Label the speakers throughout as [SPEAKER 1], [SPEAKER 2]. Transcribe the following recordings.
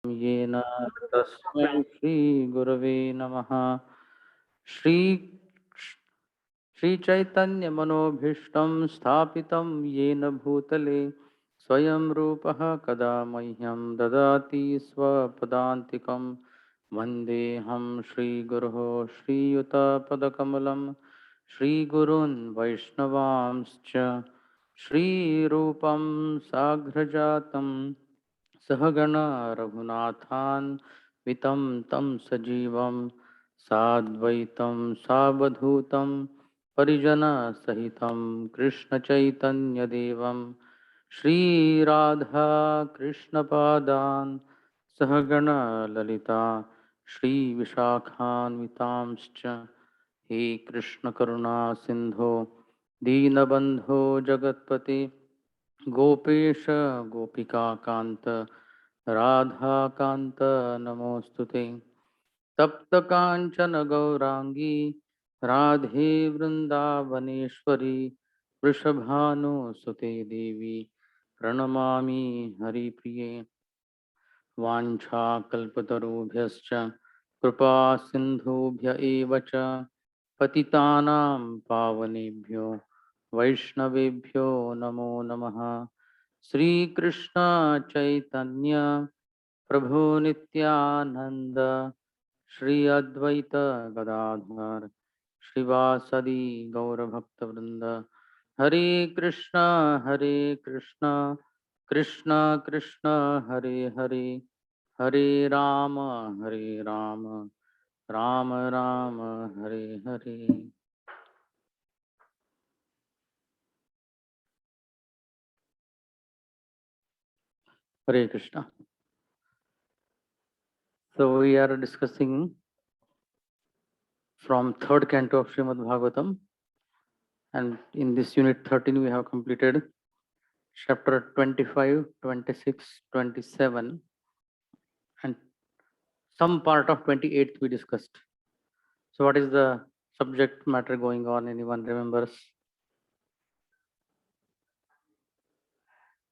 [SPEAKER 1] येन तस्मै श्रीगुरवे नमः। श्री श्रीचैतन्यमनोभीष्टं स्थापितं येन भूतले स्वयं रूपः कदा मह्यं ददाति स्वपदान्तिकं। वन्देऽहं श्रीगुरोः श्रीयुतपदकमलं श्रीगुरून् वैष्णवांश्च श्रीरूपं साग्रजातं सहगण रघुनाथान्वितं तं सजीवं साद्वैतं सावधूतं परिजनसहितं कृष्णचैतन्यदेवं श्रीराधा कृष्णपादान् सहगण ललिता श्रीविशाखान्वितांश्च। हे कृष्ण करुणा सिंधो दीनबंधो जगत्पते गोपेश गोपिका कांत राधा कांत नमोस्तुते। तप्त कांचन गौरांगी राधे वृंदावनेश्वरी वृषभानुसुते देवी प्रणमामि हरिप्रिये। वाञ्छाकल्पतरुभ्यश्च कृपा सिन्धुभ्य एव च पतितानां पावनेभ्यो वैष्णवेभ्यो नमो नमः। श्रीकृष्ण चैतन्य प्रभु नित्यानंद श्री अद्वैत गदाधर श्रीवासदि गौरभक्तवृंद। हरे Krishna Krishna Krishna Hare Hare Hare Ram Ram Ram Hare Hare. Hare Krishna. So we are discussing from third canto of Srimad Bhagavatam, and in this unit 13 we have completed chapter 25, 26, 27, and some part of 28th we discussed. So what is the subject matter going on? Anyone remembers?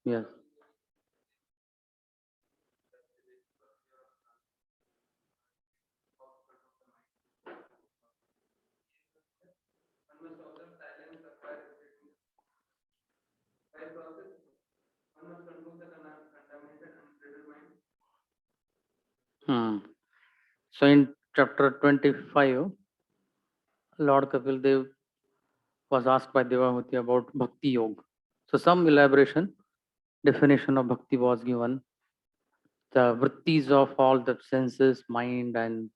[SPEAKER 1] Yes. Hmm. So in chapter 25, Lord Kapil Dev was asked by Devahuti about Bhakti Yoga. So some elaboration, definition of Bhakti was given. The vrittis of all the senses, mind and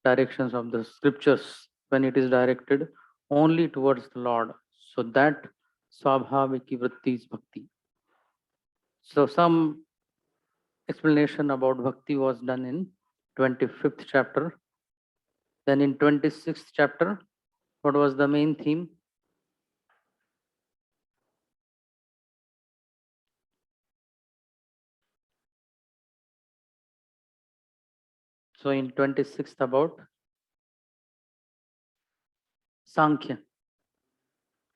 [SPEAKER 1] directions of the scriptures when it is directed only towards the Lord. So that Swabhaviki vritti is Bhakti. So some explanation about Bhakti was done in 25th chapter. Then in 26th chapter, what was the main theme? So in 26th about Sankhya,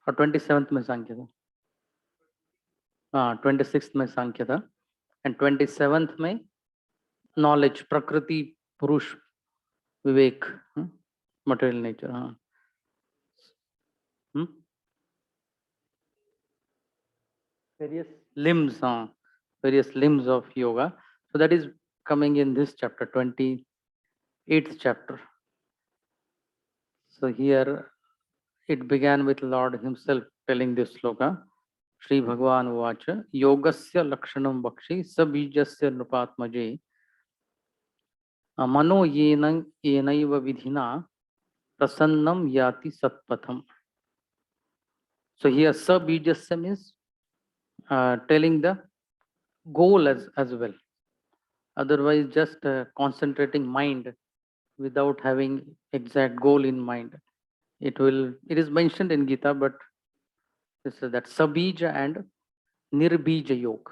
[SPEAKER 1] और 27th में सांख्य था, हाँ 26th में सांख्य था, and 27th में knowledge, प्रकृति, पुरुष, विवेक, material nature, हाँ, various limbs, हाँ, various limbs of yoga. So that is coming in this chapter, 28th chapter. So here it began with Lord himself telling this sloka. Shri Bhagavan Uvacha Yogasya Lakshanam Bakshi Sabijasya Nrupatmaje Mano Yenaiva Vidhina Prasannam Yati Satpatham. So here Sabijasya means telling the goal as well. Otherwise, just concentrating mind without having exact goal in mind. It is mentioned in Gita, but this is that Sabija and Nirbija Yoga.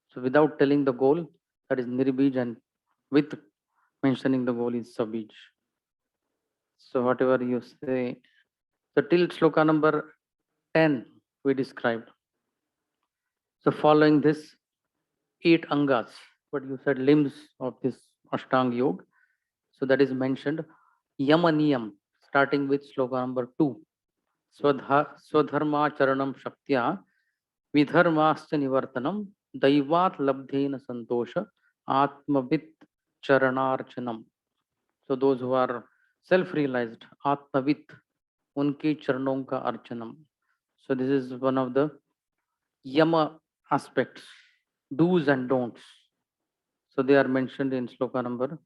[SPEAKER 1] So without telling the goal, that is Nirbij, and with mentioning the goal is Sabij. So whatever you say, so till sloka number 10 we described. So following this 8 angas. what you said, limbs of this Ashtanga Yoga. So that is mentioned. Yamaniyam, starting with sloka number 2. Swadharma charanam shaktya vidharmascha nivartanam daivat labdhena santosha atmavit charanarchanam. So those who are self-realized, atmavit, unke charanon ka archanam. So this is one of the yama aspects, do's and don'ts. So they are mentioned in sloka number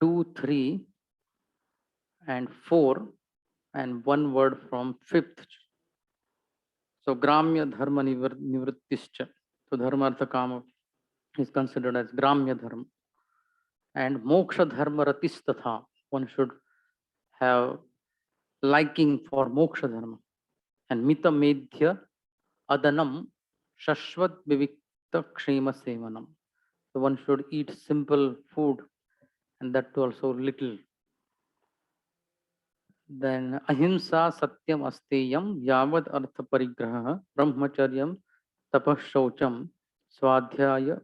[SPEAKER 1] 2, 3, and 4, and one word from 5th. So Gramya Dharma Nivrittischa. So Dharma Artha Kama is considered as Gramya Dharma. And Moksha Dharma Ratistatha. One should have liking for Moksha Dharma. And Mita Medhya Adanam Shashvat Vivikta Kshema Sevanam. So one should eat simple food, and that too also little. Then Ahimsa Satyam Asteyam Yavad Artha Parigraha Brahmacharyam Tapashaucham Swadhyaya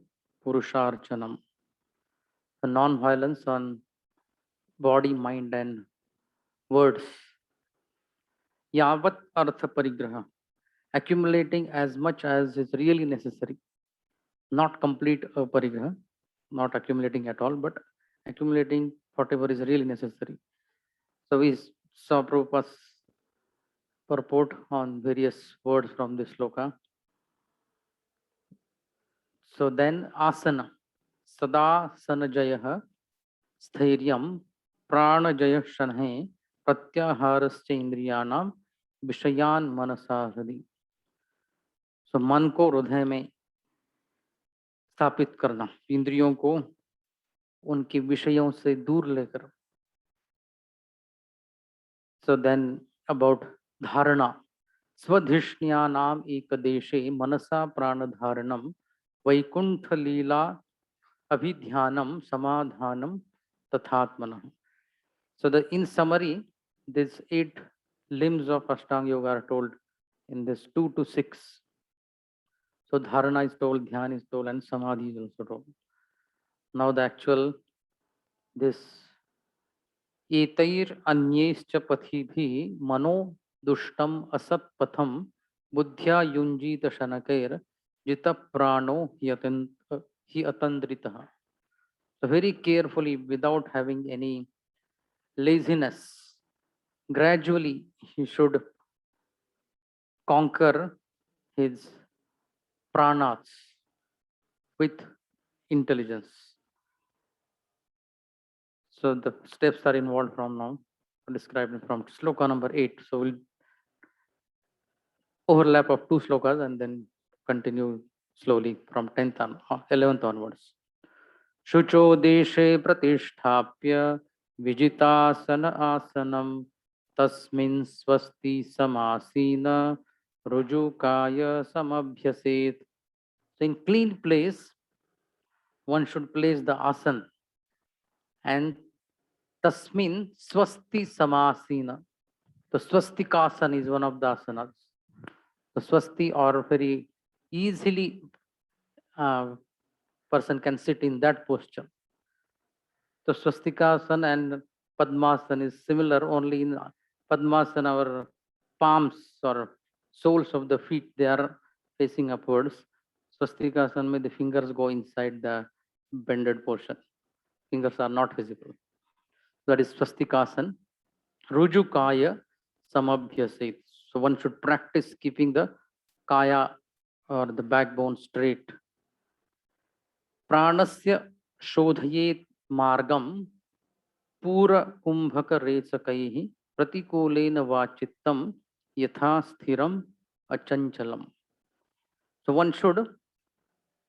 [SPEAKER 1] Purusharchanam. The non-violence on body, mind, and words. Yavat Artha Parigraha. Accumulating as much as is really necessary. Not complete parigraha, not accumulating at all, but accumulating whatever is really necessary. So we saw Prabhupada's purport on various words from this sloka. So then asana, sada sanajaya स्थैर्यं प्राणजय शनहे प्रत्याहारश्च इंद्रियाणाम विषयान मनसा हृदि. सो मन को हृदय में स्थापित करना, इंद्रियों को उनके विषयों से दूर लेकर. So then about dharana, स्वधिष्ण्यानाम एक देशे मनसा प्राण धारणम वैकुंठ लीला अभिध्यानम समाधानम तथात्मनः. So in summary, these 8 limbs of Ashtanga Yoga are told in this 2 to 6. So dharana is told, dhyan is told, and samadhi is also told. Now the actual this एतैर अन्यैश्च पथिभिः मनो दुष्टम असत पथम बुद्ध्या युंजीत शनकैर जित प्राणो हि अतंद्रितः. So very carefully, without having any laziness, gradually he should conquer his pranas with intelligence. So the steps are involved from now, described from sloka number 8. So we'll overlap of 2 slokas and then continue slowly from 10th on 11th onwards. Shucho deshe pratisthapya vijitasana asanam tasmin swasti samasina rujukaya samabhyaset. So in clean place, one should place the asana, and tasmin swasti samasina. The swastikasana is one of the asanas. The swasti, or very easily person can sit in that posture. So swastikasana and padmasana is similar, only in padmasana our palms or soles of the feet, they are facing upwards. Swastikasana mein the fingers go inside the bended portion. Fingers are not visible. That is swastikasana. Rujukaya samabhyaset. So one should practice keeping the kaya or the backbone straight. Pranasya shodhayet margam pura kumbhaka recakaihi pratikulena vachittam yatha sthiram achanchalam. So one should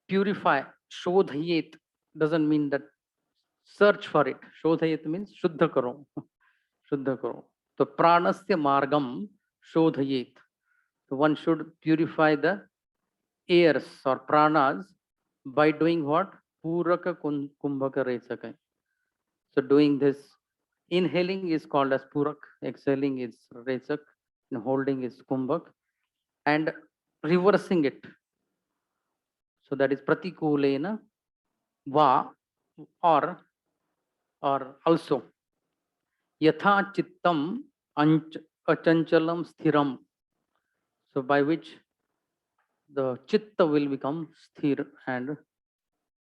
[SPEAKER 1] purify. Shodhayet doesn't mean that search for it. Shodhayet means shuddha karo. Shuddha karo. So pranasya margam shodhayet. So one should purify the airs or pranas by doing what? Puraka kumbhaka rechakai. So doing this, inhaling is called as purak, exhaling is rechak, and holding is kumbhak, and reversing it. So that is pratikulena va, or also yatha chittam achanchalam sthiram. So by which the chitta will become sthir and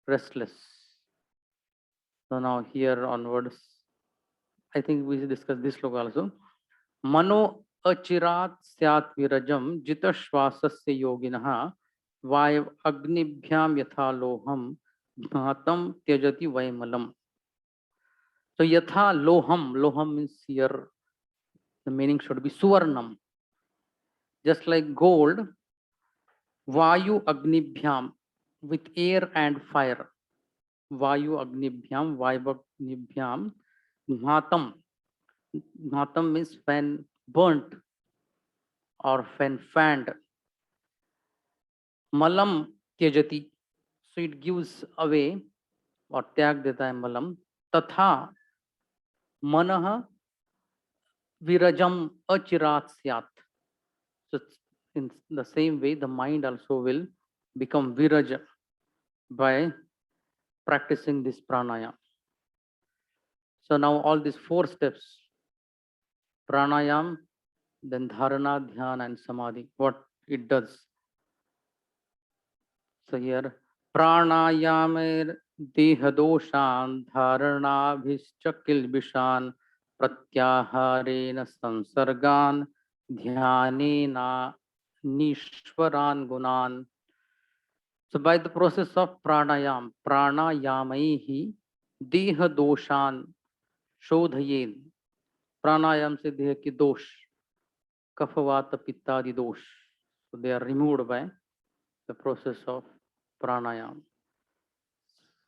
[SPEAKER 1] restless. So now here onwards, I think we should discuss this sloka also. Mano achirat syat virajam jitashvasasya yoginah vayu agnibhyam yatha loham bhatam tyajati vaimalam. So yatha loham, loham means here the meaning should be suvarnam. Just like gold, vayu agnibhyam, with air and fire. Vayu agnibhyam, vayu agnibhyam, bhatam. Bhatam means when burnt or when fanned. Malam tyajati, so it gives away or त्याग देता है मलम. तथा मनः virajam achirat syat. So in the same way, the mind also will become viraja by practicing this pranayam. So now all these four steps, pranayam, then dharana, dhyana, and samadhi, what it does. So here, pranayamir dehadoshan dharanabhischakil vishan pratyaharena sansargan dhyanena nishwaran gunan. So by the process of pranayam, pranayamaihi dehadoshan shodhayen. Pranayam se deha ki dosh, kaphavata pittadi dosh. So they are removed by the process of pranayam.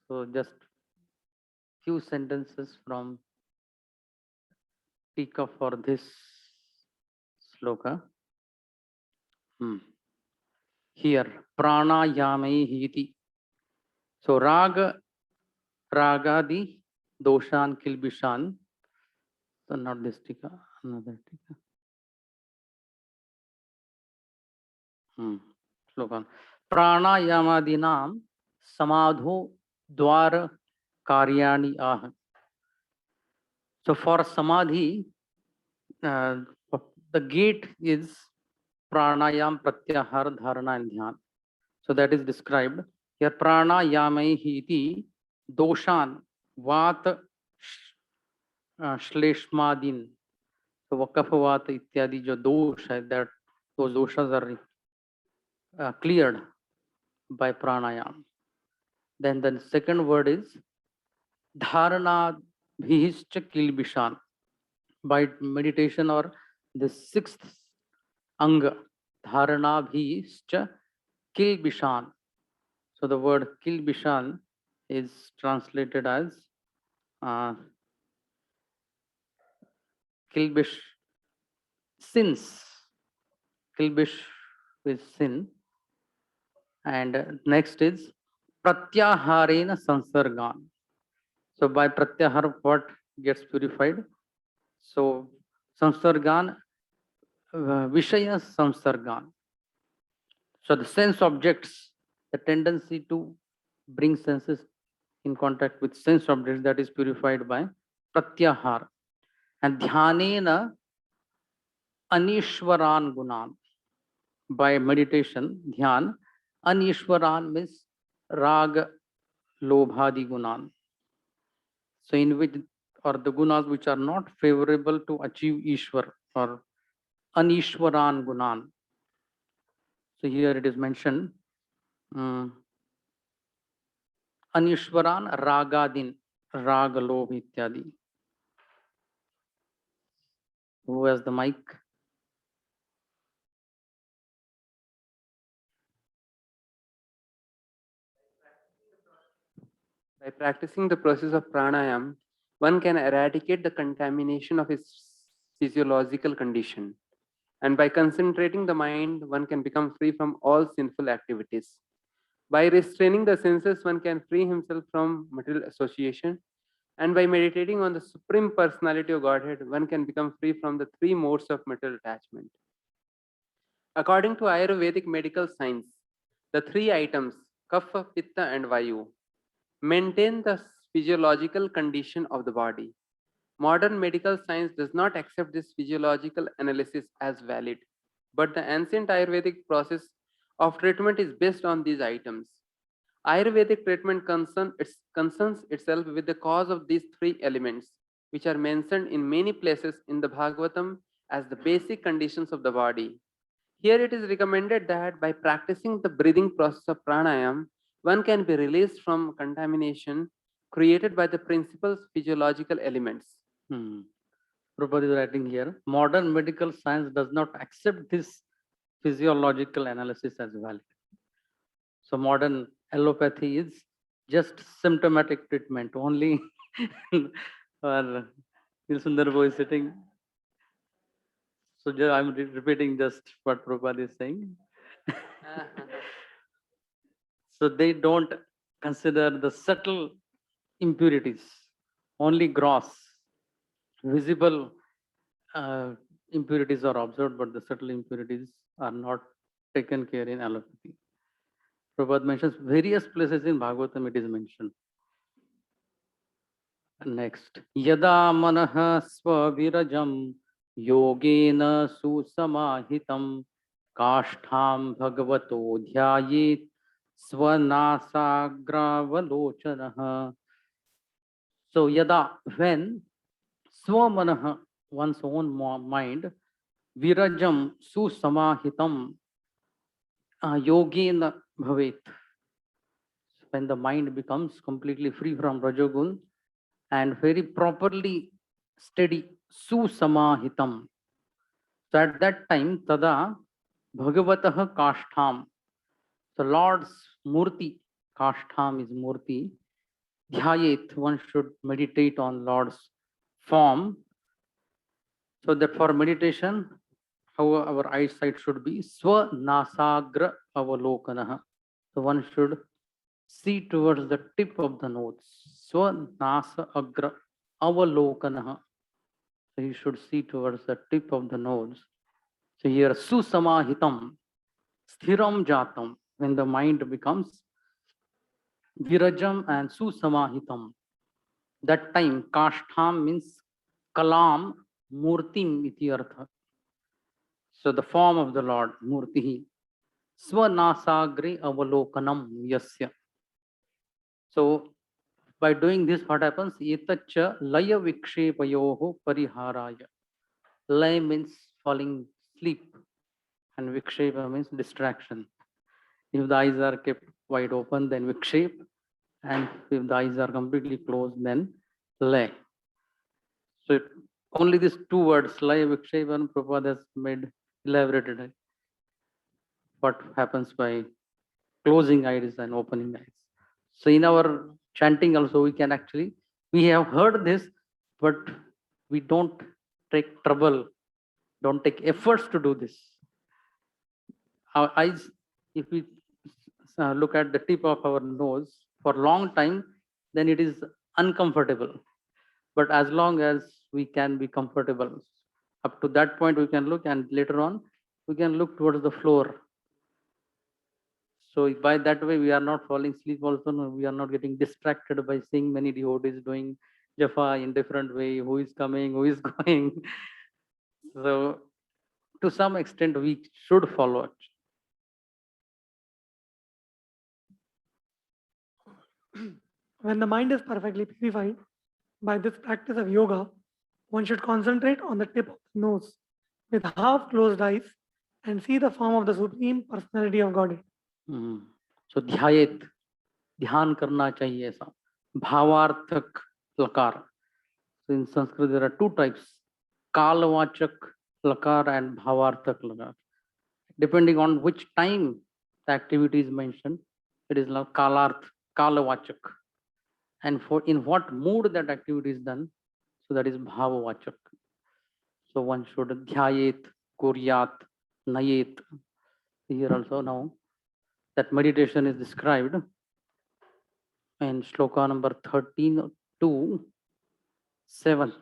[SPEAKER 1] So just few sentences from Tika for this sloka. Here, pranayamaihi iti. So ragadi doshan kilbishan. So not this tika, another tika. Slogan. Pranayamadinam samadho dwar karyani ah. So for samadhi, the gate is pranayam, pratyahar, dharana, and dhyan. So that is described here. Pranayamaihi iti doshan vat shleshmadin. So vakafvat ityadi jo dosh hai, that those doshas are cleared by pranayam. Then the second word is dharana bhihischa kilbishan. By meditation or the sixth anga, dharana bhihischa kilbishan. So the word kilbishan is translated as kilbish, sins. Kilbish is sin. And next is pratyaharena sansargan. So by pratyahar, what gets purified? So samsargan, vishaya samsargan. So the sense objects, the tendency to bring senses in contact with sense objects, that is purified by pratyahar. And dhyanena anishwaran gunan. By meditation, dhyan, anishwaran means rag, lobhadi gunan. So in which, or the gunas which are not favorable to achieve Ishwar, or anishwaran gunan. So here it is mentioned anishwaran ragadin, raga lobh ityadi. Who has the mic?
[SPEAKER 2] By practicing the process of pranayam, one can eradicate the contamination of his physiological condition. And by concentrating the mind, one can become free from all sinful activities. By restraining the senses, one can free himself from material association. And by meditating on the Supreme Personality of Godhead, one can become free from the three modes of material attachment. According to Ayurvedic medical science, the three items, Kapha, Pitta, and Vayu, maintain the physiological condition of the body. Modern medical science does not accept this physiological analysis as valid, but the ancient Ayurvedic process of treatment is based on these items. Ayurvedic treatment concerns itself with the cause of these three elements, which are mentioned in many places in the Bhagavatam as the basic conditions of the body. Here it is recommended that by practicing the breathing process of pranayam, one can be released from contamination created by the principal's physiological elements.
[SPEAKER 1] Hmm. Prabhupada is writing here, modern medical science does not accept this physiological analysis as valid. So modern allopathy is just symptomatic treatment only. Or Sundar is sitting. So I'm repeating just what Prabhupada is saying. So they don't consider the subtle impurities, only gross, visible impurities are observed, but the subtle impurities are not taken care in allopathy. Prabhupada mentions various places in Bhagavatam it is mentioned. Next, yada manah swavirajam yogena susamahitam kashtham bhagavato dhyayet svanasagravalochanaha. So yada, when swamanah, one's own mind, virajam susamahitam yogena bhavet, when the mind becomes completely free from rajogun and very properly steady, susamahitam. So at that time, tada bhagavatah kashtham, the Lord's murti, kashtham is murti, dhyayet, one should meditate on Lord's form. So that for meditation, how our eyesight should be, swa nasagra avalokanaha. So one should see towards the tip of the nose. Swa nasa agra avalokanaha. So you should see towards the tip of the nose. So here susamahitam, sthiram jatam, when the mind becomes virajam and susamahitam. That time kashtham means kalam murtim iti artha. So the form of the Lord, murtihi. Svanasagre avalokanam yasya. So by doing this, what happens? Etacha laya vikshepayoho pariharaya. Lay means falling asleep, and vikshepa means distraction. If the eyes are kept wide open, then vikshep, and if the eyes are completely closed, then lay. So only these two words, lay, vikshep, and Prabhupada has made elaborated what happens by closing eyes and opening eyes. So in our chanting also, we can actually, we have heard this, but we don't take trouble, don't take efforts to do this. Our eyes, if we look at the tip of our nose for a long time, then it is uncomfortable. But as long as we can be comfortable, up to that point we can look, and later on we can look towards the floor. So by that way, we are not falling asleep also. No, we are not getting distracted by seeing many devotees doing japa in different way, who is coming, who is going. So to some extent, we should follow it.
[SPEAKER 3] When the mind is perfectly purified by this practice of yoga, one should concentrate on the tip of the nose with half closed eyes and see the form of the Supreme Personality of Godhead.
[SPEAKER 1] So ध्यायेत, ध्यान करना चाहिए ऐसा. भावार्थक लकार. So in Sanskrit there are two types, kalvachak lakar and bhavarthak lakar. Depending on which time the activity is mentioned, it is like kalarth, kalavachak. And for in what mood that activity is done, so that is bhavavachak. So one should dhyayet, kuryat, nayet. Here also now that meditation is described in shloka number 13 to 7th.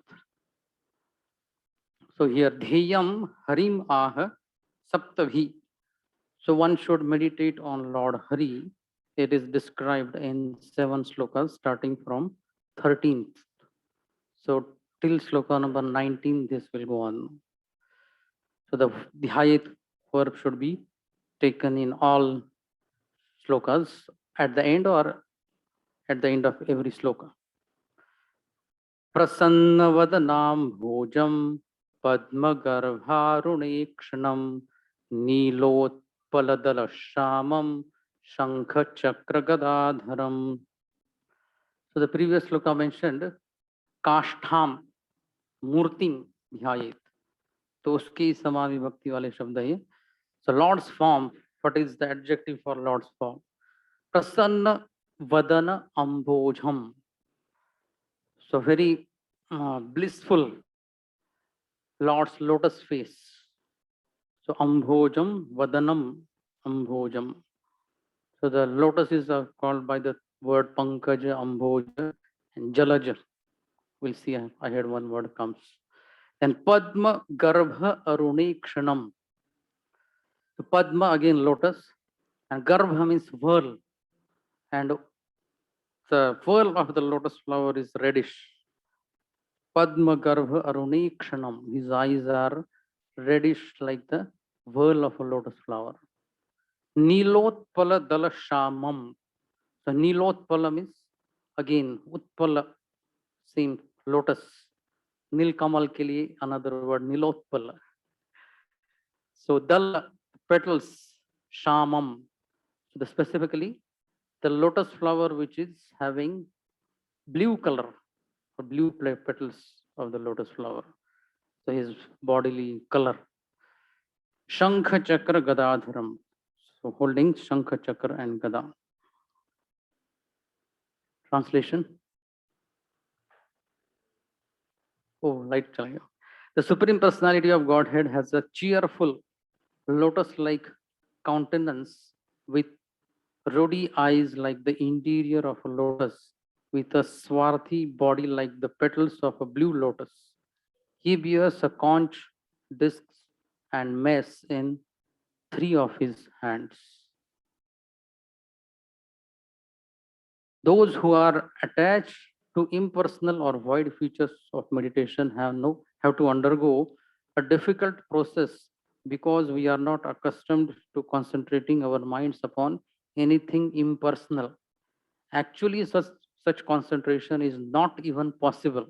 [SPEAKER 1] So here dhyayam harim ah saptavi. So one should meditate on Lord Hari it is described in 7 slokas starting from 13th. So till sloka number 19, this will go on. So the Dhyayet verb should be taken in all slokas at the end or at the end of every sloka. Prasannavadanaam bhojam padmagarbharunekshanam nilotpaladala shankhachakragadadharam. So the previous sloka mentioned काष्ठाम मूर्तिम ध्यायेत, तो उसकी समाधि भक्ति वाले शब्द है. So Lord's form, what is the adjective for Lord's form? Prasanna vadana ambojham. So very blissful Lord's lotus face. So ambojam vadanam ambojam. So the lotus is called by the word pankaja, amboja, and jalaja. We'll see ahead one word comes. And Padma Garbha Arunekshanam. So Padma again lotus, and Garbha means whirl, and the whirl of the lotus flower is reddish. Padma Garbha Arunekshanam. His eyes are reddish like the whirl of a lotus flower. Nilotpala Dala Shamam. So Nilotpala means again Utpala, same lotus. Nil Kamal ke liye another word Nilotpala. So dal petals shamam. So specifically the lotus flower which is having blue color or blue petals of the lotus flower. So his bodily color. Shankha chakra gadadharam. So holding shankha chakra and gada. Translation. Oh, light chala gaya. The Supreme Personality of Godhead has a cheerful lotus-like countenance with ruddy eyes like the interior of a lotus, with a swarthy body like the petals of a blue lotus. He bears a conch, discs, and mace in 3 of his hands. Those who are attached to impersonal or void features of meditation have to undergo a difficult process because we are not accustomed to concentrating our minds upon anything impersonal. Actually, such concentration is not even possible.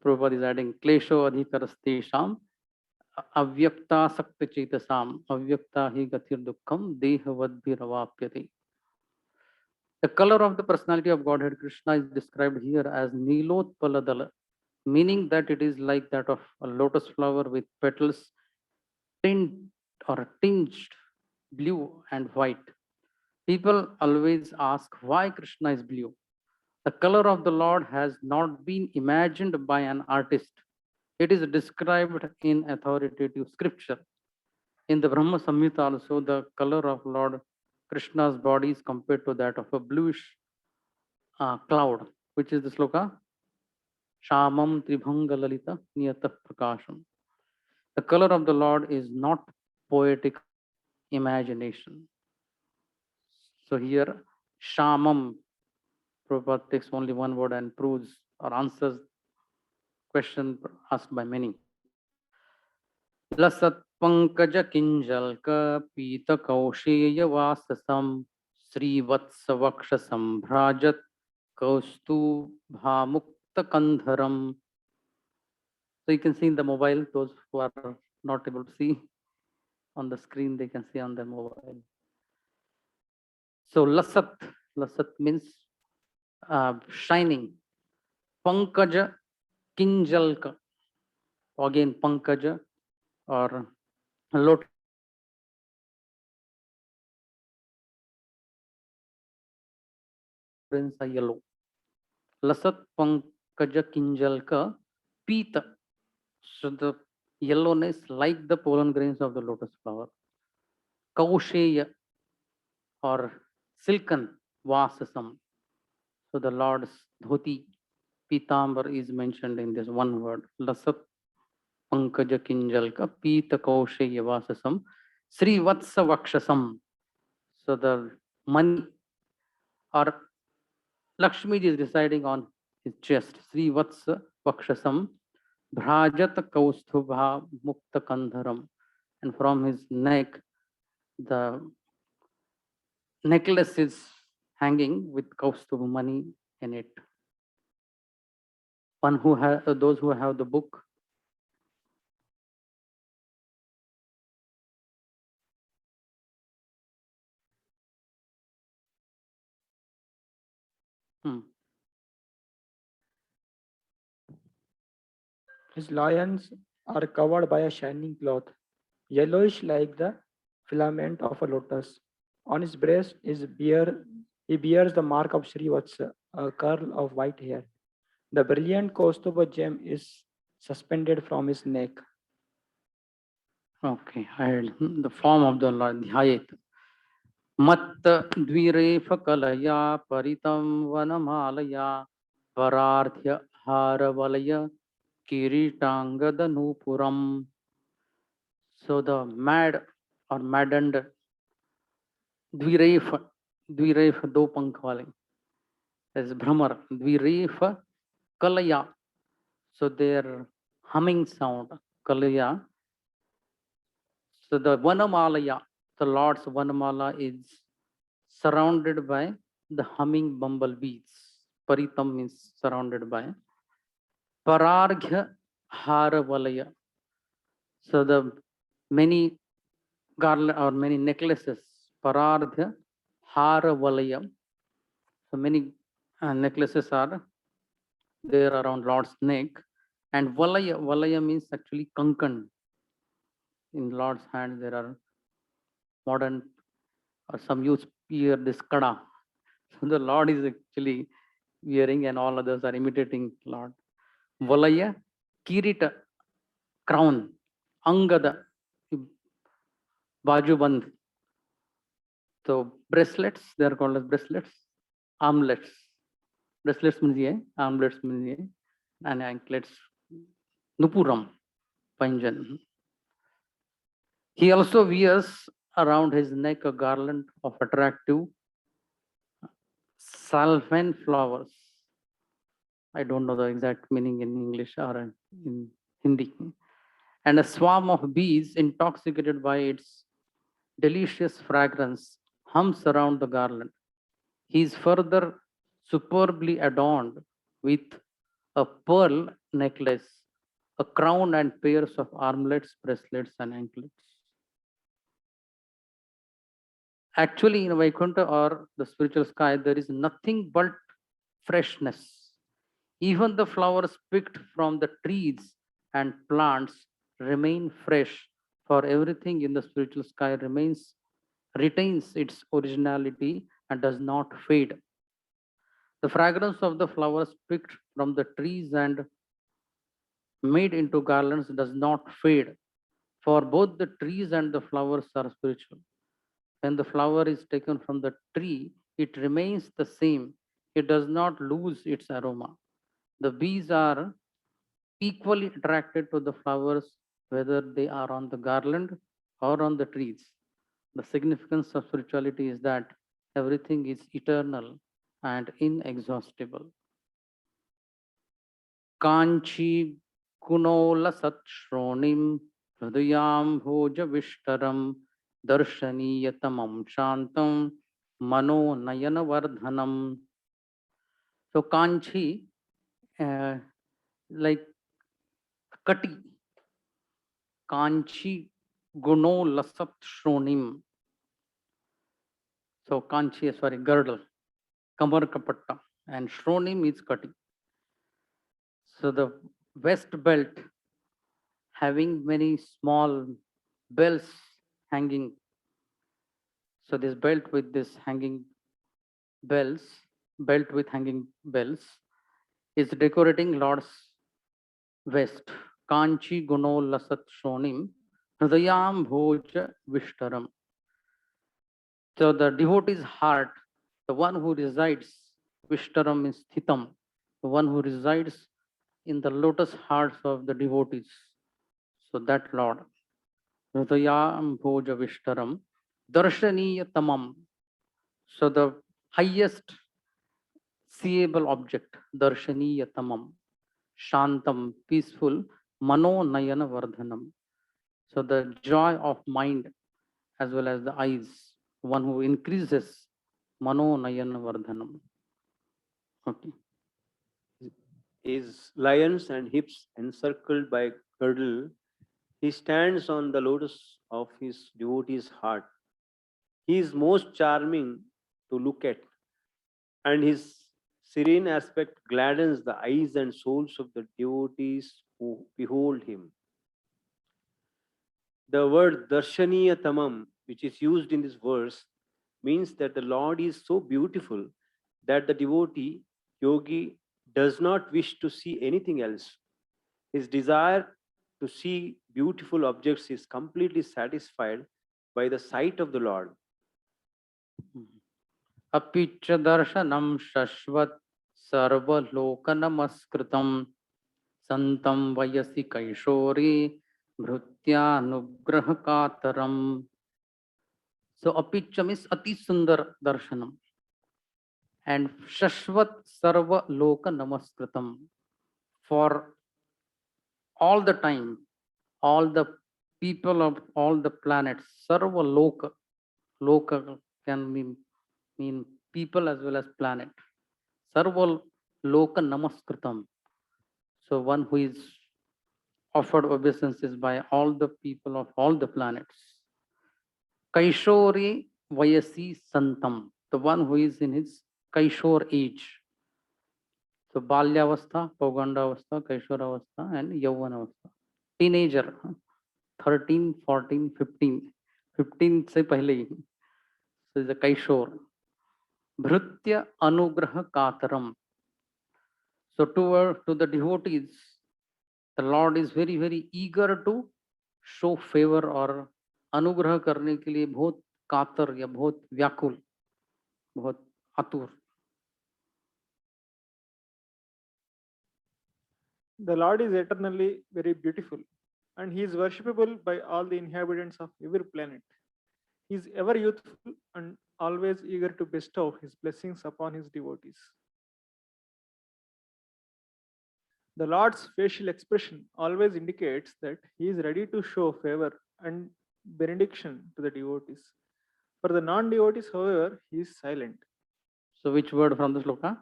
[SPEAKER 1] Prabhupada is adding klesho adhikarastesham avyakta sakta chetasam avyakta hi gatir dukkham dehavadbhiravapyate. The color of the personality of Godhead Krishna is described here as Nilotpaladala, meaning that it is like that of a lotus flower with petals tinged or tinged blue and white. People always ask why Krishna is blue. The color of the Lord has not been imagined by an artist. It is described in authoritative scripture. In the Brahma Samhita also, the color of Lord Krishna's body is compared to that of a bluish cloud, which is the sloka Shamam Tribhanga Lalita Niyata Prakasham. The color of the Lord is not poetic imagination. So here, Shamam, Prabhupada takes only one word and proves or answers question asked by many. Lasat Pankaja Kinjalka Pita Kausheya Vasasam Sri Vatsavaksha Sambhrajat Kaustu Bhamukta Kandharam. So you can see in the mobile, those who are not able to see on the screen, they can see on the mobile. So Lasat means shining. Pankaja Kinjalka. Again, Pankaja or lotus are yellow. Lasat Pankaja Kinjalka Pita. So the yellowness like the pollen grains of the lotus flower. Kausheya or silken Vasasam. So the Lord's dhoti Pitambar is mentioned in this one word. Lasat Pankaja Kinjalka Pita Kausheya Vasasam Sri Vatsa Vakshasam. So the money, or Lakshmi is residing on his chest. Sri Vatsa Vakshasam Bhrajat Kaustubha Mukta Kandharam. And from his neck, the necklace is hanging with Kaustubha money in it. One who has those who have the book.
[SPEAKER 4] His loins are covered by a shining cloth, yellowish like the filament of a lotus. On his breast he bears the mark of Sri Vatsa, a curl of white hair. The brilliant Kaustuba gem is suspended from his neck.
[SPEAKER 1] Okay, the form of the Lord, Dhyayet. Matta Dvirefa Kalaya Paritam Vanamalaya Pararthya Haravalaya Kiritangadanupuram. So the mad or maddened Dvirefa, Dvirefa do pank wale. As Brahmar, Dvirefa Kalaya. So their humming sound, Kalaya. So the Vanamalaya, the Lord's Vanamala is surrounded by the humming bumblebees. Paritam means surrounded by. Pararghya Haravalaya. So the many garland or many necklaces. Parardhya Haravalaya. So many necklaces are there around Lord's neck. And Valaya means actually kankan. In Lord's hand there are modern or some use here this kada. So the Lord is actually wearing and all others are imitating Lord. Valaya, Kirita, crown, Angada, Bajuband. So bracelets, they are called as bracelets, armlets. Bracelets means ye, armlets means ye, and anklets, Nupuram, Panjan. He also wears around his neck a garland of attractive salvan flowers. I don't know the exact meaning in English or in Hindi. And a swarm of bees, intoxicated by its delicious fragrance, hums around the garland. He is further superbly adorned with a pearl necklace, a crown, and pairs of armlets, bracelets, and anklets. Actually, in Vaikuntha or the spiritual sky, there is nothing but freshness. Even the flowers picked from the trees and plants remain fresh, for everything in the spiritual sky retains its originality and does not fade. The fragrance of the flowers picked from the trees and made into garlands does not fade, for both the trees and the flowers are spiritual. When the flower is taken from the tree, it remains the same. It does not lose its aroma. The bees are equally attracted to the flowers, whether they are on the garland or on the trees. The significance of spirituality is that everything is eternal and inexhaustible. Kanchi Kunola Satshronim Hridayam Bhoja Vishtaram Darshaniyatamam Shantam Mano Nayana Vardhanam. So Kanchi, like Kati, Kanchi Guno Lasat Shronim. So Kanchi, sorry, girdle, Kamar Kapatta, and Shronim is Kati. So the west belt having many small bells hanging. So this belt with this hanging bells, belt with hanging bells, is decorating Lord's vest. Kanchi Guno Lasat Shronim Hridayam Bhoja Vishtaram. So the devotee's heart, the one who resides, Vishtaram is Thitam, the one who resides in the lotus hearts of the devotees. So that Lord, Hridayam Bhoja Vishtaram, Darshaniya Tamam. So the highest seeable object, darshaniyatamam, shantam, peaceful, mano nayana vardhanam. So the joy of mind as well as the eyes, one who increases mano nayana vardhanam. Okay.
[SPEAKER 5] His lions and hips encircled by girdle, he stands on the lotus of his devotee's heart. He is most charming to look at, and his serene aspect gladdens the eyes and souls of the devotees who behold him. The word darshaniya tamam, which is used in this verse, means that the Lord is so beautiful that the devotee, yogi, does not wish to see anything else. His desire to see beautiful objects is completely satisfied by the sight of the Lord.
[SPEAKER 1] अपि च दर्शनं शश्वत् सर्वलोकनमस्कृतं संतं वयसि कैशोरी भृत्यानुग्रहकातरम. So apicha means ati sundar darshanam, and shashvat sarva loka namaskritam, for all the time, all the people of all the planets, sarva loka, loka can mean people as well as planet, sarva loka namaskritam. So one who is offered obeisances by all the people of all the planets. Kaishori Vayasi Santam, the one who is in his Kaishor age. So Balyavastha, Paugandavastha, Kaishoravastha, and Yauvanavastha. Teenager, 13, 14, 15. 15 से पहले ही. So is a Kaishor. Bhritya Anugraha Kataram. So to the devotees, the Lord is very, very eager to show favor और अनुग्रह करने के लिए बहुत कातर या बहुत व्याकुल, बहुत आतुर.
[SPEAKER 6] The Lord is eternally very beautiful, and He is worshipable by all the inhabitants of every planet. He is ever youthful and always eager to bestow His blessings upon His devotees. The Lord's facial expression always indicates that He is ready to show favor and benediction to the devotees. For the non devotees, however, He is silent.
[SPEAKER 1] So which word from the sloka?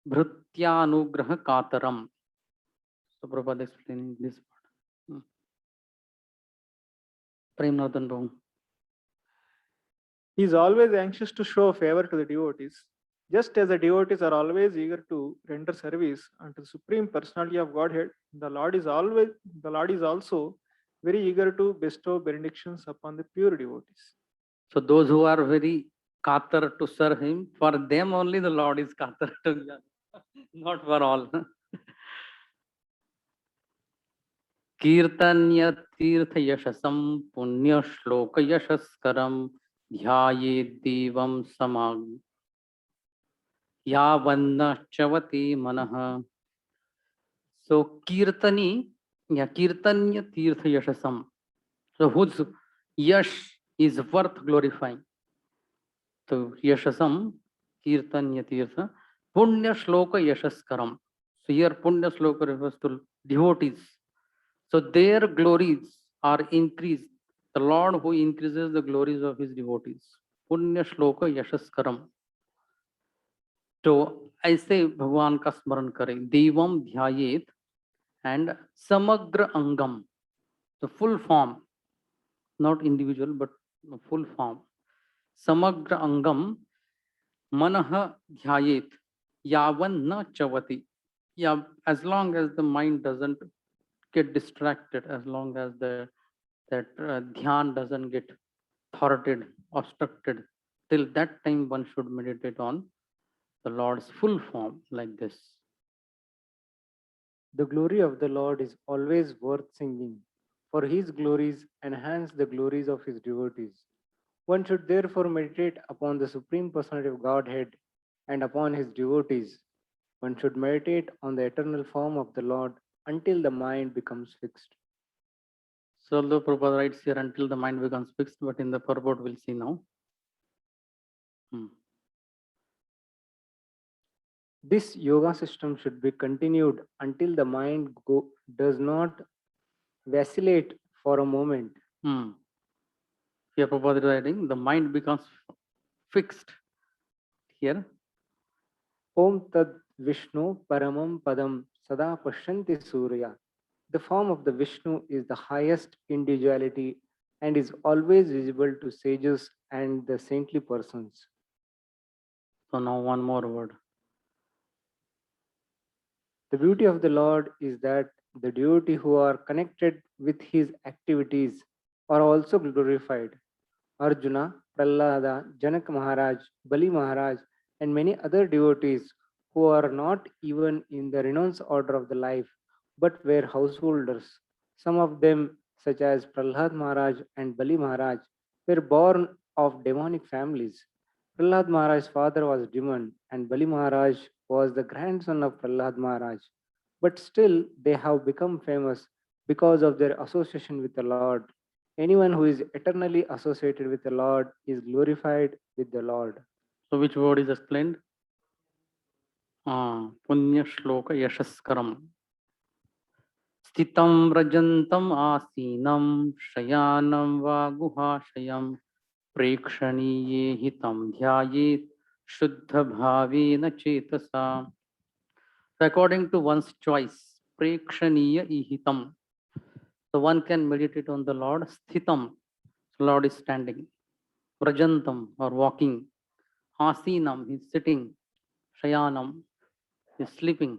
[SPEAKER 1] Bhrityanugraha Kataram. So Prabhupada explaining this word. Premnathan Baum.
[SPEAKER 6] He is always anxious to show favor to the devotees, just as the devotees are always eager to render service unto the Supreme Personality of Godhead. The Lord is also very eager to bestow benedictions upon the pure devotees.
[SPEAKER 1] So those who are very katar to serve him, for them only the Lord is katar to serve, not for all. कीर्तन्य तीर्थ यशसम पुण्य श्लोक यशस्करम ध्याये देवम समाग यावन्न चवते मनः. So kirtani, yeah, kirtanya tirtha yashasam. So whose yash is worth glorifying. So yashasam, kirtanya tirtha, punya shloka yashaskaram. So here punya shloka refers to devotees. So their glories are increased. The Lord who increases the glories of his devotees. Punya shloka yashaskaram. तो ऐसे भगवान का स्मरण करें, देवम ध्यायेत, and samagr angam, the full form, not individual but full form. Samagra angam manah dhyayet yavan na chavati. Yeah, as long as the mind doesn't get distracted, as long as that dhyan doesn't get thwarted, obstructed, till that time one should meditate on the Lord's full form like this.
[SPEAKER 7] The glory of the Lord is always worth singing, for His glories enhance the glories of His devotees. One should therefore meditate upon the Supreme Personality of Godhead and upon His devotees. One should meditate on the eternal form of the Lord until the mind becomes fixed.
[SPEAKER 1] So the Prabhupada writes here until the mind becomes fixed, but in the purport we'll see now. Hmm.
[SPEAKER 7] This yoga system should be continued until the mind does not vacillate for a moment.
[SPEAKER 1] Hmm. Here Prabhupada is writing, the mind becomes fixed. Here,
[SPEAKER 7] Om Tad Vishnu Paramam Padam Sada Pashyanti Surya. The form of the Vishnu is the highest individuality and is always visible to sages and the saintly persons.
[SPEAKER 1] so now one more word.
[SPEAKER 7] The beauty of the Lord is that the devotee who are connected with his activities are also glorified. Arjuna, Prahlada, Janak Maharaj, Bali Maharaj, and many other devotees who are not even in the renounce order of the life but were householders. Some of them, such as Prahlad Maharaj and Bali Maharaj, were born of demonic families. Prahlad Maharaj's father was demon, and Bali Maharaj was the grandson of Prahlad Maharaj. But still, they have become famous because of their association with the Lord. Anyone who is eternally associated with the Lord is glorified with the Lord.
[SPEAKER 1] So which word is explained? Punya shloka yashaskaram. Sthitam rajantam asinam shayanam va guhashayam prekshaniye hitam dhyayet shuddha bhavena chetasa. So according to one's choice, prekshaniya ihitam. So one can meditate on the Lord. Sthitam, Lord is standing. Prajantam or walking. Asinam, he's sitting. Shayanam, he's sleeping.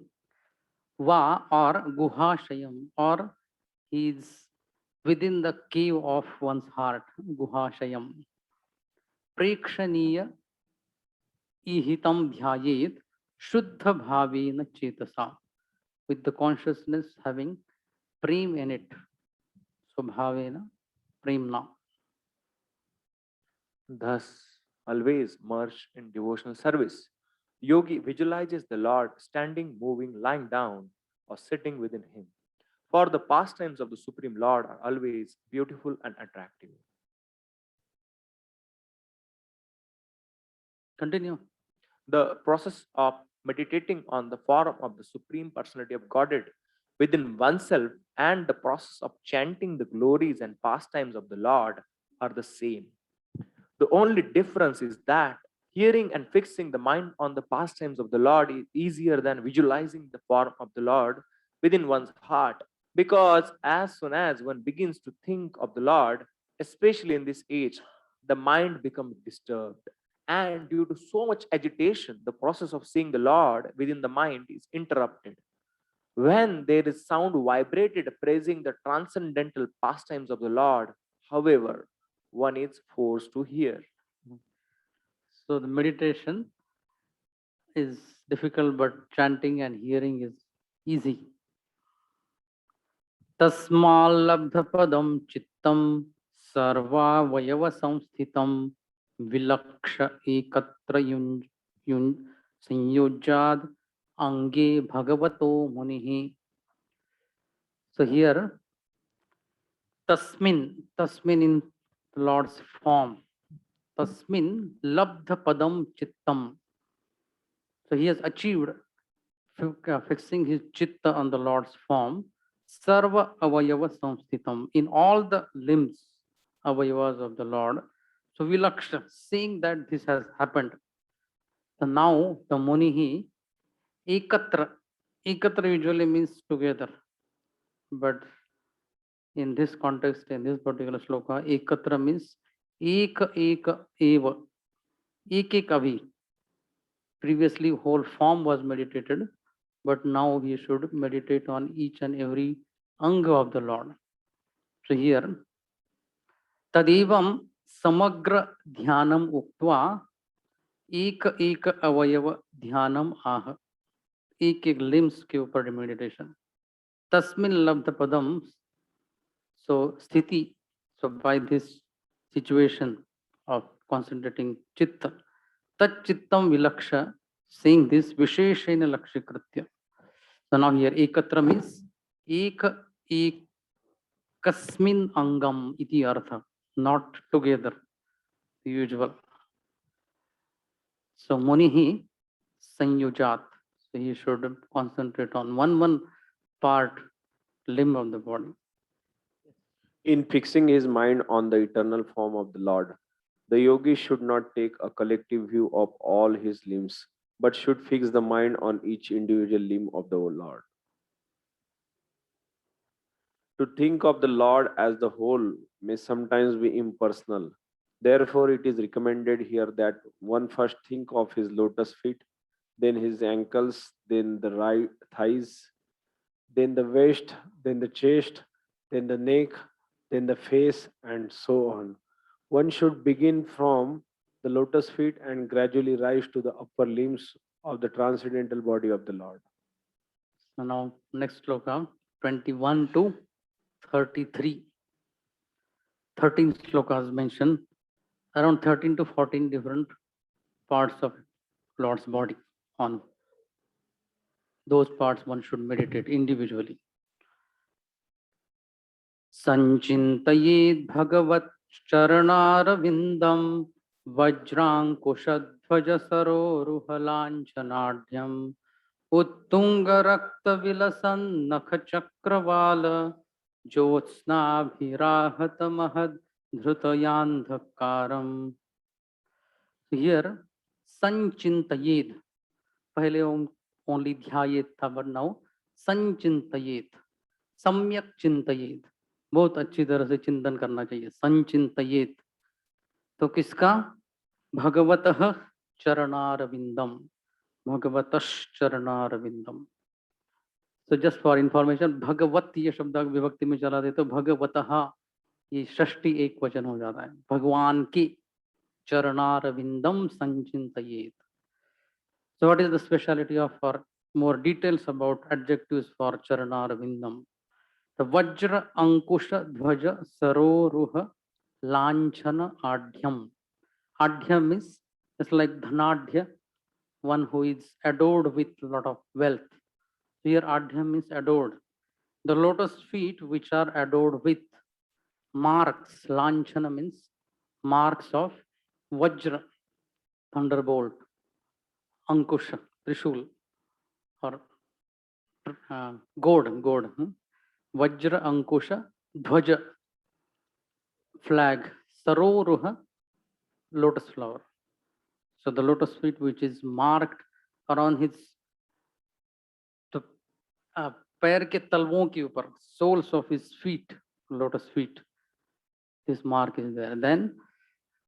[SPEAKER 1] Va or guhashayam, or he is within the cave of one's heart. Guhashayam. Prekshaniya ihitam dhyayet shuddha bhavena chetasa. With the consciousness having prem in it. So bhavena premna.
[SPEAKER 8] Thus, always merge in devotional service. Yogi visualizes the Lord standing, moving, lying down, or sitting within him. For the pastimes of the Supreme Lord are always beautiful and attractive.
[SPEAKER 1] Continue.
[SPEAKER 8] The process of meditating on the form of the Supreme Personality of Godhead within oneself and the process of chanting the glories and pastimes of the Lord are the same. The only difference is that hearing and fixing the mind on the pastimes of the Lord is easier than visualizing the form of the Lord within one's heart. Because as soon as one begins to think of the Lord, especially in this age, the mind becomes disturbed. And due to so much agitation, the process of seeing the Lord within the mind is interrupted. When there is sound vibrated praising the transcendental pastimes of the Lord, however, one is forced to hear.
[SPEAKER 1] So the meditation is difficult, but chanting and hearing is easy. तस्माल्लब्धपदं चित्तं सर्वावयवसंस्थितं विलक्ष एकत्र संयोज्याद् अंगे भगवतो मुनिः. So here tasmin in Lord's form, tasmin labdhapadam chittam. So he has achieved fixing his chitta on the Lord's form. Sarva avayava samsthitam, in all the limbs, avayavas of the Lord. So vilaksha, seeing that this has happened. So now the munihi ekatra. Ekatra usually means together. But in this context, in this particular shloka, ekatra means eka eva. Avi. Previously, whole form was meditated, but now we should meditate on each and every anga of the Lord. So here, tadevam samagra dhyanam uktva एक अवयव ध्यानम आह. एक limbs के ऊपर meditation. तस्मिन लब्ध पदम. So sthiti. So by this situation of concentrating chitta, tat chittam vilaksha, saying this visheshena lakshikritya. So now here ekatra means ekasmin angam iti artha, not together, the usual. So Munihi Sanyujat. So he should concentrate on one part, limb of the body.
[SPEAKER 5] In fixing his mind on the eternal form of the Lord, the yogi should not take a collective view of all his limbs, but should fix the mind on each individual limb of the Lord. To think of the Lord as the whole may sometimes be impersonal. Therefore, it is recommended here that one first think of his lotus feet, then his ankles, then the right thighs, then the waist, then the chest, then the neck, then the face, and so on. One should begin from the lotus feet and gradually rise to the upper limbs of the transcendental body of the Lord.
[SPEAKER 1] So now next sloka 21 to 33. 13 slokas mentioned, around 13 to 14 different parts of Lord's body. On those parts one should meditate individually. Sanchintayed Bhagavat Charanarvindam Vajrankushadhvaja Saroruhalanchanadhyam Uttungaraktavilasan Nakhachakravala Jyotsnabhirahatamahad Dhrutayandhakaram. Here, Sanchintayed. पहले only ध्यायेत था, but now संचिंतयेत, सम्यक चिंतयेत, बहुत अच्छी तरह से चिंतन करना चाहिए. संचिंतयेत तो किसका? भगवतः चरणारविंदम, भगवतः चरणारविंदम. So just for information, भगवत ये शब्द विभक्ति में चला दे तो भगवतः ये षष्ठी एक वचन हो जाता है. भगवान की चरणारविंदम संचिंतयेत. So what is the speciality of, for more details about adjectives for Charanarvindam? The Vajra Ankusha Dhvaja Saroruha Lanchana Adhyam. Adhyam is just like Dhanadhya, one who is adored with a lot of wealth. Here Adhyam means adored. The lotus feet which are adored with marks. Lanchana means marks of Vajra, thunderbolt. Ankusha, Trishul, or gourd, Vajra Ankusha, Dhvaja, flag, Saroruha, lotus flower. So the lotus feet which is marked around his पैर के तलवों के ऊपर, soles of his feet, lotus feet, this mark is there. Then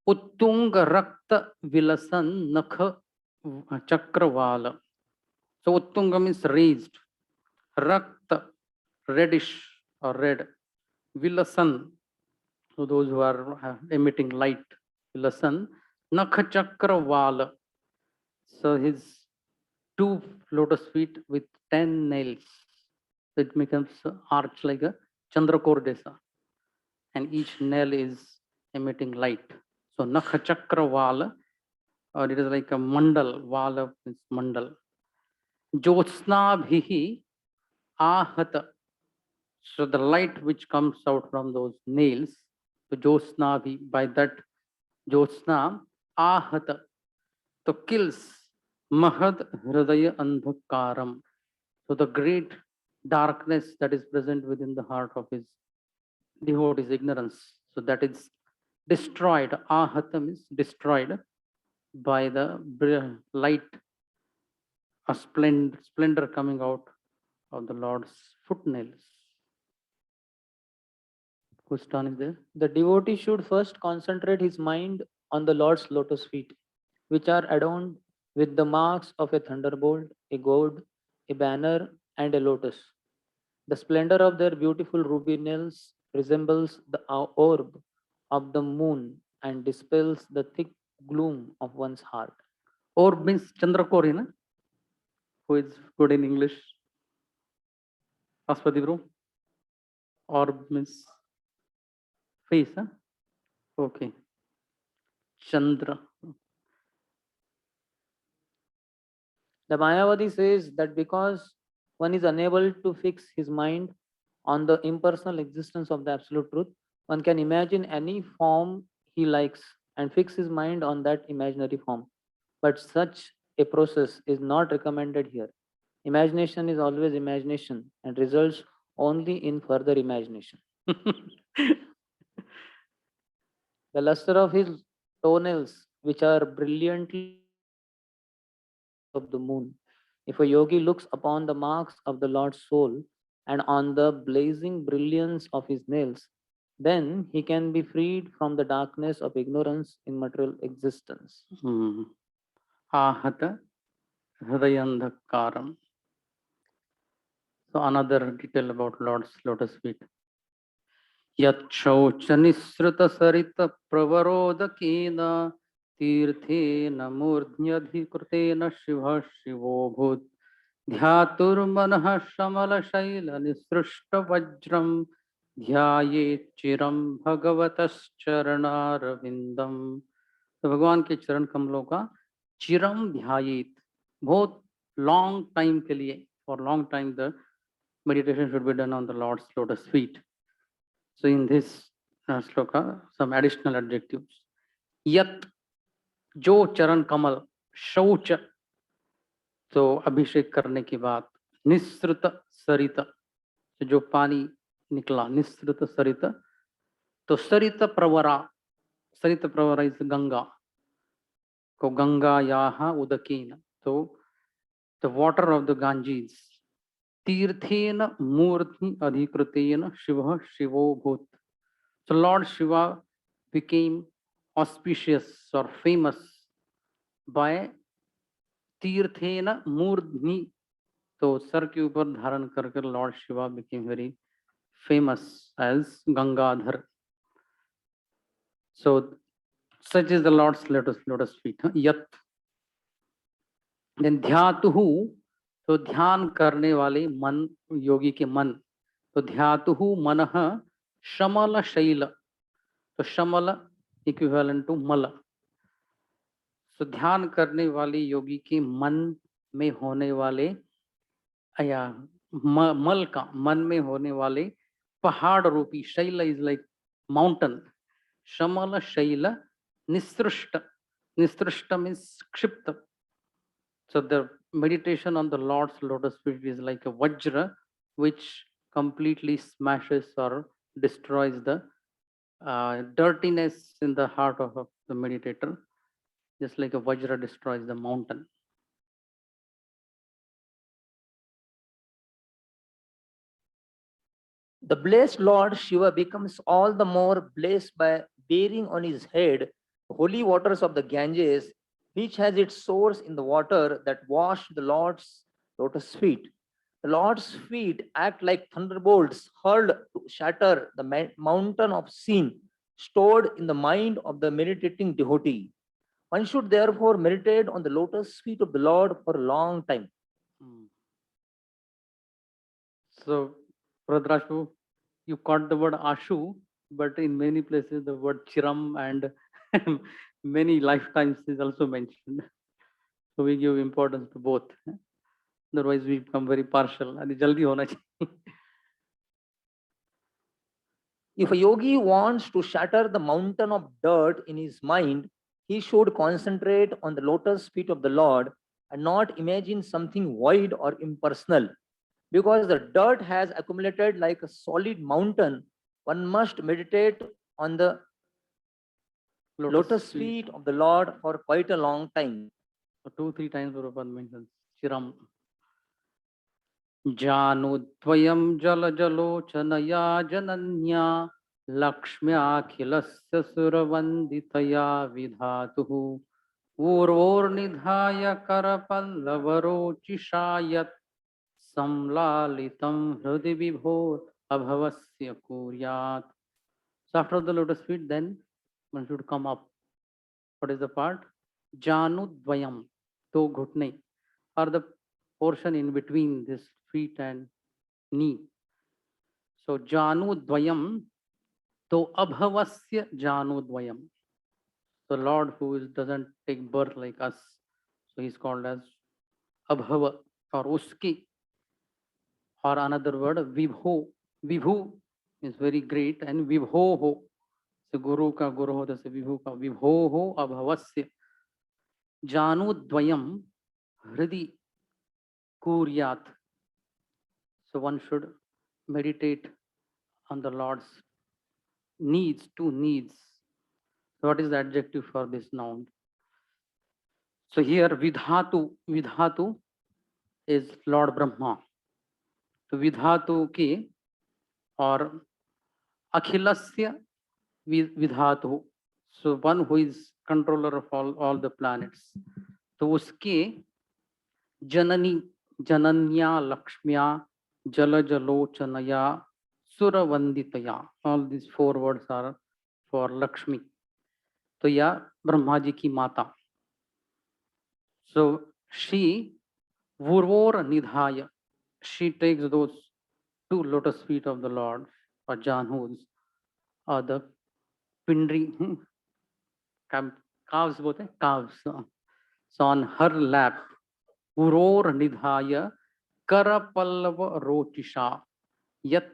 [SPEAKER 1] Uttunga Rakta Vilasan Nakha Chakravala. So Uttunga means raised. Rakta, reddish or red. Vilasan, so those who are emitting light. Vilasan. Nakha Chakravala. So his two lotus feet with 10 nails. So it becomes arch like a Chandrakordesa. And each nail is emitting light. So Nakha Chakravala, or it is like a mandal. Vala is mandal. Jyotsna bhihi ahata. So the light which comes out from those nails, so Jyotsna bhi, by that Jyotsna ahata, so kills mahad hridaya andhakaram. So the great darkness that is present within the heart of his devotee's ignorance. So that is destroyed. Ahata means destroyed by the light, a splendor coming out of the Lord's footnails. Whose turn is there?
[SPEAKER 4] The devotee should first concentrate his mind on the Lord's lotus feet, which are adorned with the marks of a thunderbolt, a gourd, a banner, and a lotus. The splendor of their beautiful ruby nails resembles the orb of the moon and dispels the thick gloom of one's heart.
[SPEAKER 1] Orb means Chandrakori, na? Who is good in English? Aspati bro. Orb means face, huh? Okay. Chandra.
[SPEAKER 4] The Mayavadi says that because one is unable to fix his mind on the impersonal existence of the absolute truth, one can imagine any form he likes and fix his mind on that imaginary form.
[SPEAKER 9] But such a process is not recommended here. Imagination is always imagination and results only in further imagination. The luster of his toenails, which are brilliantly of the moon. If a yogi looks upon the marks of the Lord's soul and on the blazing brilliance of his nails, then he can be freed from the darkness of ignorance in material existence.
[SPEAKER 1] Ahata Hridayandhakaram. So another detail about Lord's lotus feet. यच्छौचनिसृतसरितप्रवरोदकेन तीर्थेन मूर्ध्न्यधिकृतेन शिवः शिवोऽभूत् ध्यातुर्मनः शमलशैलनिसृष्टवज्रं ध्यायेत् चिरं भगवतश्चरणारविन्दम्. तो भगवान के चरण कमलों का चिरम ध्यायेत, बहुत लॉन्ग टाइम के लिए, for long time the meditation should be done on the Lord's lotus feet. So in this sloka, some additional adjectives. Yat, जो चरण कमल, शौच, तो अभिषेक करने के बाद, निसृत सरित, तो जो पानी निकला, निसृत सरित, तो सरित प्रवरा इज गंगा, को गंगा याहा उदकेन, तो the water of the Ganges, तीर्थेन मूर्ति अधिकृतेन शिवः शिवो भूत. So Lord Shiva became auspicious or famous by तीर्थेन मूर्धनि. तो सर के ऊपर धारण कर Lord Shiva became very famous as Gangadhar. So such is the Lord's lotus feet. Yat. Then ध्यातुहु, तो ध्यान करने वाले मन, योगी के मन, तो ध्यातुहु मनः शमल शैल, तो शमल इक्विवेलेंट टू मल. तो ध्यान करने वाले योगी के मन में होने वाले या मल का, मन में होने वाले पहाड़ रूपी, शैल इज लाइक माउंटेन, शमल शैल निसृष्ट, निसृष्ट मीन्स क्षिप्त. So the meditation on the Lord's lotus feet is like a vajra which completely smashes or destroys the dirtiness in the heart of the meditator, just like a vajra destroys the mountain.
[SPEAKER 8] The blessed Lord Shiva becomes all the more blessed by bearing on his head the holy waters of the Ganges, which has its source in the water that washed the Lord's lotus feet. The Lord's feet act like thunderbolts hurled to shatter the mountain of sin stored in the mind of the meditating devotee. One should therefore meditate on the lotus feet of the Lord for a long time.
[SPEAKER 1] So, Pradrashu, you caught the word Ashu, but in many places the word Chiram and many lifetimes is also mentioned. So we give importance to both. Otherwise we become very partial. And jaldi hona chahiye.
[SPEAKER 8] If a yogi wants to shatter the mountain of dirt in his mind, he should concentrate on the lotus feet of the Lord and not imagine something void or impersonal. Because the dirt has accumulated like a solid mountain, one must meditate on the lotus feet of the Lord for quite a long time.
[SPEAKER 1] So 2-3 times Prabhupada mentions Chiram. Janudvayam jala jalocanaya jananya lakshmyakhilस्य suravanditaya vidhatuhu urvornidhaya karapalavarochishayat samlalitam hrudi vibhor abhavasya kuryat. So after the lotus feet, then one should come up. What is the part? Janudvayam, two ghutne, or the portion in between this feet and knee. So Janudvayam, to abhavasya Janudvayam. The Lord who doesn't take birth like us, so he's called as Abhava or Uski, or another word Vibho. Vibhu is very great, and Vibho ho. So Guru ka Guru ho, that's Vibhu ka Vibho ho Abhavasya. Janudvayam Hridi Kuryat. So one should meditate on the Lord's needs, two needs. So what is the adjective for this noun? So here Vidhatu is Lord Brahma. So Vidhatu ki or Akhilasya Vidhatu. So one who is controller of all the planets. तो उसके जननी जनन्या लक्ष्म्या जल जलोचनया सुरवंदितया. All these four words are for Lakshmi. तो या ब्रह्मा जी की माता. So she Vurvor Nidhaya. She takes those two lotus feet of the Lord or Janhus or the Pindri calves both calves. So on her lap, Vuror Nidhaya Karapallava Rotisha Yat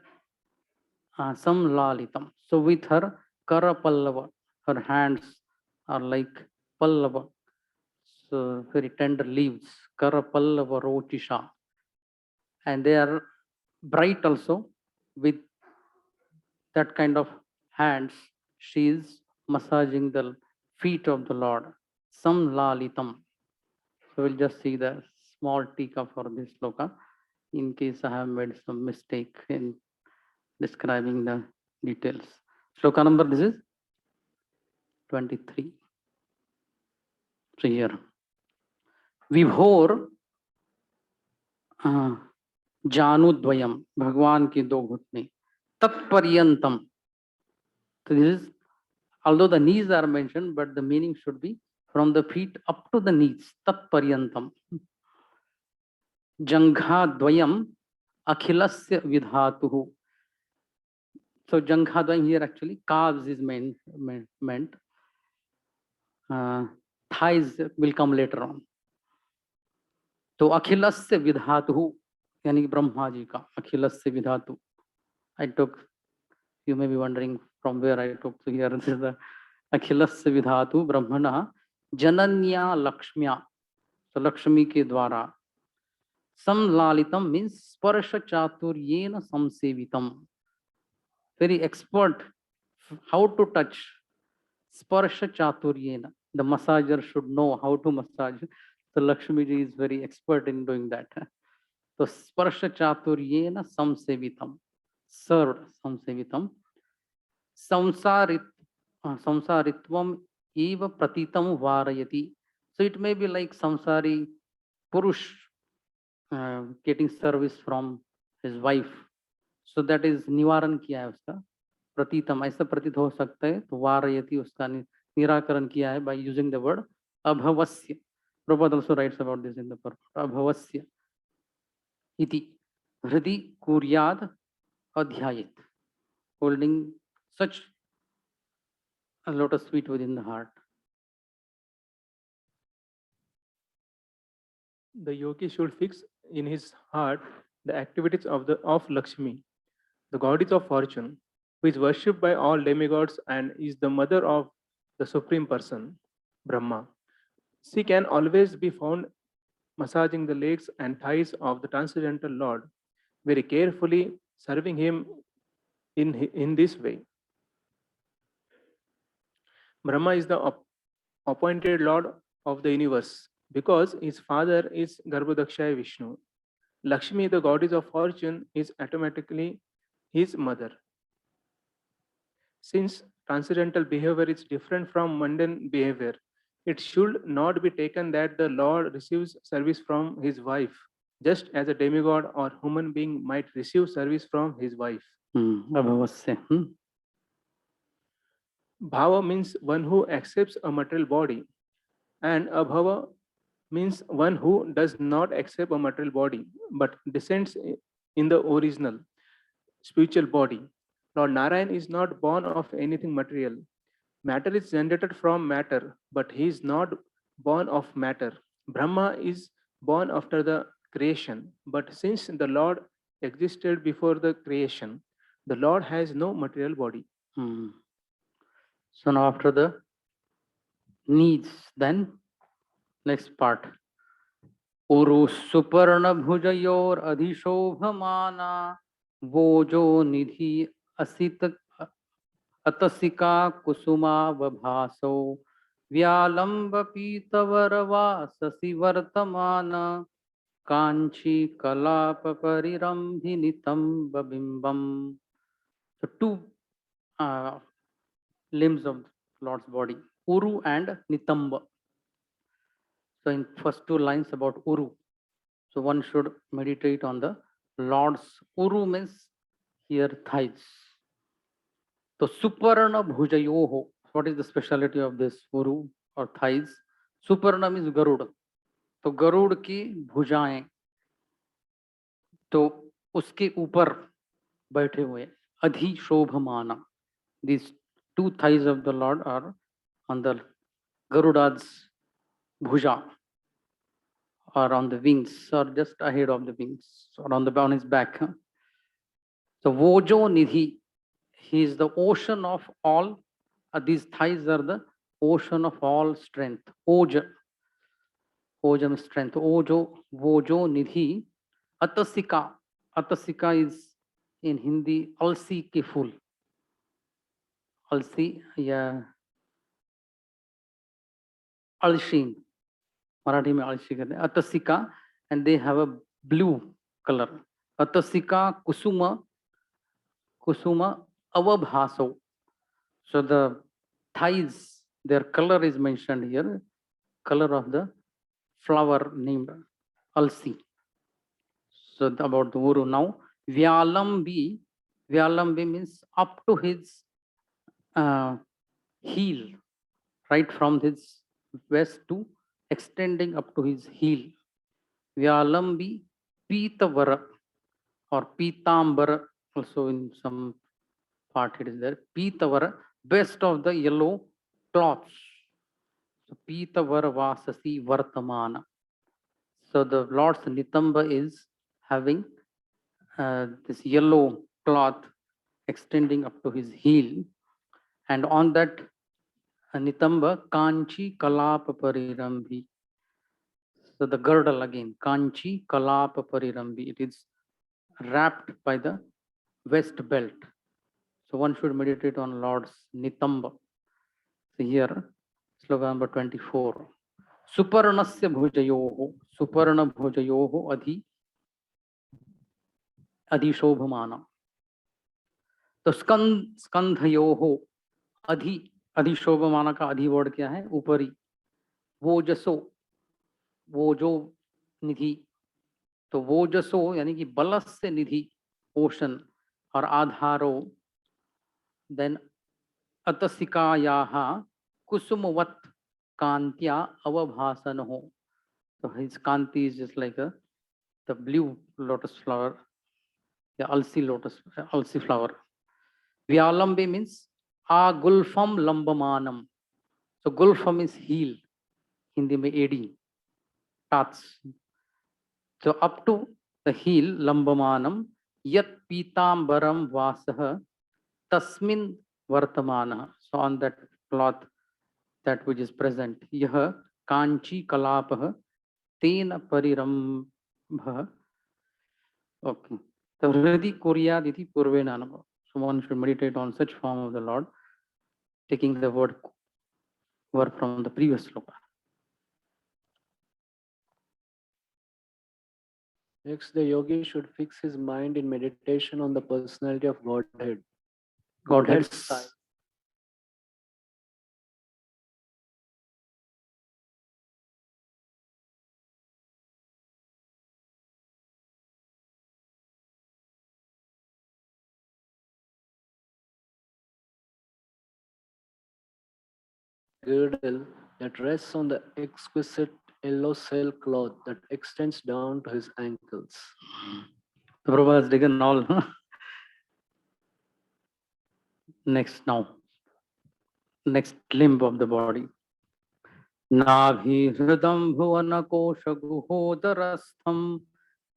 [SPEAKER 1] Samlalitam. So with her Karapallava, her hands are like Pallava. So very tender leaves. Karapallava Rotisha. And they are bright also. With that kind of hands, she is massaging the feet of the Lord. Sam lalitam. So we'll just see the small tika for this sloka in case I have made some mistake in describing the details. Sloka number, this is 23. So here, Vibhor Janudvayam, भगवान की दो घुटने, तत्पर्यंतम. So this is, although the knees are mentioned, but the meaning should be from the feet up to the knees. Tatparyantam. Jangha dvayam akhilasya vidhatuhu. So jangha dvayam here actually calves is meant. Thighs will come later on. तो अखिलस्य विधातु यानी ब्रह्मा जी का अखिलस्य विधातु. I took, you may be wondering from where I took. So here this is the अखिलस्य विधातु ब्रह्मणः जनन्या लक्ष्म्या. So Lakshmi के द्वारा. Samlalitam means sparsha chaturyena samsevitam. Very expert how to touch. Sparsha chaturyena. The massager should know how to massage. So Lakshmi ji is very expert in doing that. So sparsha chaturyena samsevitam. Served samsevitam. Samsaritvam eva pratitam varayati. So it may be like samsari purush getting service from his wife. So that is निवारण किया है उसका. प्रतीतम ऐसा प्रतीत हो सकता है. तो वारयति उसका निराकरण किया है by using the word abhavasya. Prabhupada also writes about this in the purport. Abhavasya iti hridi kuryad adhyayit. Holding such a lotus feet within the heart.
[SPEAKER 6] The yogi should fix in his heart the activities of Lakshmi, the goddess of fortune, who is worshipped by all demigods and is the mother of the Supreme Person, Brahma. She can always be found massaging the legs and thighs of the transcendental Lord, very carefully serving him in this way. Brahma is the appointed Lord of the universe because his father is Garbhodakshaya Vishnu. Lakshmi, the goddess of fortune, is automatically his mother. Since transcendental behavior is different from mundane behavior, it should not be taken that the Lord receives service from his wife, just as a demigod or human being might receive service from his wife.
[SPEAKER 1] Abhavasya.
[SPEAKER 6] Bhava means one who accepts a material body, and abhava means one who does not accept a material body but descends in the original spiritual body. Lord Narayan is not born of anything material. Matter is generated from matter, but he is not born of matter. Brahma is born after the creation, but since the Lord existed before the creation, the Lord has no material body.
[SPEAKER 1] So now after the needs, then Next part. उरु सुपर्ण भुजयोर अधिशोभमाना वोजो निधि असित अतसिका कुसुमा वभासो व्यालंब पीतवरवाससि वर्तमान कांची कलाप परिरंभिनितंब बिंबम. So two limbs of Lord's body, Uru and Nitamba. So in first two lines about Uru, so one should meditate on the Lord's Uru means here thighs. So Suparna Bhujayoho. What is the speciality of this Uru or thighs? Suparna means Garud. तो गरुड़ की भुजाएं, तो उसके ऊपर बैठे हुए अधिशोभमाना. These two thighs of the Lord are on the Garuda's bhuja, or on the wings, or just ahead of the wings, or on his back. So Vojo Nidhi, he is the ocean of all. These thighs are the ocean of all strength. Oja, Ojam strength. Ojo, Vojo Nidhi. Atasika. Atasika is in Hindi alsi ke फूल. अलसी या अलशी, मराठी में अलशी कहते हैं. अतसिका, and they have a blue color. Atasika kusuma, kusuma avabhaso. So the thighs, their color is mentioned here, color of the flower named alsi. So about the Uru now. Vyalambi, Vyalambi means up to his heel, right from his west to extending up to his heel. Vyalambi Pitavara or Pitambara, also in some part it is there. Pitavara, best of the yellow cloths. So Pitavara Vasasi Vartamana. So the Lord's Nitamba is having this yellow cloth extending up to his heel, and on that Nitamba Kanchi Kalapa Parirambi. So the girdle again, Kanchi Kalapa Parirambi. It is wrapped by the west belt. So one should meditate on Lord's Nitamba. So here, slogan number 24. Suparnasya bhujayoho, Suparna bhujayoho adhishobhamana. तो स्कंधयोहो अधिशोभमाना का अधि word क्या है? ऊपरी. वोजसो, वोजो निधि. तो वोजसो यानी कि बलस से निधि, ओशन, और आधारो. देन अतसिकायाः कुसुमवत कांत्या अवभासन हो. So his kanti is just like the blue lotus flower, the alsi flower. Vyalambe means a gulfam lambamanam. So gulfam is heel, Hindi mein edi, tats. So up to the heel, lambamanam, yat pitambaram vasah tasmin vartamana. So on that cloth, that which is present. Yah kanchi kalapah tena parirambha. Okay. The hridi kuryaditi purvenanam. So one should meditate on such form of the Lord, taking the word from the previous sloka.
[SPEAKER 7] Next, the yogi should fix his mind in meditation on the personality of Godhead.
[SPEAKER 1] Godhead's
[SPEAKER 7] girdle that rests on the exquisite yellow silk cloth that extends down to his ankles.
[SPEAKER 1] The Prabhupada has taken all. Next now. Next limb of the body. Nabhi hridam bhuvana kosha guhodarastham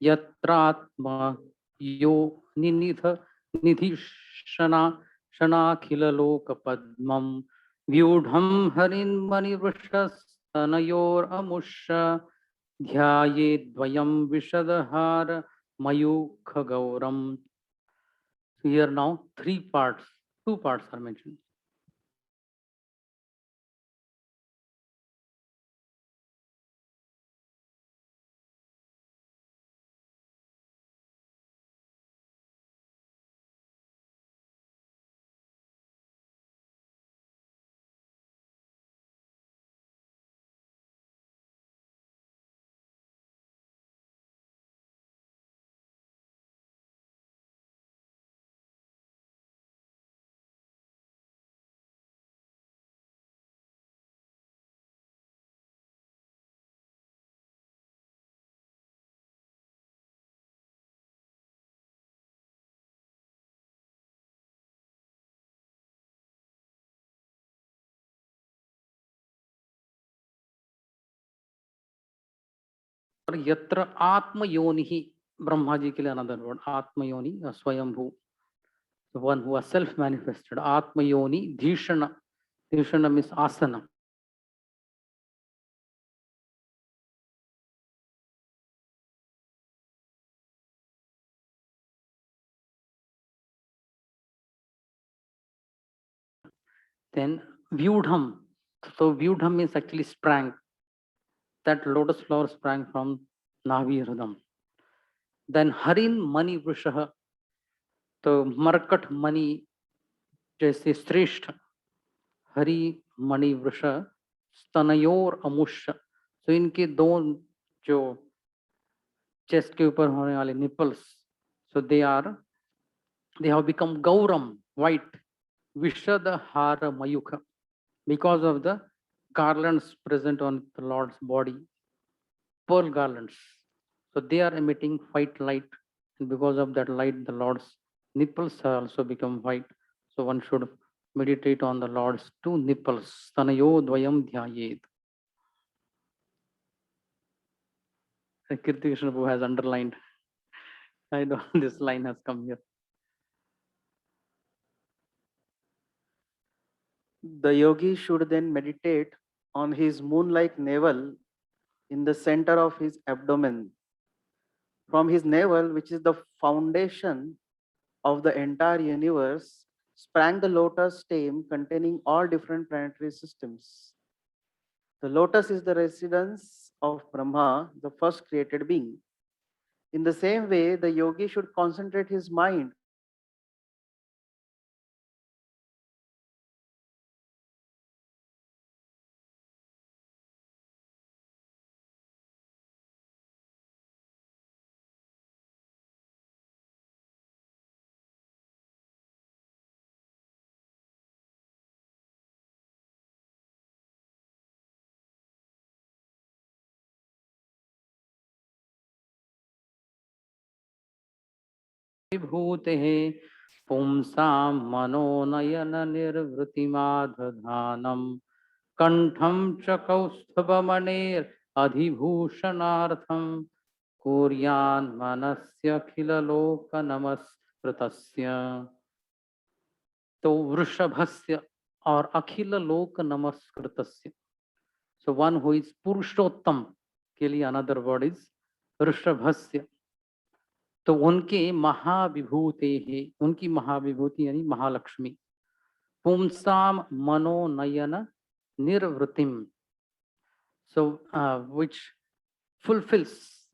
[SPEAKER 1] yatratma yo ninidha nidhishana shanakhila loka padmam vyudham harin mani vrishas तनयोरमुष्य ध्यायेद्वयं विशदहार मयूखगौरम. So here now two parts are mentioned. और यत्र आत्मयोनि, ब्रह्मा जी के लिए another word, आत्मयोनि, स्वयंभू, the one who was self manifested. Atmayoni dhishana, dhishana means asana. Then vyudham, so vyudham means actually sprang, that lotus flower sprang from Navi Hridam. Then Harin Mani Vrishah, तो मरकट मणि जैसे श्रेष्ठ, हरि मणि वृष, स्तनयोर अमुष्य, तो इनके दो जो chest के ऊपर होने वाले nipples, so they have become gauram, white, vishada hara mayukha, because of the garlands present on the Lord's body, pearl garlands. So they are emitting white light, and because of that light, the Lord's nipples have also become white. So one should meditate on the Lord's two nipples. Tanayo dvayam dhyayed. Kirti Krishna Prabhu has underlined. I know this line has come here.
[SPEAKER 10] The yogi should then meditate on his moon-like navel in the center of his abdomen. From his navel, which is the foundation of the entire universe, sprang the lotus stem containing all different planetary systems. The lotus is the residence of Brahma, the first created being. In the same way, the yogi should concentrate his mind
[SPEAKER 1] विभूते पुंसां मनोनयन निर्वृतिमादधानम कंठम च कौस्तुभमणेर अधिभूषणार्थम कुर्यान् मनस्यखिल लोक नमस्कृतस्य. तो वृषभस्य और अखिल लोक नमस्कृतस्य. So one who is पुरुषोत्तम के लिए another word is वृषभस्य. तो उनके महाविभूते है, उनकी महाविभूति यानी महालक्ष्मी. पुंसाम मनोनयन निर्वृतिम, so which fulfills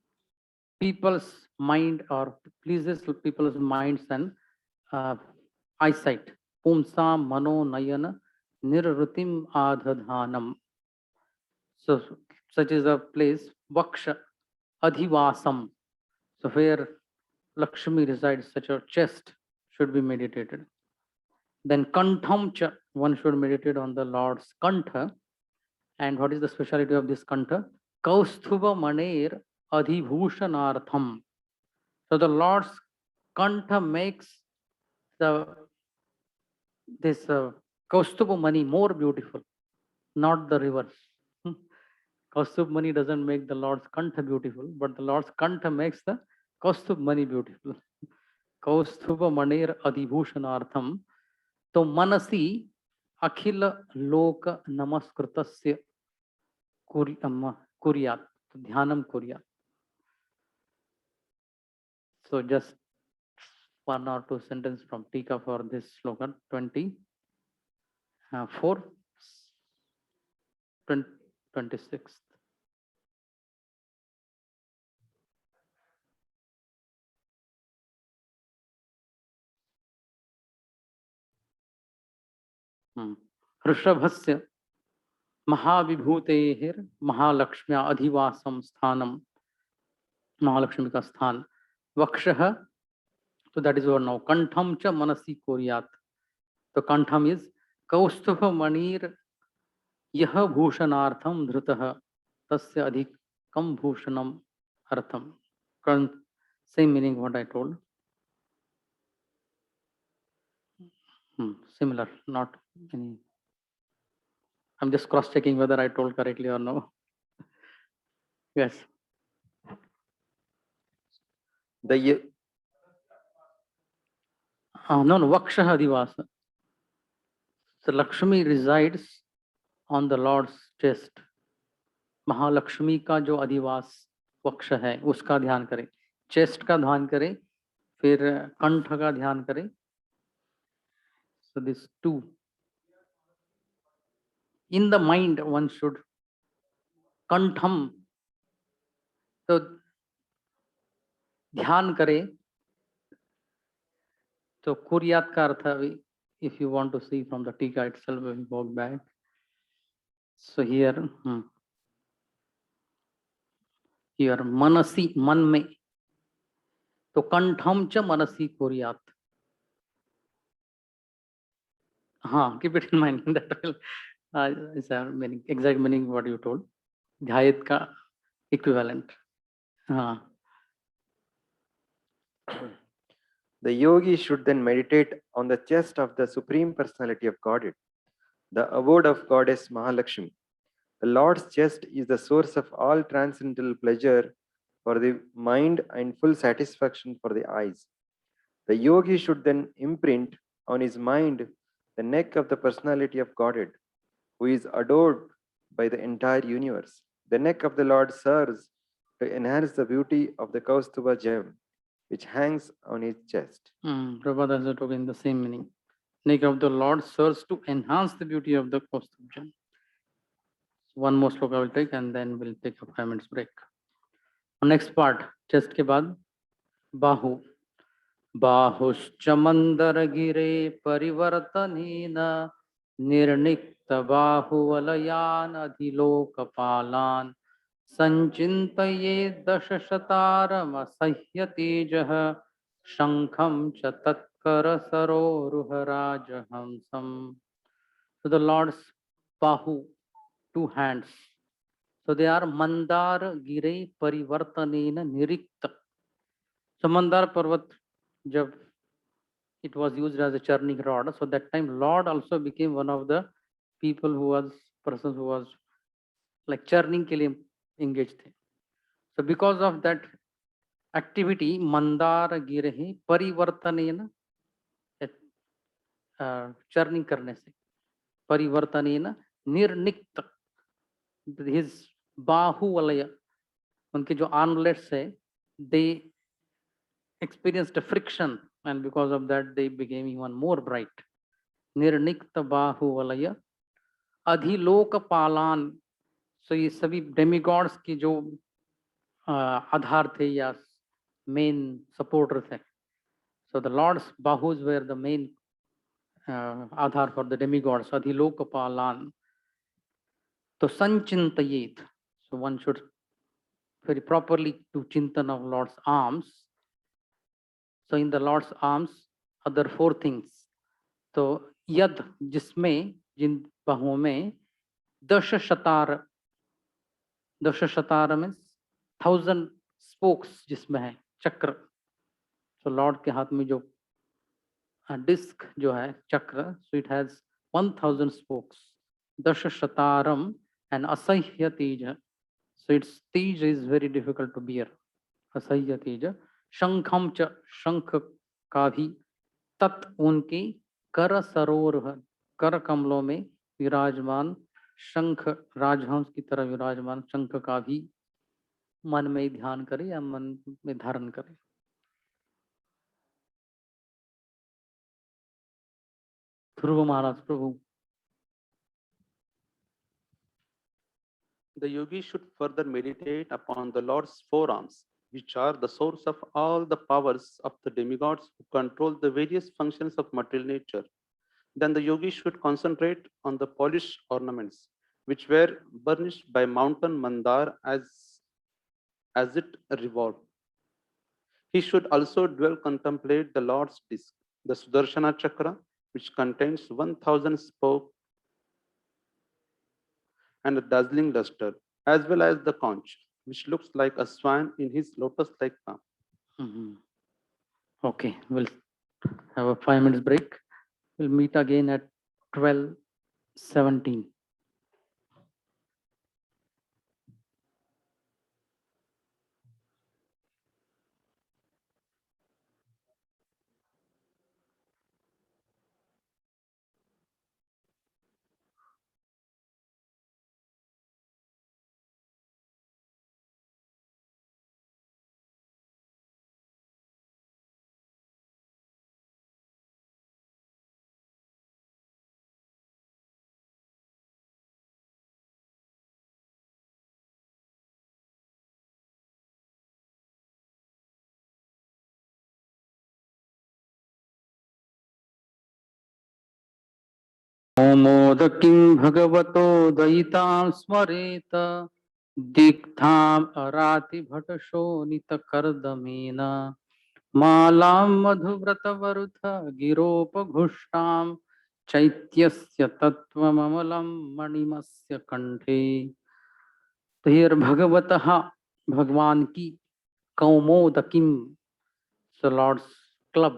[SPEAKER 1] people's mind or pleases people's minds and eyesight. Pumsam manonayana nirvritim adhadhanam. So such is a place, vaksha adhivasam, so where Lakshmi resides, such a chest should be meditated. Then kantham cha, one should meditate on the Lord's kantha. And what is the speciality of this kantha? Kaustubha maner adhibhushanartham. So the Lord's kantha makes this Kaustubha mani more beautiful, not the reverse. Kaustubha mani doesn't make the Lord's kantha beautiful, but the Lord's kantha makes the Kaustubha mani beautiful. Kaustubha maner adhibhushanartham. तो मनसी अखिल लोक नमस्कृतस्य कुर्यात, ध्यानम कुर्यात. So just one or two sentences from Tika for this slogan 24, 26. ऋषभस्य महाविभूतेहिर महालक्ष्म्या अधिवासम स्थानम. Mahalakshmi का स्थान. वक्षः, so that is over now. Kantham cha manasi kuryat. So kantham is kaustubha manir यह भूषणार्थम धृतः तस्य अधिकम भूषणम अर्थम. Same meaning what I told. Similar, not any. I'm just cross checking whether I told correctly or no. Yes. No, Vakshah Adivasa. So Lakshmi resides on the Lord's chest. Mahalakshmi का जो अधिवास वक्ष है उसका ध्यान करें. चेस्ट का ध्यान करें, फिर कंठ का ध्यान करें. So this two. In the mind one should कंठम. तो ध्यान करें. तो कुर्यात का अर्थ, if you want to see from the tika itself, we walk back. So here, here manasi, मन में. तो कंठम च मनसी कुर्यात. हाँ, keep it in mind. That will is meaning, exact meaning what you told. ध्यायत का equivalent. हाँ.
[SPEAKER 11] The yogi should then meditate on the chest of the Supreme Personality of Godhead, the abode of Goddess Mahalakshmi. The Lord's chest is the source of all transcendental pleasure for the mind and full satisfaction for the eyes. The yogi should then imprint on his mind the neck of the Personality of Godhead, who is adored by the entire universe. The neck of the Lord serves to enhance the beauty of the Kaustuba gem, which hangs on his chest.
[SPEAKER 1] Prabhupada has told in the same meaning. Neck of the Lord serves to enhance the beauty of the Kaustuba gem. One more sloka I will take and then we'll take a 5 minutes break. Next part, chest के बाद बाहु. बाहुश्च मंदरगिरे परिवर्तनेन निर्निक्त बाहुवलयान अधिलोकपालान संचिन्तये दशशतारमसह्य तेजः शंखं च तत्कर सरोरुहराजहंसम्. So the Lord's bahu, 2 hands. So they are mandar gire parivartanena nirikta. So mandar parvat, jab it was used as a churning rod, so that time Lord also became one of the people who was person who was like churning के लिए engaged थे. So because of that activity mandar गिरे परिवर्तनेन, churning करने से, परिवर्तनेन निर्निक्त, his बाहु वलय, उनके जो armlets है, they experienced a friction and because of that they became even more bright. निर्निक्त बाहु वलय अधिलोक पालान. So ये सभी demigods की जो आधार थे या main supporter थे. So the Lord's bahus were the main Aadhaar for the demigods. अधिलोक पालान. तो संचिंतयेत. So one should very properly do chintan of Lord's arms. So in the Lord's arms, other 4 things. तो यद, जिसमें, जिन बाहुओं में दश शतार means 1000 spokes जिसमें है, चक्र. So Lord के हाथ में जो डिस्क जो है चक्र, so it has 1000 spokes. दश शतारम and असह्य तेज. So its Tej is very difficult to bear. असह्य तेज. शंखम च, शंख का भी, तत् उनके कर सरोरुह, कर कमलों में विराजमान शंख राजहंस की तरह विराजमान शंख का भी मन में ध्यान करे या मन में धारण करे। ध्रुव महाराज प्रभु।
[SPEAKER 12] The yogi should further meditate upon the Lord's forearms, which are the source of all the powers of the demigods who control the various functions of material nature. Then the yogi should concentrate on the polished ornaments, which were burnished by mountain Mandar as it revolved. He should also dwell contemplate the Lord's disk, the Sudarshana Chakra, which contains 1000 spokes and a dazzling luster, as well as the conch, which looks like a swan in his lotus-like palm.
[SPEAKER 1] Okay, we'll have a 5 minutes break. We'll meet again at 12:17. मोदकिं भगवतो दयितां स्मरेत दिग्धाम् अरातिभटशोणितकर्दमेन मालां मधुव्रतवरुथ गिरोपघुष्टां चैत्यस्य तत्त्वममलं मणिमस्य कंठे। तो here भगवतः भगवान की कौमोदकिम, so Lord's club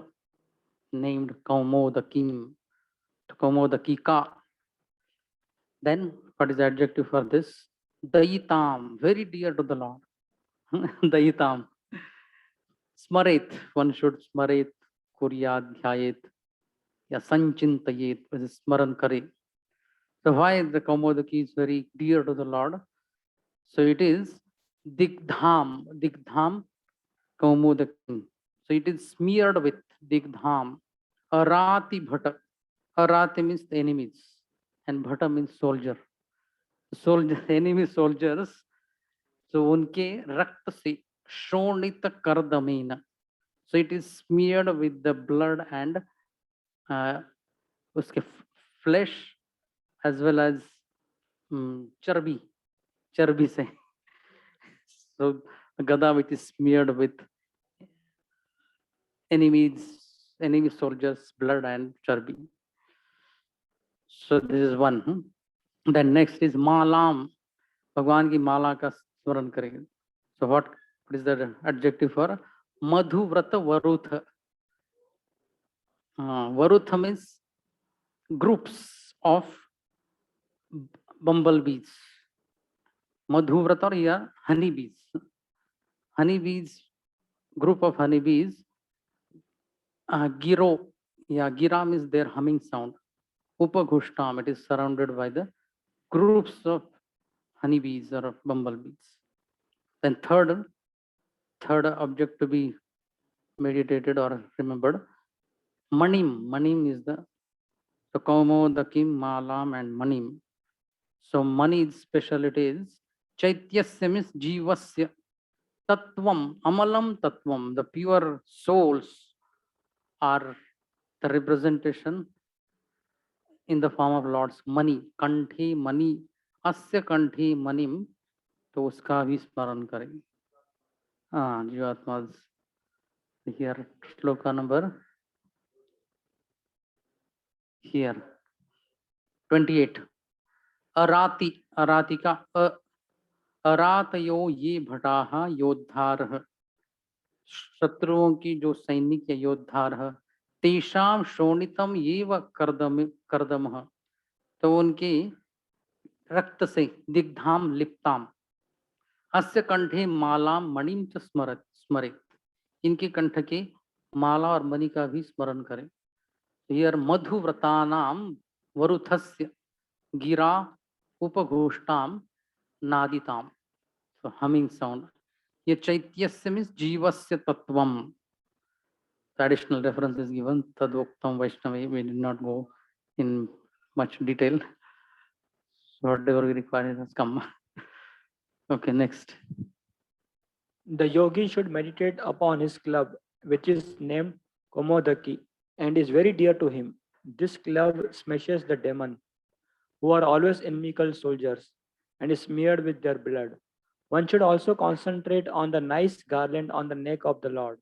[SPEAKER 1] named Kaumodakim, Kaumodakika. Then what is the adjective for this? Dayitam, very dear to the Lord. Dayitam. Smaret, one should smaret, kuryat, dhyayet, ya sanchintayet, which is smaran kare. So why the Kaumodaki is very dear to the Lord? So it is Digdham, Digdham Kaumodakim. So it is smeared with Digdham. Arati Bhata. Arati means the enemies, and Bhata means soldier. Soldier, enemy soldiers. So उनके रक्त से शोणित कर्दमेन. So it is smeared with the blood and उसके flesh as well as चर्बी, चर्बी से. So gada which is smeared with enemy soldiers blood and charbi. So this is one. Then next is malam, भगवान की माला का स्मरण करेंगे. So what is the adjective for madhuvrata varutha? Varutha means groups of bumblebees. Madhuvrata or yeah, honeybees. Honeybees, group of honeybees. Giro, yeah, gira means their humming sound. Upaghushtam, it is surrounded by the groups of honeybees or bumblebees. Then third object to be meditated or remembered, manim. Manim is the kaumodakim, malam and manim. So mani's specialty is chaityasya means jivasya, tattvam, amalam tattvam, the pure souls are the representation in the form of Lord's money. Kanthi mani, asya kanthi manim, तो उसका भी स्मरण करें. जीवात्मा here shloka number here 28. अराति, अराति का अरातयो ये भटाः योद्धारः, शत्रुओं की जो सैनिक या योद्धारः, तेषां शोणितम येव कर्दमः, तो उनके रक्त से दिग्धाम लिप्ताम, अस्य कंठे मालाम मणिम च स्मरेत, इनके कंठ के माला और मणि का भी स्मरण करें. हियर मधुव्रतानाम वरुथस्य गिरा upaghoshtam naditam. So humming sound. Ye chaityasya means jivasya tattvam. Traditional reference is given. Tadvoktam Vaishnavi. We did not go in much detail. Whatever we require has come. Okay, next.
[SPEAKER 4] The yogi should meditate upon his club, which is named Komodaki and is very dear to him. This club smashes the demon, who are always inimical soldiers, and is smeared with their blood. One should also concentrate on the nice garland on the neck of the Lord,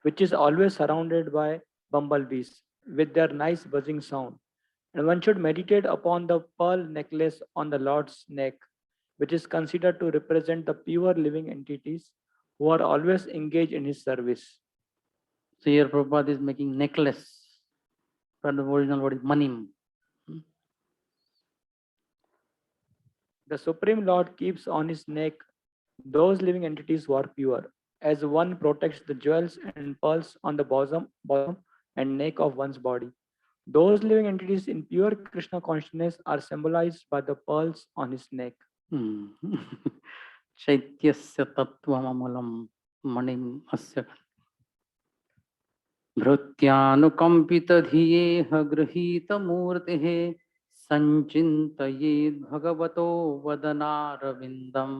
[SPEAKER 4] which is always surrounded by bumblebees with their nice buzzing sound. And one should meditate upon the pearl necklace on the Lord's neck, which is considered to represent the pure living entities who are always engaged in his service.
[SPEAKER 1] So here Prabhupada is making necklace, but the original word is manim.
[SPEAKER 4] The Supreme Lord keeps on his neck those living entities who are pure, as one protects the jewels and pearls on the bosom and neck of one's body. Those living entities in pure Krishna consciousness are symbolized by the pearls on his neck.
[SPEAKER 1] Chaityasya tattvam manim asya भृत्यानुकम्पितधियेह गृहीतमूर्तिः सञ्चिन्तयेद् भगवतो वदनारविन्दं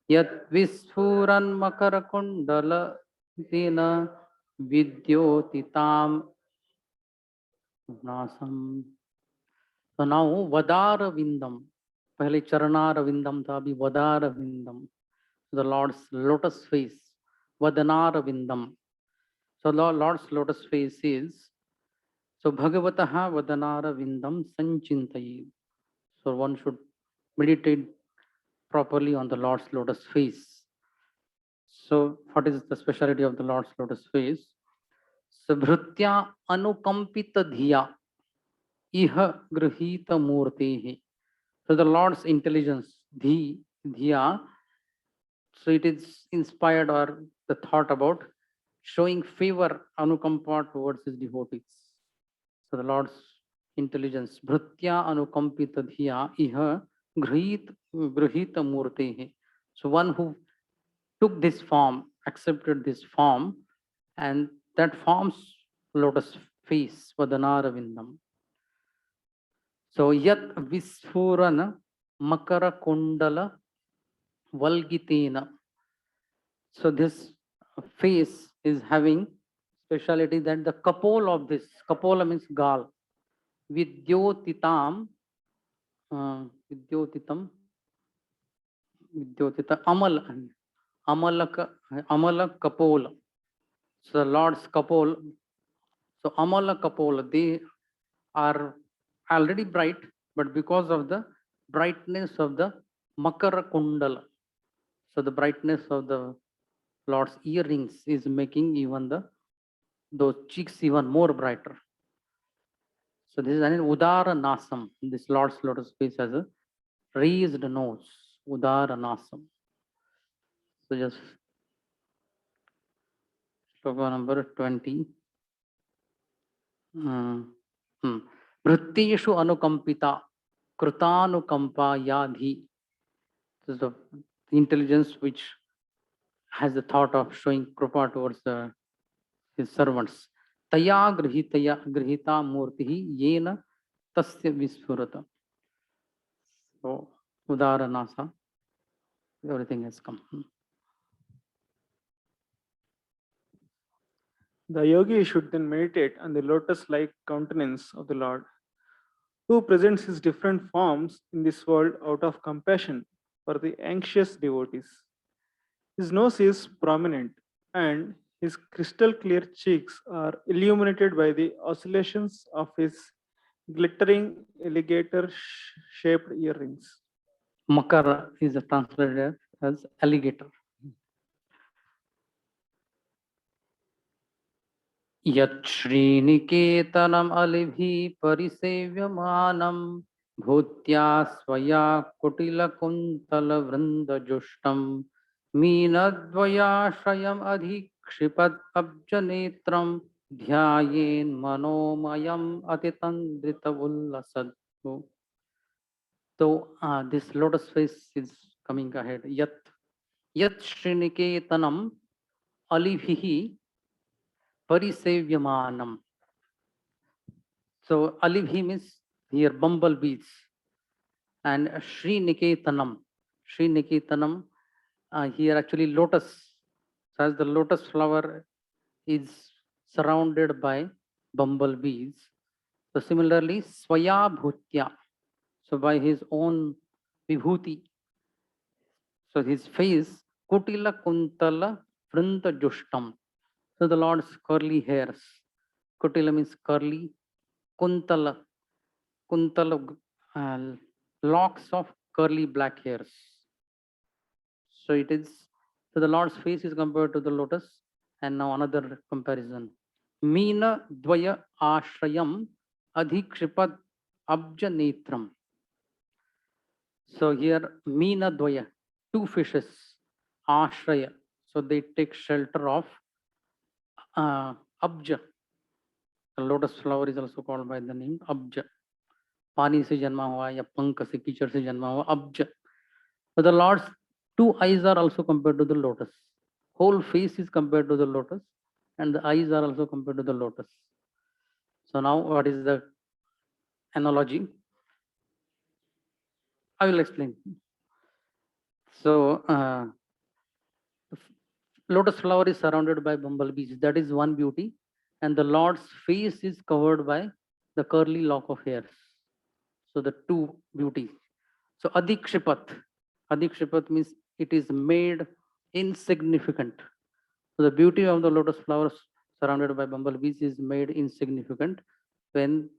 [SPEAKER 1] यद्विस्फुरन्मकरकुण्डलतेन विद्योतितां नासम्. So now Vadaravindam. पहले चरणारविंदम था, अभी वदारविंदम. The Lord's lotus face. Vadanarvindam. So Lord's lotus face is, so Bhagavataha Vadanarvindam Sanchintayi. So one should meditate properly on the Lord's lotus face. So what is the speciality of the Lord's lotus face? So Bhrutya Anukampita Dhiya Iha Grihita Murtehi. So the Lord's intelligence, Dhiya, so it is inspired or the thought about showing favor, anukampa towards his devotees. So the Lord's intelligence, Bhritya anukampita dhiya iha grihita murtehe. So one who took this form, accepted this form, and that forms lotus face, Vadanara. So yat visphurana makara kundala valgitena. So this face is having speciality that the kapol of this, kapola means gal, vidyotitam, vidyotitam, vidyotita, amala kapola. So the Lord's kapol, so amala kapola, they are already bright, but because of the brightness of the makara kundala, so the brightness of the Lord's earrings is making even those cheeks even more brighter. So this is an Udara Nasam. This Lord's lotus face has a raised nose. Udara Nasam. So just sloka number 20. Vritteshu anukampita krutanukampa yadhi. This is the intelligence which has the thought of showing kripa towards his servants. Taya grihita murtihi yena tasya visfurata. So Udara Nasa, everything has come.
[SPEAKER 6] The yogi should then meditate on the lotus-like countenance of the Lord, who presents his different forms in this world out of compassion for the anxious devotees. His nose is prominent, and his crystal clear cheeks are illuminated by the oscillations of his glittering alligator-shaped earrings.
[SPEAKER 1] Makara is translated as alligator. Yatshriniketanam alibhi parisevymanam bhutya swaya kutila kuntala vrinda jushtam meenadvayashayam adhikshipat abjanetram dhyayen manomayam atitandrita ullasad. So this lotus face is coming ahead. Yat Sriniketanam Alibhihi Parisevyamanam. So Alibhi means here bumblebees. And Sriniketanam. Sriniketanam, here actually lotus. So as the lotus flower is surrounded by bumblebees. So similarly, Swaya Bhutya. So by his own vibhuti. So his face, Kutila Kuntala Vranta Jushtam. So the Lord's curly hairs. Kutila means curly. Kuntala. Kuntala, locks of curly black hairs. So it is, so the Lord's face is compared to the lotus. And now another comparison. Meena Dvaya Ashrayam Adhikshipat Abja Netram. So here Meena Dvaya, two fishes, Ashraya. So they take shelter of Abja. The lotus flower is also called by the name Abja. पानी से जन्मा हुआ या पंख से कीचड़ से जन्मा हुआ अब्ज. So the Lord's two eyes are also compared to the lotus. Whole face is compared to the lotus, and the eyes are also compared to the lotus. So now what is the analogy? I will explain. So lotus flower is surrounded by bumblebees. That is one beauty. And the Lord's face is covered by the curly lock of hairs. So the two beauties. So Adikshipat. Adikshipat means it is made insignificant. So the beauty of the lotus flowers surrounded by bumblebees is made insignificant when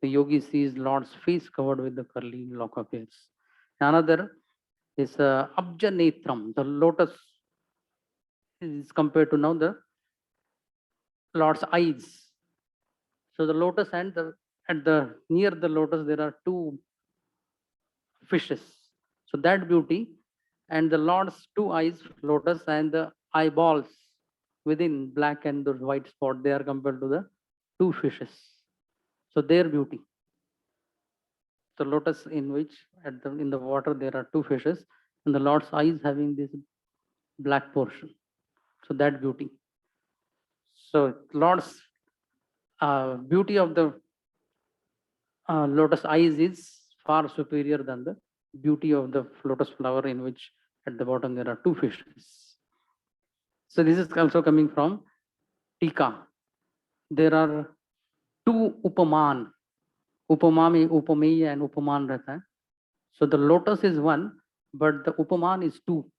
[SPEAKER 1] the yogi sees Lord's face covered with the curly lock of hairs. Another is Abja Netram. The lotus is compared to now the Lord's eyes. So the lotus and at the near the lotus there are two fishes. So that beauty and the Lord's two eyes, lotus, and the eyeballs within black and the white spot, they are compared to the two fishes. So their beauty. The lotus in which in the water there are two fishes, and the Lord's eyes having this black portion. So that beauty. So Lord's beauty of the lotus eyes is far superior than the beauty of the lotus flower in which at the bottom there are two fishes. So this is also coming from Tika. There are two upaman. Upama में upameya and upaman रहता है. So the lotus is one, but the upaman is two.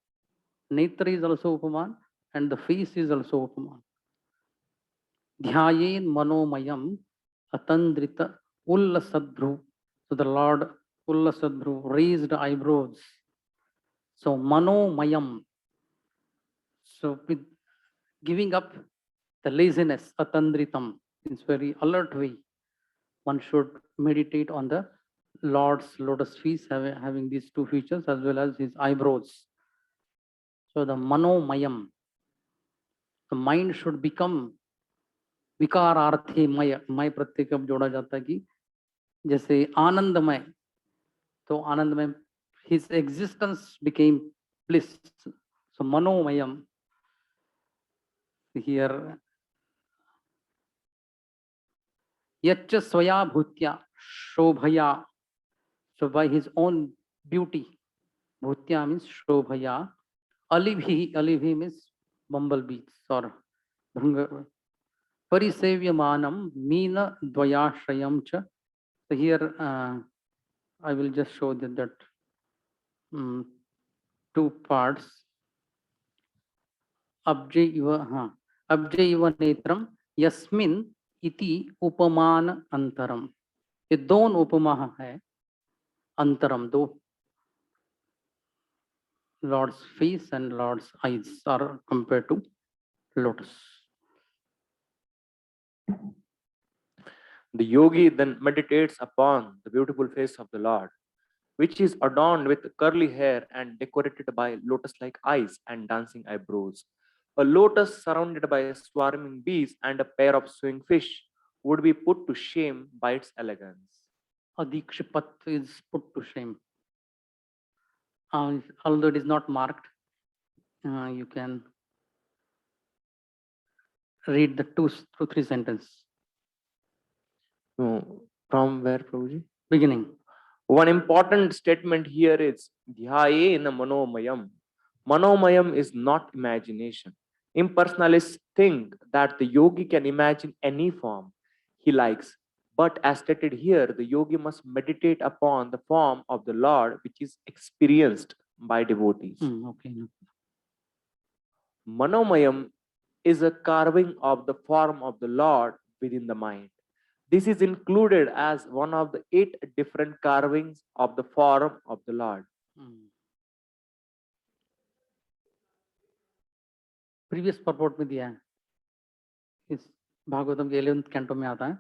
[SPEAKER 1] Netra is also upaman and the face is also upaman. Dhyayen manomayam atandrita ullasadhru. So the Lord ullasadhru, raised eyebrows. So manomayam. So with giving up the laziness, atandritam, in very alert way, one should meditate on the Lord's lotus feet having these two features as well as his eyebrows. So the manomayam, the mind should become विकारarthe maya. मय प्रत्यय कब जोड़ा जाता है कि जैसे आनंदमय, तो आनंदमय, his existence became bliss. So manomayam here. Yaccha swaya bhutya shobhaya. So by his own beauty, bhutya means shobhaya. Alibhi means bumblebees or bhanga. Parisevyamanam meena dvayashrayam cha. So here I will just show that two parts. Abja iva netram yasmin iti upaman antaram. ये दोन उपमा है, अंतरम, दो. Lord's face and Lord's eyes are compared to lotus.
[SPEAKER 8] The yogi then meditates upon the beautiful face of the Lord, which is adorned with curly hair and decorated by lotus-like eyes and dancing eyebrows. A lotus surrounded by swarming bees and a pair of swimming fish would be put to shame by its elegance.
[SPEAKER 1] Adikshipat is put to shame. although it is not marked, you can read the two to three sentences.
[SPEAKER 8] From where, Prabhuji?
[SPEAKER 1] Beginning.
[SPEAKER 8] One important statement here is Dhyayena Manomayam. Manomayam is not imagination. Impersonalists think that the yogi can imagine any form he likes. But as stated here, the yogi must meditate upon the form of the Lord which is experienced by devotees.
[SPEAKER 1] Okay.
[SPEAKER 8] Manomayam is a carving of the form of the Lord within the mind. This is included as one of the 8 different carvings of the form of the Lord.
[SPEAKER 1] Previous purport में दिया है, इस भागवतम के 11th canto में आता है,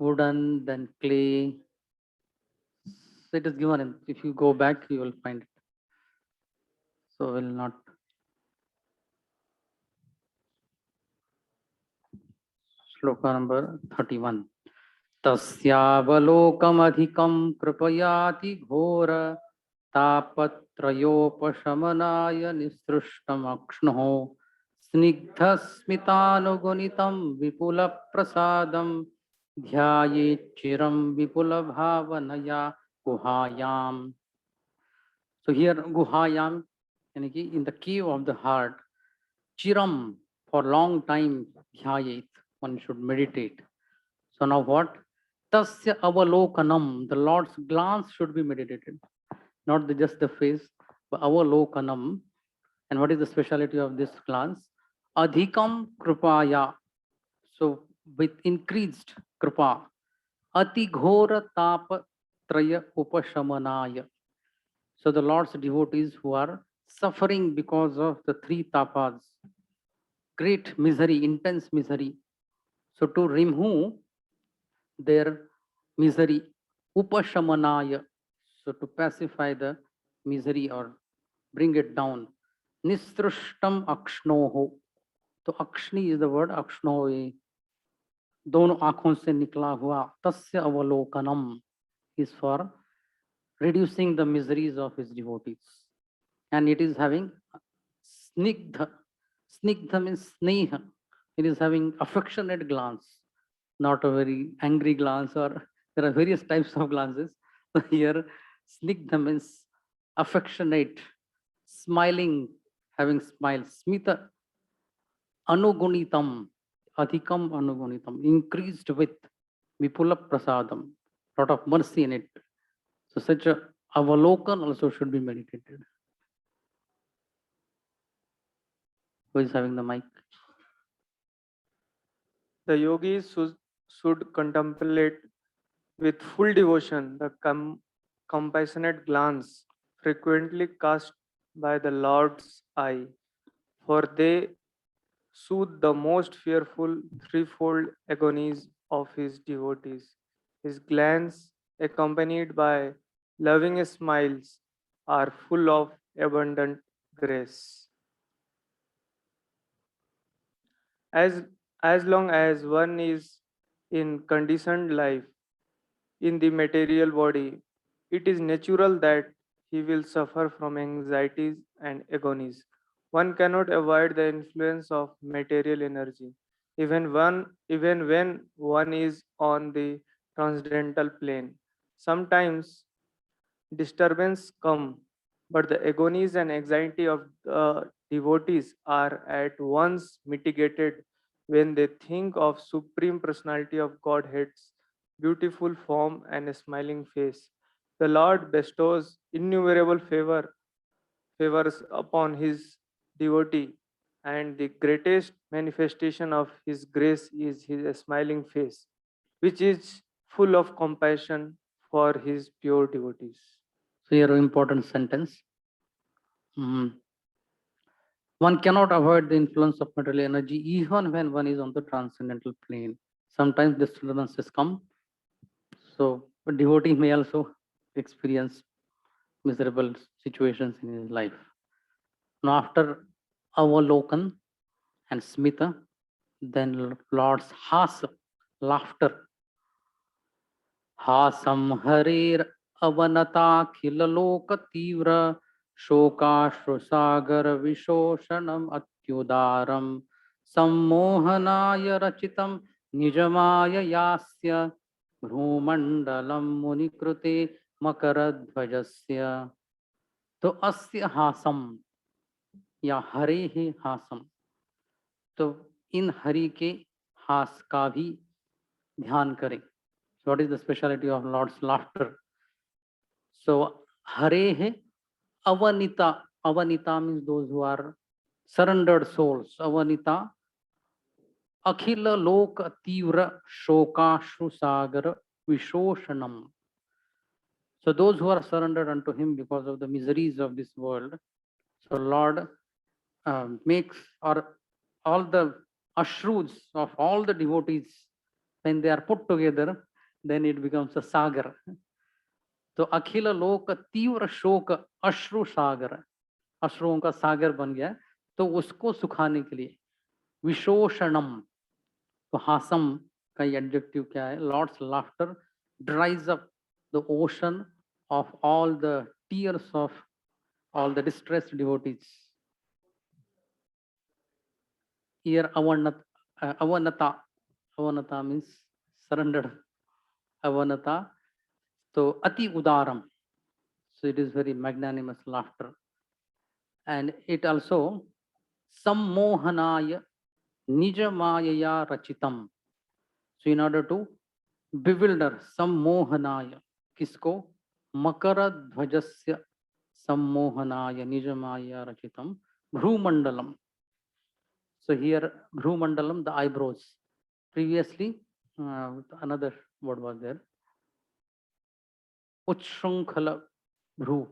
[SPEAKER 1] wooden, then clay. So it is given, and if you go back, you will find it. So will not. Shloka number 31. तस्यावलोकमधिकं कृपयाति घोर तापत्रयोपशमनाय निसृष्टमक्ष्णोः स्निग्धस्मितानुगुणितं विपुलप्रसादं ध्यायेच्चिरं विपुलभावनया गुहायाम. So here guhayam, यानी कि in the cave of the heart, chiram, for long time, dhyayet, one should meditate. So now what? Tasya avalokanam, the Lord's glance should be meditated, not just the face, but avalokanam. And what is the speciality of this glance? Adhikam kripaya, so with increased kripa. Ati ghora tapa traya upashamanaya. So the Lord's devotees who are suffering because of the 3 tapas, great misery, intense misery. So to remove their misery, upashamanaya, so to pacify the misery or bring it down, nisrushtam akshnoho. तो अक्षनी is the word, अक्षनो दोनों आंखों से निकला हुआ, तस्य अवलोकनम is for reducing the miseries of his devotees. And it is having snigdha. Snigdha means sneha. It is having affectionate glance, not a very angry glance, or there are various types of glances. So here, snigdha means affectionate, smiling, having smile. Smita, anugunitam, adhikam anugunitam, increased with vipula prasadam, lot of mercy in it. So such a avalokan also should be meditated. Who is having the mic?
[SPEAKER 6] The yogis should contemplate with full devotion the compassionate glance frequently cast by the Lord's eye, for they soothe the most fearful threefold agonies of his devotees. His glance, accompanied by loving smiles, are full of abundant grace. As long as one is in conditioned life in the material body, it is natural that he will suffer from anxieties and agonies. One cannot avoid the influence of material energy, even when one is on the transcendental plane. Sometimes disturbance come, but the agonies and anxiety of the devotees are at once mitigated when they think of Supreme Personality of Godhead's beautiful form and a smiling face. The Lord bestows innumerable favors upon his devotee, and the greatest manifestation of his grace is his smiling face, which is full of compassion for his pure devotees.
[SPEAKER 1] So here important sentence. One cannot avoid the influence of material energy even when one is on the transcendental plane. Sometimes disturbances come. So a devotee may also experience miserable situations in his life. Now after avalokan and smita, then Lord's hasa, laughter. Hasam harir अवनताखिलोक तीव्र शोकाश्रुसागर विशोषणम अत्युदारम सम्मोहनाय रचितं निजमाय यास्य भ्रूमण्डलं मुनिकृते मकरध्वजस्य। तो अस्य हासम या हरे ही हासम, तो इन हरि के हास का भी ध्यान करें। What is the speciality of Lord's laughter? So here है अवनिता, अवनिता means those who are surrendered souls, अवनिता अखिल लोक तीव्र शोकाश्रु सागर विशोषणम. So those who are surrendered unto him because of the miseries of this world, so Lord makes, or all the ashrus of all the devotees, when they are put together, then it becomes a sagar. तो अखिल लोक तीव्र शोक अश्रु सागर, अश्रुओं का सागर बन गया, तो उसको सुखाने के लिए विशोषणम, तो हासम का एडजेक्टिव क्या है? Lord's laughter dries up the ocean of all the tears of all the distressed devotees. Here avanata, avanata means surrendered. Avanata, so ati udaram, so it is very magnanimous laughter. And it also sammohanaya nijamaya rachitam, so in order to bewilder, sammohanaya, किसको? मकर ध्वजस्य सम्मोहनाय निजमाया रचितम भ्रूमंडलम. So here भ्रूमंडलम, the eyebrows. Previously another word was there, uchshrunkhala भ्रू.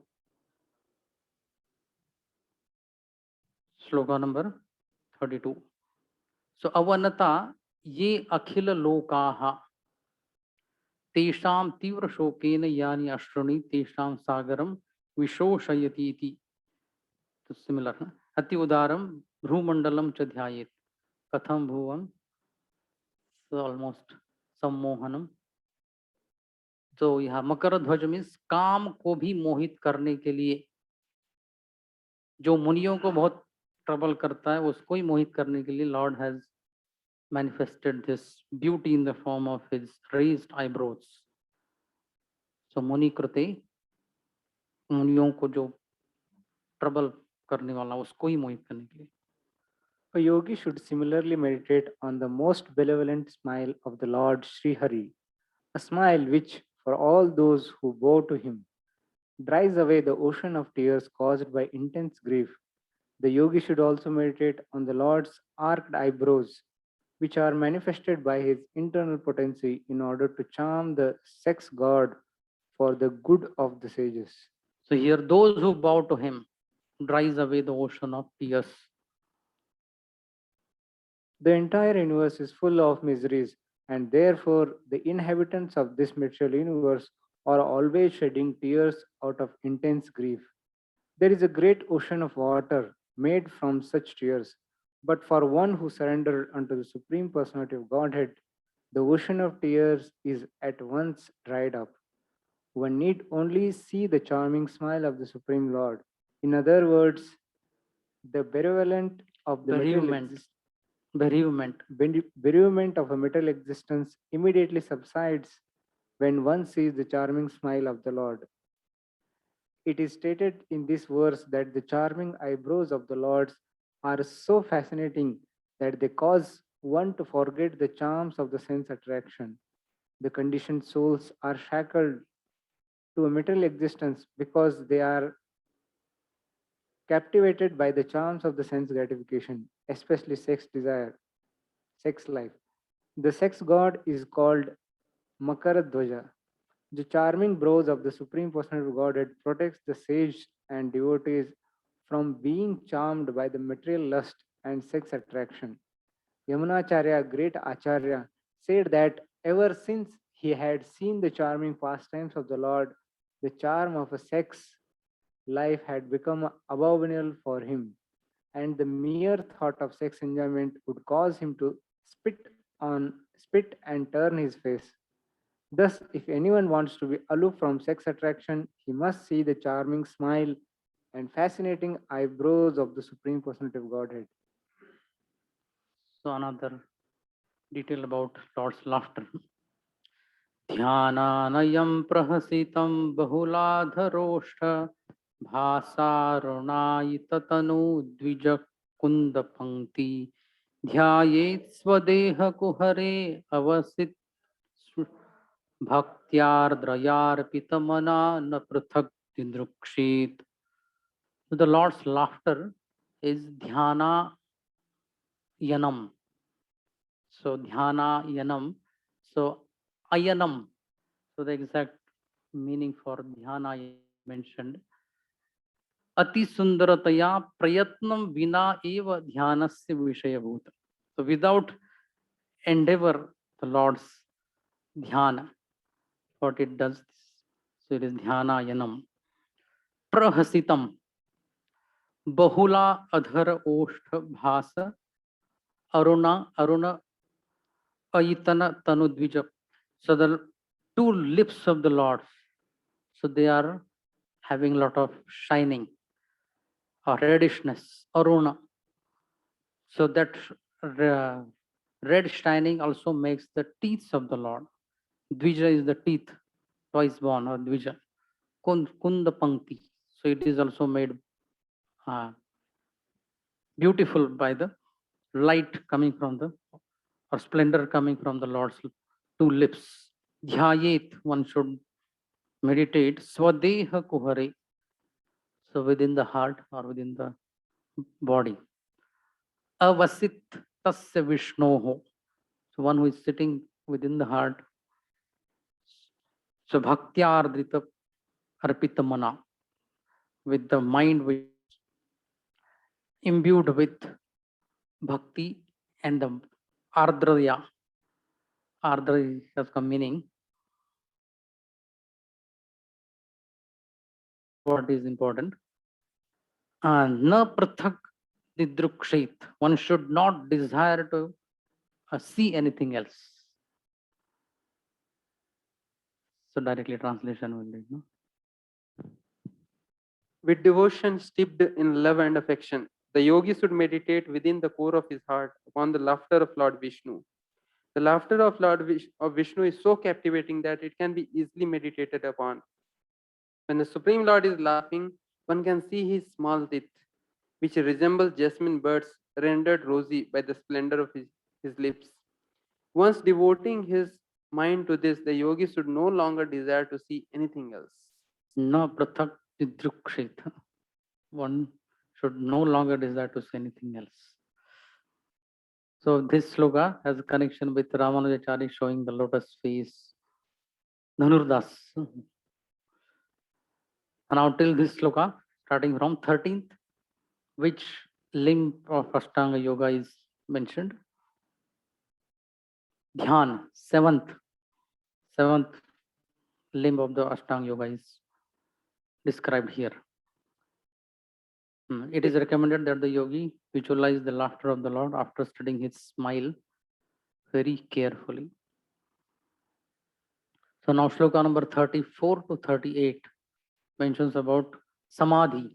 [SPEAKER 1] श्लोका नंबर 32. So अवनता ये अखिल लोकाः तेषां तीव्र शोकेन यानि अश्रुणि तेषां सागरं विशोषयति इति. तो सिमिलर, अति उदारम भ्रूमंडलम च ध्यायेत्, कथम भुवम, so almost सम्मोहनम. तो यहाँ मकर ध्वज मीन्स काम को भी मोहित करने के लिए, जो मुनियों को बहुत ट्रबल करता है उसको ही मोहित करने के लिए Lord has manifested this beauty in the form of his raised eyebrows. So मुनि कृते, मुनियों को जो ट्रबल करने वाला उसको ही मोहित करने के लिए.
[SPEAKER 7] A yogi should similarly meditate on the most benevolent smile of the Lord Sri Hari, a smile which, for all those who bow to him, dries away the ocean of tears caused by intense grief. The yogi should also meditate on the Lord's arched eyebrows, which are manifested by his internal potency in order to charm the sex god for the good of the sages.
[SPEAKER 1] So here those who bow to him dries away the ocean of tears.
[SPEAKER 7] The entire universe is full of miseries, and therefore the inhabitants of this material universe are always shedding tears out of intense grief. There is a great ocean of water made from such tears, but for one who surrendered unto the Supreme Personality of Godhead, the ocean of tears is at once dried up. One need only see the charming smile of the Supreme Lord. In other words, the bereavement of the bereavement of a material existence immediately subsides when one sees the charming smile of the Lord. It is stated in this verse that the charming eyebrows of the Lord are so fascinating that they cause one to forget the charms of the sense attraction. The conditioned souls are shackled to a material existence because they are captivated by the charms of the sense gratification, especially sex desire, sex life. The sex god is called Makaradhwaja. The charming brows of the Supreme Personality of Godhead protects the sage and devotees from being charmed by the material lust and sex attraction. Yamunacharya, great Acharya, said that ever since he had seen the charming pastimes of the Lord, the charm of a sex life had become abominable for him, and the mere thought of sex enjoyment would cause him to spit and turn his face. Thus, if anyone wants to be aloof from sex attraction, he must see the charming smile and fascinating eyebrows of the Supreme Personality of Godhead.
[SPEAKER 1] So another detail about Lord's laughter. ध्यानानयं प्रहसितं बहुलाधरोष्ठ भासारुणायिततनु द्विजकुन्दपङ्क्ति ध्यायेत् स्वदेहकुहरे अवसित् भक्त्यार्द्रयार्पितमना न पृथक् दिदृक्षेत्. So the Lord's laughter is dhyana yanam. So dhyana yanam. So ayanam. So the exact meaning for dhyana mentioned. Ati sundarataya prayatnam vina eva dhyanasya vishayabhuta. So without endeavor, the Lord's dhyana, what it does. So it is dhyana yanam. Prahasitam. Bahula adhara oshtha bhasa aruna ayitana tanudvija. So the two lips of the Lord, so they are having a lot of shining or reddishness, aruna. So that red shining also makes the teeth of the Lord. Dvija is the teeth, twice born or Dvija. Kunda Pankti. So it is also made beautiful by the light coming from the, or splendor coming from the Lord's two lips. Dhyayet, one should meditate. Swadeha kuhare. So within the heart or within the body. Avasit tasya Vishnoho. So one who is sitting within the heart. So bhaktyardrita arpita mana. With the mind which imbued with bhakti and the ardraya. Ardra has come meaning. What is important? Na prathak didrukshet. One should not desire to see anything else. So directly translation will be, no?
[SPEAKER 2] With devotion steeped in love and affection, the yogi should meditate within the core of his heart upon the laughter of Lord Vishnu. The laughter of of Vishnu is so captivating that it can be easily meditated upon. When the Supreme Lord is laughing, one can see his small teeth, which resemble jasmine buds rendered rosy by the splendor of his lips. Once devoting his mind to this, the yogi should no longer desire to see anything else.
[SPEAKER 1] Na prathak didrukshet. One should no longer desire to see anything else. So this sloka has a connection with Ramanujacharya showing the lotus face, Dhanurdas. And now till this sloka, starting from 13th, which limb of Ashtanga Yoga is mentioned? Dhyan, seventh limb of the Ashtanga Yoga is described here. It is recommended that the yogi visualize the laughter of the Lord after studying his smile very carefully. So now shloka number 34 to 38 mentions about samadhi,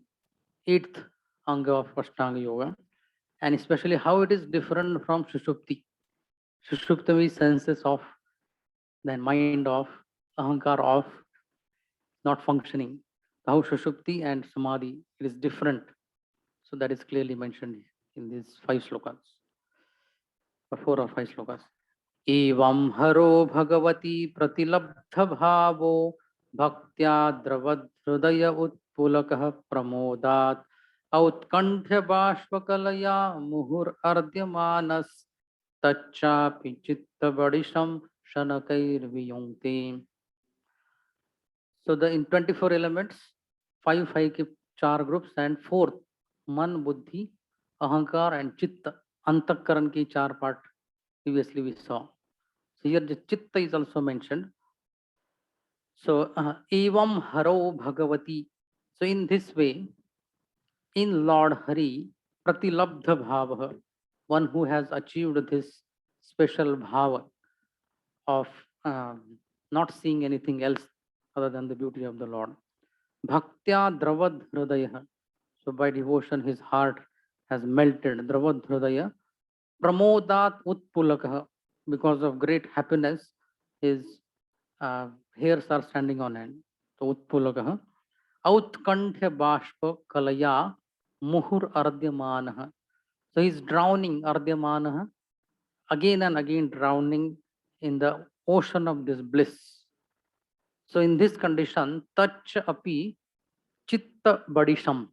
[SPEAKER 1] eighth anga of Ashtanga Yoga, and especially how it is different from Sushupti. Sushupti means senses of, then mind of, ahankar of, not functioning. How Sushupti and samadhi, it is different. So that is clearly mentioned in these 5 slokas, or 4 or 5 slokas. एवं हरो भगवती प्रतिलब्ध भावो भक्त्या द्रवहृदय उत्पुलकः प्रमोदात् औत्कण्ठ्य बाष्पकलया मुहुरर्ध्यमानस् तच्चापि चित्तबडिशं शनकैर्वियुङ्क्ते. So the in 24 elements, 5 के 4 groups and 4th मन बुद्धि अहंकार and चित्त अंतःकरण की 4 part previously we saw. So here the chitta is also mentioned. So evam haro bhagavati. So in this way, in Lord Hari, pratilabdha bhava, one who has achieved this special bhava of not seeing anything else other than the beauty of the Lord. Bhaktya dravad hridaya. So by devotion, his heart has melted. Dravad hridaya. Pramodat utpulakah. Because of great happiness, his hairs are standing on end. So utpulakah. Outkantya bashpa kalaya muhur ardyamanah. So he's drowning ardyamanah, again and again drowning in the ocean of this bliss. So in this condition, tach api chitta badisham.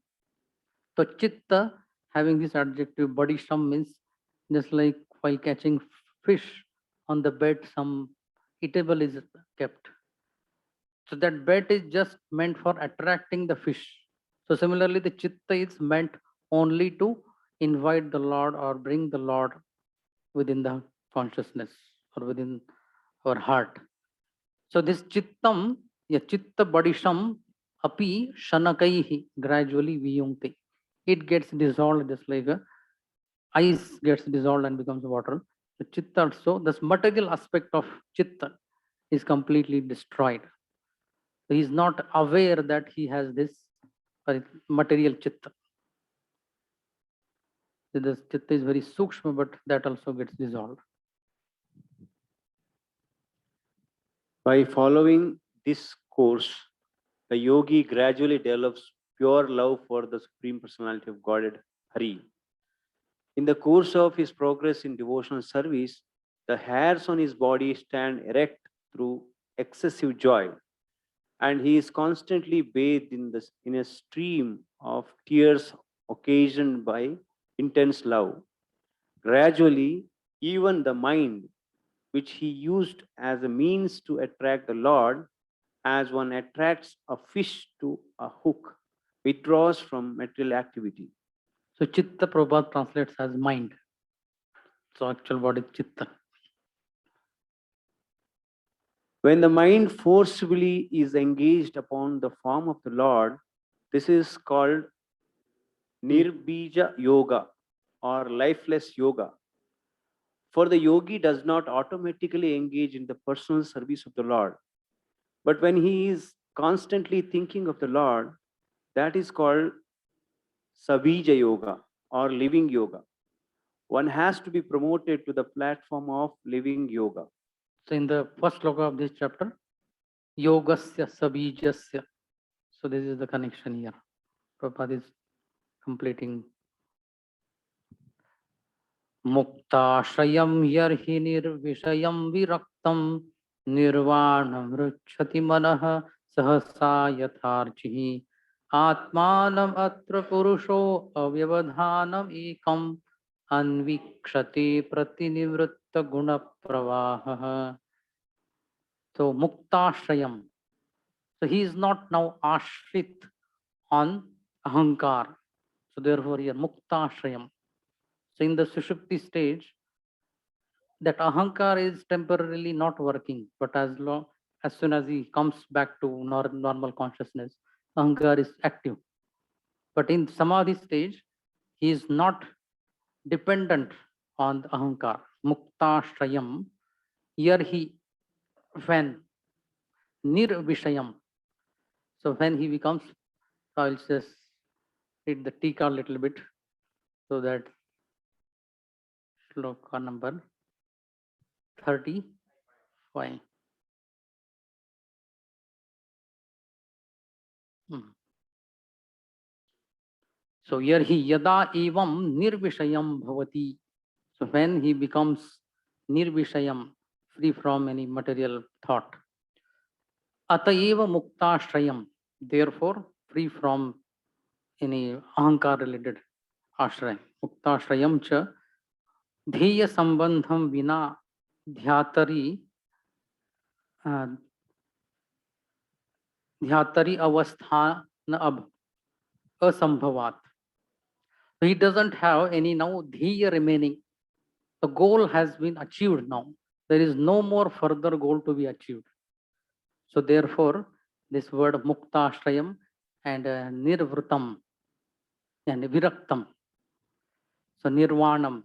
[SPEAKER 1] So chitta, having this adjective badisham, means just like while catching fish on the bed, some eatable is kept. So that bait is just meant for attracting the fish. So similarly, the chitta is meant only to invite the Lord or bring the Lord within the consciousness or within our heart. So this chittam, chitta badisham api shanakaihi, gradually viyungte. It gets dissolved just like a ice gets dissolved and becomes water. The chitta also, this material aspect of chitta is completely destroyed. So he is not aware that he has this material chitta. So this chitta is very sukshma, but that also gets dissolved.
[SPEAKER 5] By following this course, the yogi gradually develops pure love for the Supreme Personality of Godhead, Hari. In the course of his progress in devotional service, the hairs on his body stand erect through excessive joy, and he is constantly bathed in a stream of tears occasioned by intense love. Gradually, even the mind, which he used as a means to attract the Lord, as one attracts a fish to a hook, withdraws from material activity.
[SPEAKER 1] So chitta Prabhupada translates as mind. So actual word is chitta.
[SPEAKER 5] When the mind forcibly is engaged upon the form of the Lord, this is called Nirbija Yoga or lifeless yoga. For the yogi does not automatically engage in the personal service of the Lord. But when he is constantly thinking of the Lord, that is called Sabija Yoga or living yoga. One has to be promoted to the platform of living yoga.
[SPEAKER 1] So in the first sloka of this chapter, yogasya sabijasya. So this is the connection here. Prabhupada is completing. Muktashrayam yarhi nirvishayam viraktam nirvanam ruchati manah sahasa yatharchihi atmanam atra purusho avyavadhanam ekam anvikshati pratinivritta guna pravaha. So muktashrayam. So he is not now ashrit on ahankar. So therefore here muktashrayam. So in the sushupti stage, that ahankar is temporarily not working, but as soon as he comes back to normal consciousness, ahankar is active. But in samadhi stage, he is not dependent on the ahankar. Mukta shrayam. Here he, when nirvishayam. So when he becomes, I'll just read the tika a little bit so that shloka number 35. So here he yada evam nirvishayam bhavati. So when he becomes nirvishayam, free from any material thought. Atayeva muktashrayam. Therefore, free from any ahankar related ashray. Muktashrayam cha dheya sambandham vina dhyatari dhyatari avasthana asambhavat. So he doesn't have any now dheya remaining. The goal has been achieved now. There is no more further goal to be achieved. So therefore, this word muktashrayam and nirvritam and viraktam. So nirvanam,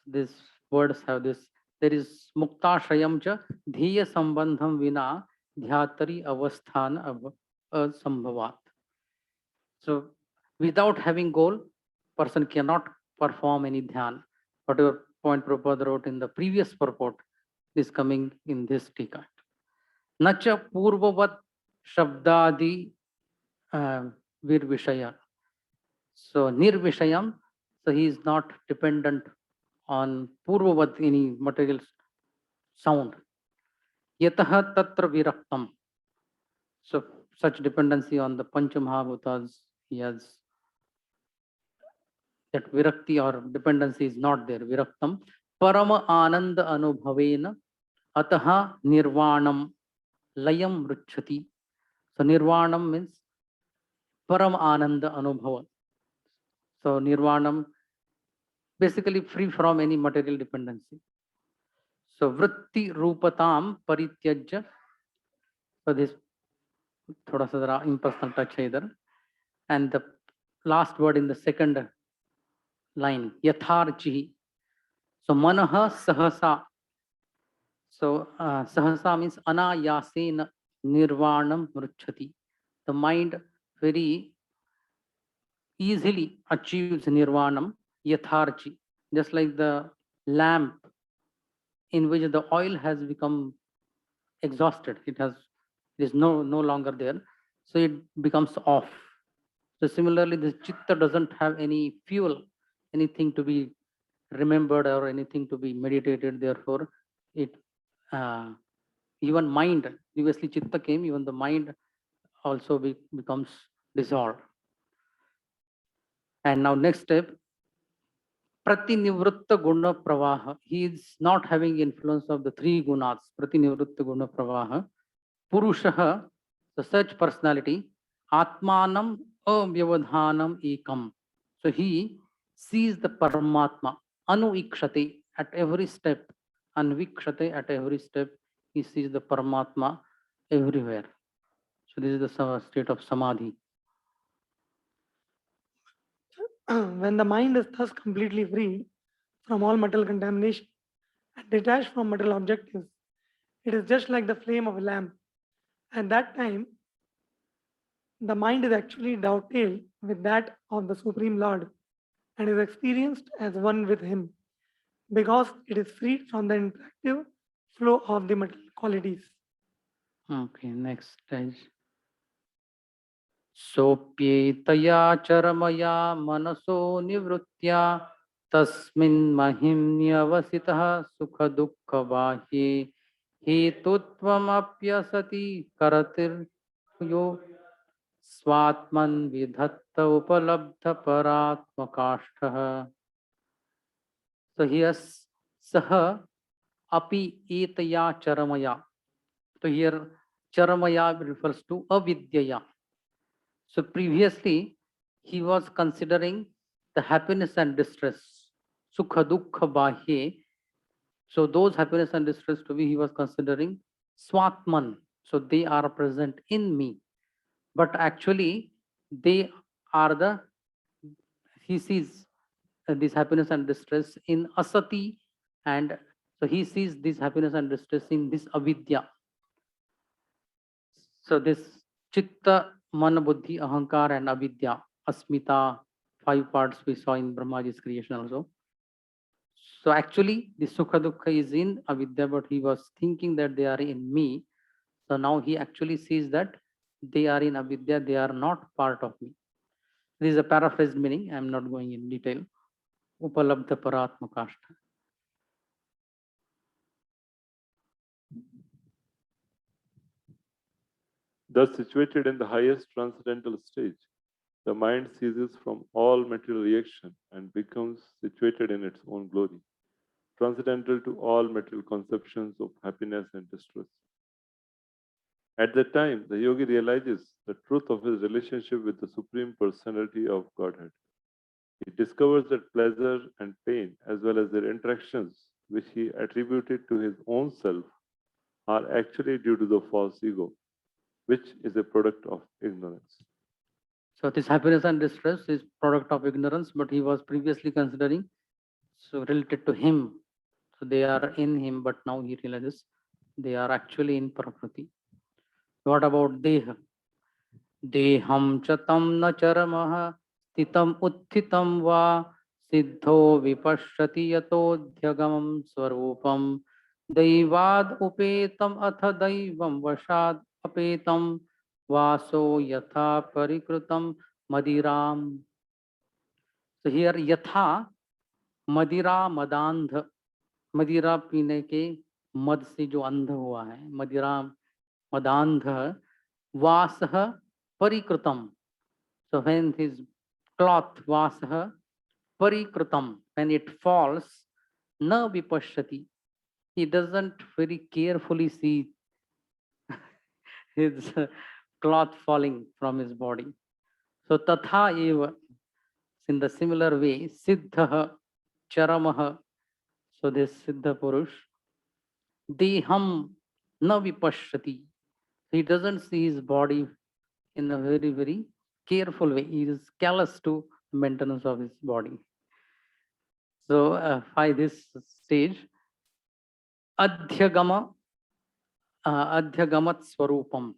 [SPEAKER 1] these words have this there is muktashrayam cha dhiya sambandham vina dhyatari avasthan asambhavat. So without having goal, person cannot perform any dhyan. Whatever point Prabhupada wrote in the previous purport is coming in this tika. Nacha purvavat shabdadi virvishaya. So nirvishayam, so he is not dependent on purvavat, any material sound. Yataha tatra viraktam. So such dependency on the Panchamahabhutas, he has that virakti or dependency is not there. Viraktam parama ananda anubhavena ataha nirvanam layam ruchati. So nirvanam means param ananda anubhava. So nirvanam basically free from any material dependency. So vritti rupatam parityajya. So this thoda sa zara impersonal touch hai idhar. And the last word in the second line, yatharchi. So manaha sahasa. So sahasa means anayasena nirvanam ruchati. The mind very easily achieves nirvanam yatharchi. Just like the lamp in which the oil has become exhausted, it is no longer there, so it becomes off. So similarly, the chitta doesn't have any fuel, anything to be remembered or anything to be meditated. Therefore, it even mind, previously chitta came, even the mind also becomes dissolved. And now next step, Pratinivritta guna pravaha. He is not having influence of the three gunas. Pratinivritta guna pravaha. Purushaha, the such personality, Atmanam avyavadhanam ekam. So he sees the Paramatma, anuikshate at every step, anvikshate at every step, he sees the Paramatma everywhere. So this is the state of Samadhi.
[SPEAKER 3] When the mind is thus completely free from all material contamination and detached from material objectives, it is just like the flame of a lamp. At that time, the mind is actually dovetailed with that of the Supreme Lord and is experienced as one with Him because it is freed from the interactive flow of the material qualities.
[SPEAKER 1] Okay, next stage. Sopyetaya charamaya manaso nivritya tasmin mahimnyavasitah sukha dukkha bahye hetutvam karatir yo swatman vidhatta upalabdha paratmakashtha. So here saha api etaya charamaya. So here charamaya refers to avidyaya. So previously, he was considering the happiness and distress, sukha dukkha bahye. So those happiness and distress to be, he was considering swatman. So they are present in me. But actually, they are he sees this happiness and distress in asati, and so he sees this happiness and distress in this avidya. So this chitta, mana, buddhi, ahankar, and avidya, asmita, 5 parts we saw in Brahmaji's creation also. So actually, the sukha dukkha is in avidya, but he was thinking that they are in me. So now he actually sees that they are in avidya, they are not part of me. This is a paraphrased meaning. I am not going in detail. Upalabdha paratmakashta.
[SPEAKER 13] Thus situated in the highest transcendental stage, the mind ceases from all material reaction and becomes situated in its own glory, transcendental to all material conceptions of happiness and distress. At that time, the yogi realizes the truth of his relationship with the Supreme Personality of Godhead. He discovers that pleasure and pain, as well as their interactions, which he attributed to his own self, are actually due to the false ego, which is a product of ignorance.
[SPEAKER 1] So this happiness and distress is product of ignorance, but he was previously considering so related to him. So they are in him, but now he realizes they are actually in Prakriti. What about Deha? Deham chatam na charamah stitam uthitam va siddho vipashyati yatodhyagamam swarupam daivad upetam atha daivam vashad apetam vaso yatha parikrutam madiram. So here yatha मदिरा मदांध, मदिरा पीने के मद से जो अंध हुआ है, मदिरा मदांध वासः परिकृतम. So when his cloth vasah parikrutam, when it falls, na vipashyati, he doesn't very carefully see his cloth falling from his body. So tatha eva, in the similar way, siddha charamah, so this siddha purush, deham na vipashyati, he doesn't see his body in a very, very careful way. He is callous to maintenance of his body. So by this stage, adhyagama, adhyagamat swarupam.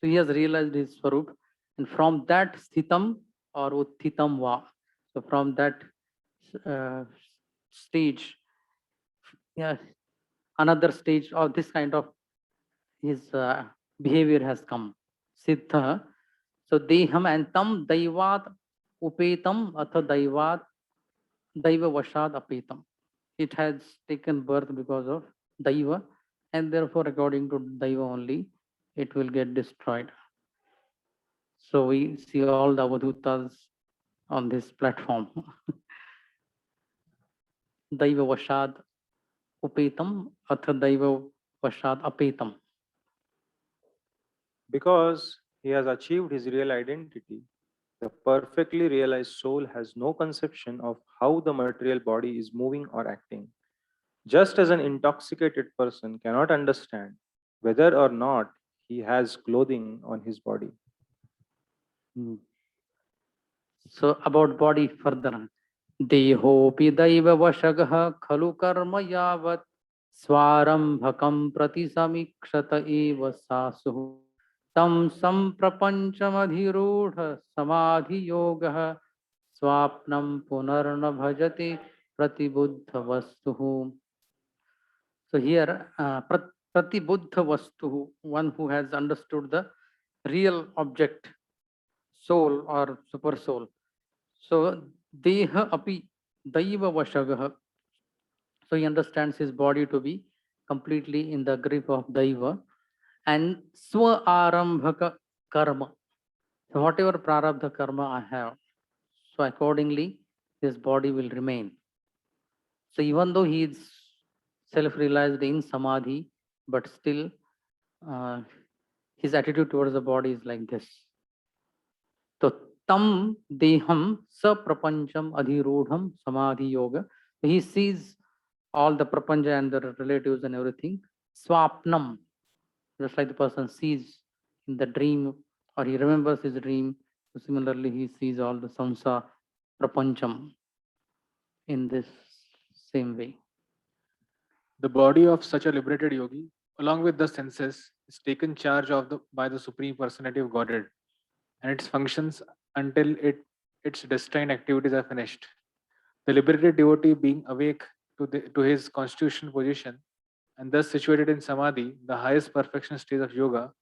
[SPEAKER 1] So he has realized his swarup, and from that sthitam or utthitam va. So from that uh, stage, yeah, another stage of this kind of his behavior has come. Siddha. So deham and tam daivat upetam atha daivat daiva vashad apetam. It has taken birth because of daiva, and therefore according to daiva only it will get destroyed. So we see all the avadhutas on this platform. Daiva vashad upetam atha daiva vashad apetam.
[SPEAKER 7] Because he has achieved his real identity, the perfectly realized soul has no conception of how the material body is moving or acting. Just as an intoxicated person cannot understand whether or not he has clothing on his body.
[SPEAKER 1] So about body further. Dehopi daiva vashagah khalu karma yavat svarambhakam prati samikshata eva sasu tam samprapanchamadhirudha samadhi yoga swapnam punarna bhajate pratibuddha vastu. So here pratibuddha vastu, one who has understood the real object, soul or super soul. So deha api daiva vashagah. So he understands his body to be completely in the grip of daiva and swa arambhaka karma. So whatever prarabdha karma I have, so accordingly his body will remain. So even though he is self-realized in samadhi, but still his attitude towards the body is like this. So tam deham saprapancham adhirudham samadhi yoga. He sees all the prapancha and the relatives and everything. Swapnam, just like the person sees in the dream or he remembers his dream. So similarly, he sees all the samsa prapancham in this same way.
[SPEAKER 6] The body of such a liberated yogi, along with the senses, is taken charge of by the Supreme Personality of Godhead, and its functions until its destined activities are finished. The liberated devotee, being awake to his constitutional position and thus situated in samadhi, the highest perfection stage of yoga,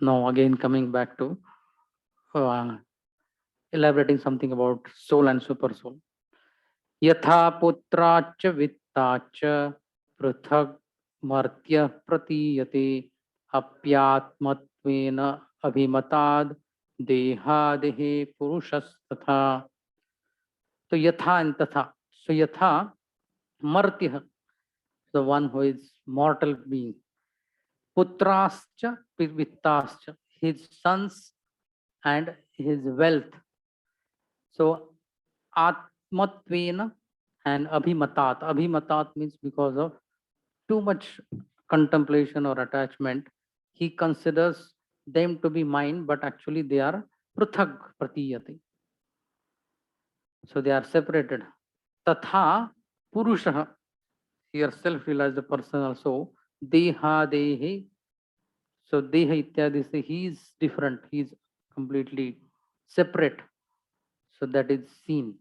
[SPEAKER 1] Now again coming back to uh, elaborating something about soul and super soul. Yatha putracha vittacha पृथक मर्त्य प्रतीयते अप्यात्मत्वेन अभिमताद देहादेहे पुरुषस्तथा. तो यथा and तथा. So yatha martya, the one who is mortal being. Putrascha vittascha, his sons and his wealth. So atmatvena and abhimatat. Abhimatat means because of too much contemplation or attachment, he considers them to be mine, but actually they are pruthak pratiyate. So they are separated. Tatha Purushah, here self-realized person also, Deha Dehe. So Deha Ityadi, say he is different, he is completely separate. So that is seen.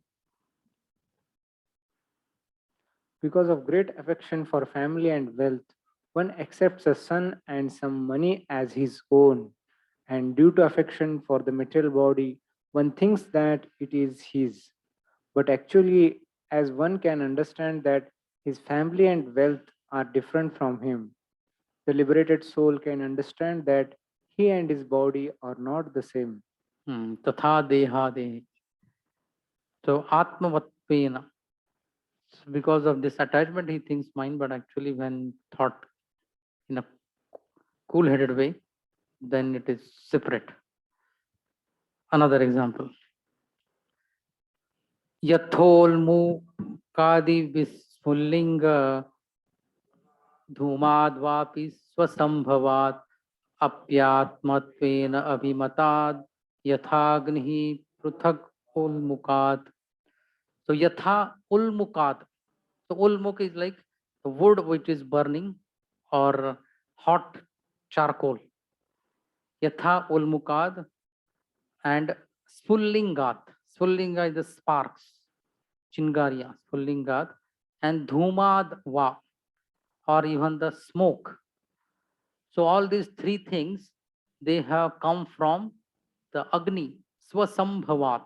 [SPEAKER 7] Because of great affection for family and wealth, one accepts a son and some money as his own. And due to affection for the material body, one thinks that it is his. But actually, as one can understand that his family and wealth are different from him, the liberated soul can understand that he and his body are not the same.
[SPEAKER 1] Tatha Deha Dehe. So Atmavatvena. Because of this attachment, he thinks mine, but actually, when thought in a cool headed way, then it is separate. Another example. Yatholmukadi Vismullinga Dhumadvapi Swasambhavat Apyatmatvena Abhimatad Yathagnihi Pruthak Ulmukat. So Yatha Ulmukat. So Ulmuk is like the wood which is burning or hot charcoal. Yatha Ulmukad and Spullingat. Spullinga is the sparks. Chingaria, Spullingat, and Dhumad Va, or even the smoke. So all these three things, they have come from the Agni, Swasambhavat.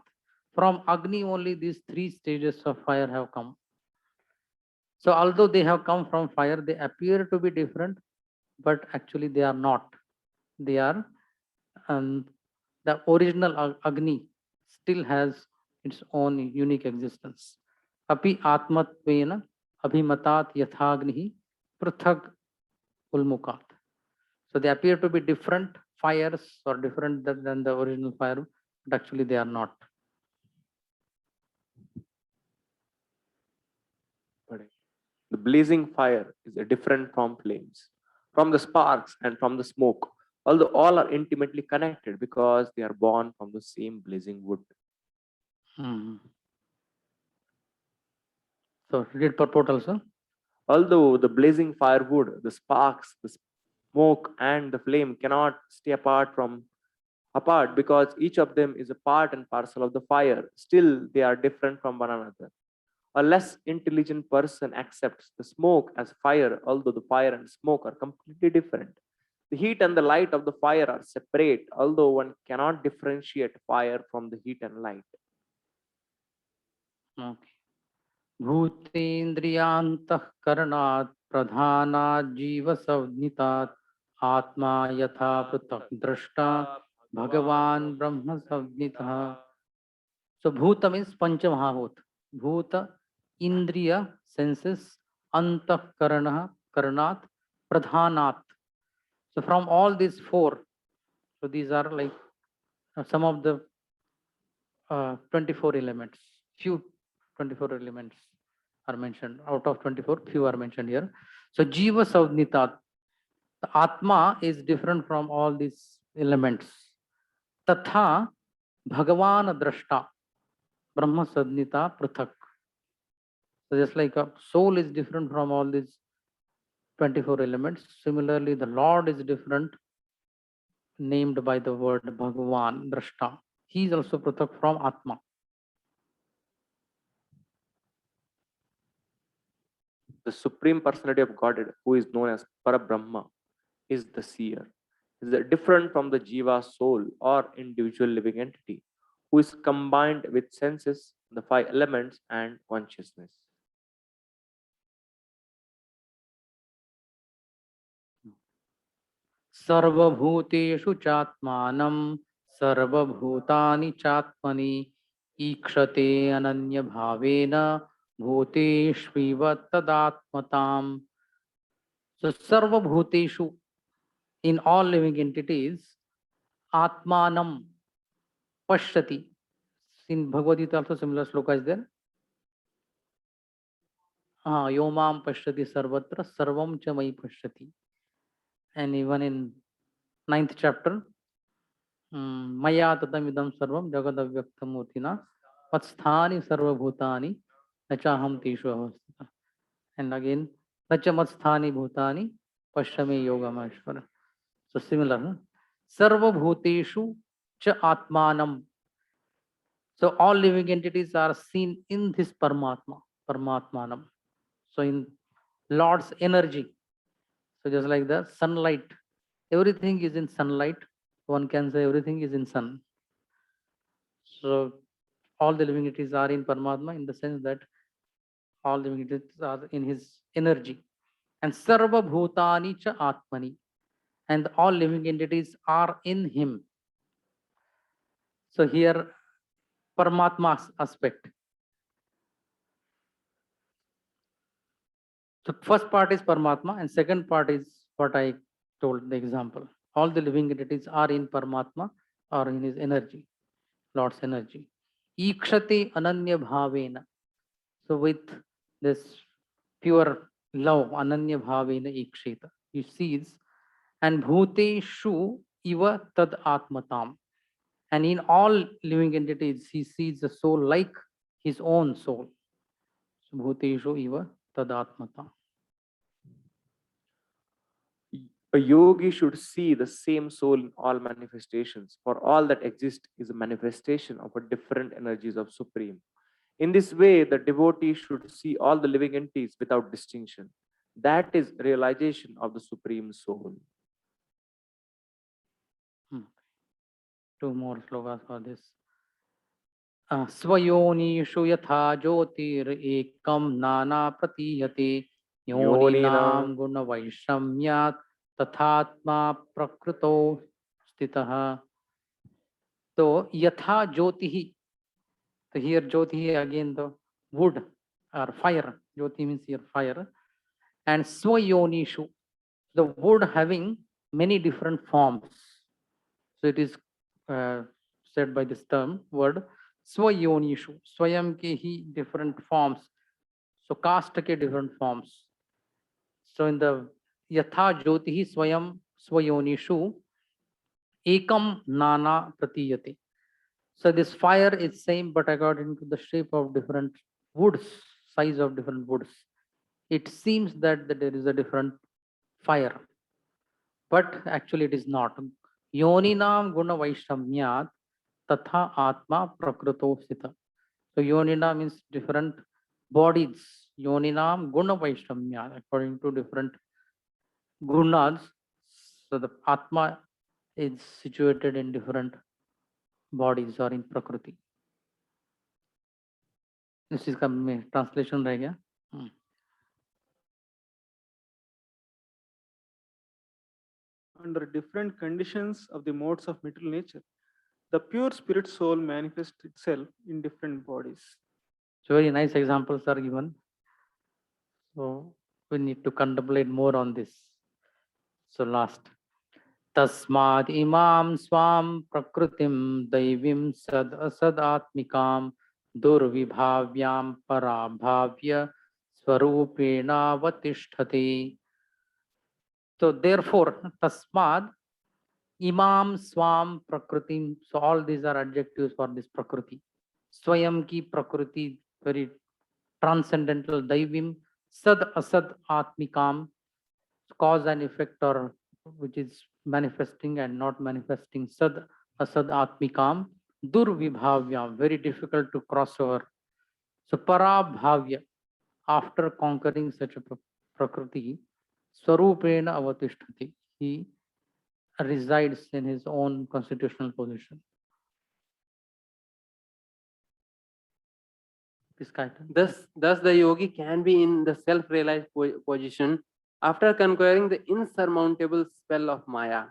[SPEAKER 1] From Agni only these three stages of fire have come. So although they have come from fire, they appear to be different, but actually they are not. They are, the original Agni still has its own unique existence. Api Atmatvena Abhimatat Yathagnihi Pruthak Ulmukat. So they appear to be different fires or different than the original fire, but actually they are not.
[SPEAKER 8] The blazing fire is different from flames, from the sparks and from the smoke, although all are intimately connected because they are born from the same blazing wood.
[SPEAKER 1] So read purport also.
[SPEAKER 8] Although the blazing firewood, the sparks, the smoke, and the flame cannot stay apart because each of them is a part and parcel of the fire, still they are different from one another. A less intelligent person accepts the smoke as fire, although the fire and smoke are completely different. The heat and the light of the fire are separate, although one cannot differentiate fire from the heat and light.
[SPEAKER 1] Okay. भूतेन्द्रियान्तःकरणात् प्रधानात् जीवसंज्ञितात् आत्मा यथा पृथक् दृष्टा भगवान ब्रह्म संज्ञितः. So bhuta means pancha mahabhut. Bhuta, indriya, senses, antahkarana, karanat, pradhanat. So from all these four, so these are like some of the 24 elements. Few 24 elements are mentioned. Out of 24, few are mentioned here. So jiva savnitat, the atma is different from all these elements. Tatha bhagavan drashta, brahma sadnita prathak. So just like a soul is different from all these 24 elements, similarly the Lord is different, named by the word Bhagavan, Drashta. He is also prathak from Atma.
[SPEAKER 8] The Supreme Personality of Godhead, who is known as Parabrahma, is the seer. Is different from the Jiva soul or individual living entity, who is combined with senses, the five elements, and consciousness.
[SPEAKER 1] Sarvabhuteshu chatmanam sarvabhutani chatmani ikshate ananya bhavena bhuteshviva tadatmatam. So sarvabhuteshu, in all living entities, atmanam pashyati. In Bhagavad Gita also similar sloka is there. Yo mam pashyati sarvatra sarvam cha mai pashyati. And even in 9th chapter, Maya tatam idam sarvam jagadavyaktamurtina matsthani sarvabhutani nachaham teshu avastita. And again, nacha matsthani bhutani pashyame yogamashvara. So similar, huh? Sarvabhuteshu cha atmanam. So all living entities are seen in this Paramatma, Paramatmanam. So in Lord's energy. So just like the sunlight, everything is in sunlight. One can say everything is in sun. So all the living entities are in Paramatma in the sense that all living entities are in his energy. And Sarva Bhutani cha Atmani. And all living entities are in him. So here Paramatma aspect. So first part is Paramatma and second part is what I told the example. All the living entities are in Paramatma or in his energy, Lord's energy. Ikshate ananya bhavena. So with this pure love, ananya bhavena iksheta, he sees, and bhuteshu iva tad atmatam. And in all living entities, he sees the soul like his own soul. So bhuteshu iva tad atmatam.
[SPEAKER 8] A yogi should see the same soul in all manifestations, for all that exists is a manifestation of a different energies of Supreme. In this way, the devotee should see all the living entities without distinction. That is realization of the Supreme Soul.
[SPEAKER 1] Two more slokas for this. Svayonishu yatha jyotir ekam nana pratiyate yoninam guna vaishamyat tathatma prakrito stitaha. So yatha jyotihi. So here jyotihi again the wood or fire. Jyoti means here fire. And svayonishu, the wood having many different forms. So it is said by this term word Swayonishu. Swayam ke hi different forms. So caste ke different forms. So in the Yatha Jyotihi Swayam Swayonishu Ekam Nana Pratiyate. So this fire is same but according to the shape of different woods, size of different woods. It seems that there is a different fire. But actually it is not. Yoninam guna vaishamyat tatha atma prakrito sthita. So yonina means different bodies. Yoninam guna vaishamyat according to different gunas. So the atma is situated in different bodies or in prakriti. This is translation रह गया.
[SPEAKER 6] Under different conditions of the modes of material nature, the pure spirit soul manifests itself in different bodies.
[SPEAKER 1] So very nice examples are given. So we need to contemplate more on this. So last. Tasmad imam swam prakritim daivim sad asad atmikam durvibhavyam parabhavya swarupena vatisthati. So therefore, tasmad imam swam prakritim. So all these are adjectives for this prakriti. Swayam ki prakriti, very transcendental. Daivim sad asad atmikam, cause and effect or which is manifesting and not manifesting. Sad asad atmikam durvibhavyam, very difficult to cross over. So parabhavya, after conquering such a prakriti, swarupena avatishtati, he resides in his own constitutional position.
[SPEAKER 2] Thus the yogi can be in the self-realized position after conquering the insurmountable spell of Maya,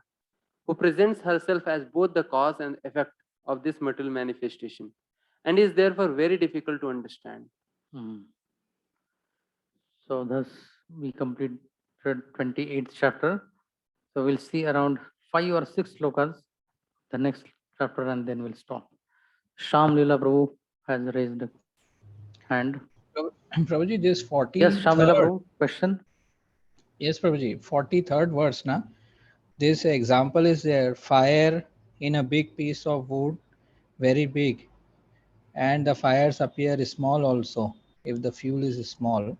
[SPEAKER 2] who presents herself as both the cause and effect of this material manifestation, and is therefore very difficult to understand.
[SPEAKER 1] So thus we completed 28th chapter. So we'll see around 5 or 6 slokas, the next chapter, and then we'll stop. Sham Lila Prabhu has raised a hand.
[SPEAKER 14] Prabhuji, this 43rd.
[SPEAKER 1] Yes, Shamila Prabhu, question.
[SPEAKER 14] Yes, Prabhuji, 43rd verse, na? This example is there: fire in a big piece of wood, very big, and the fires appear small also if the fuel is small.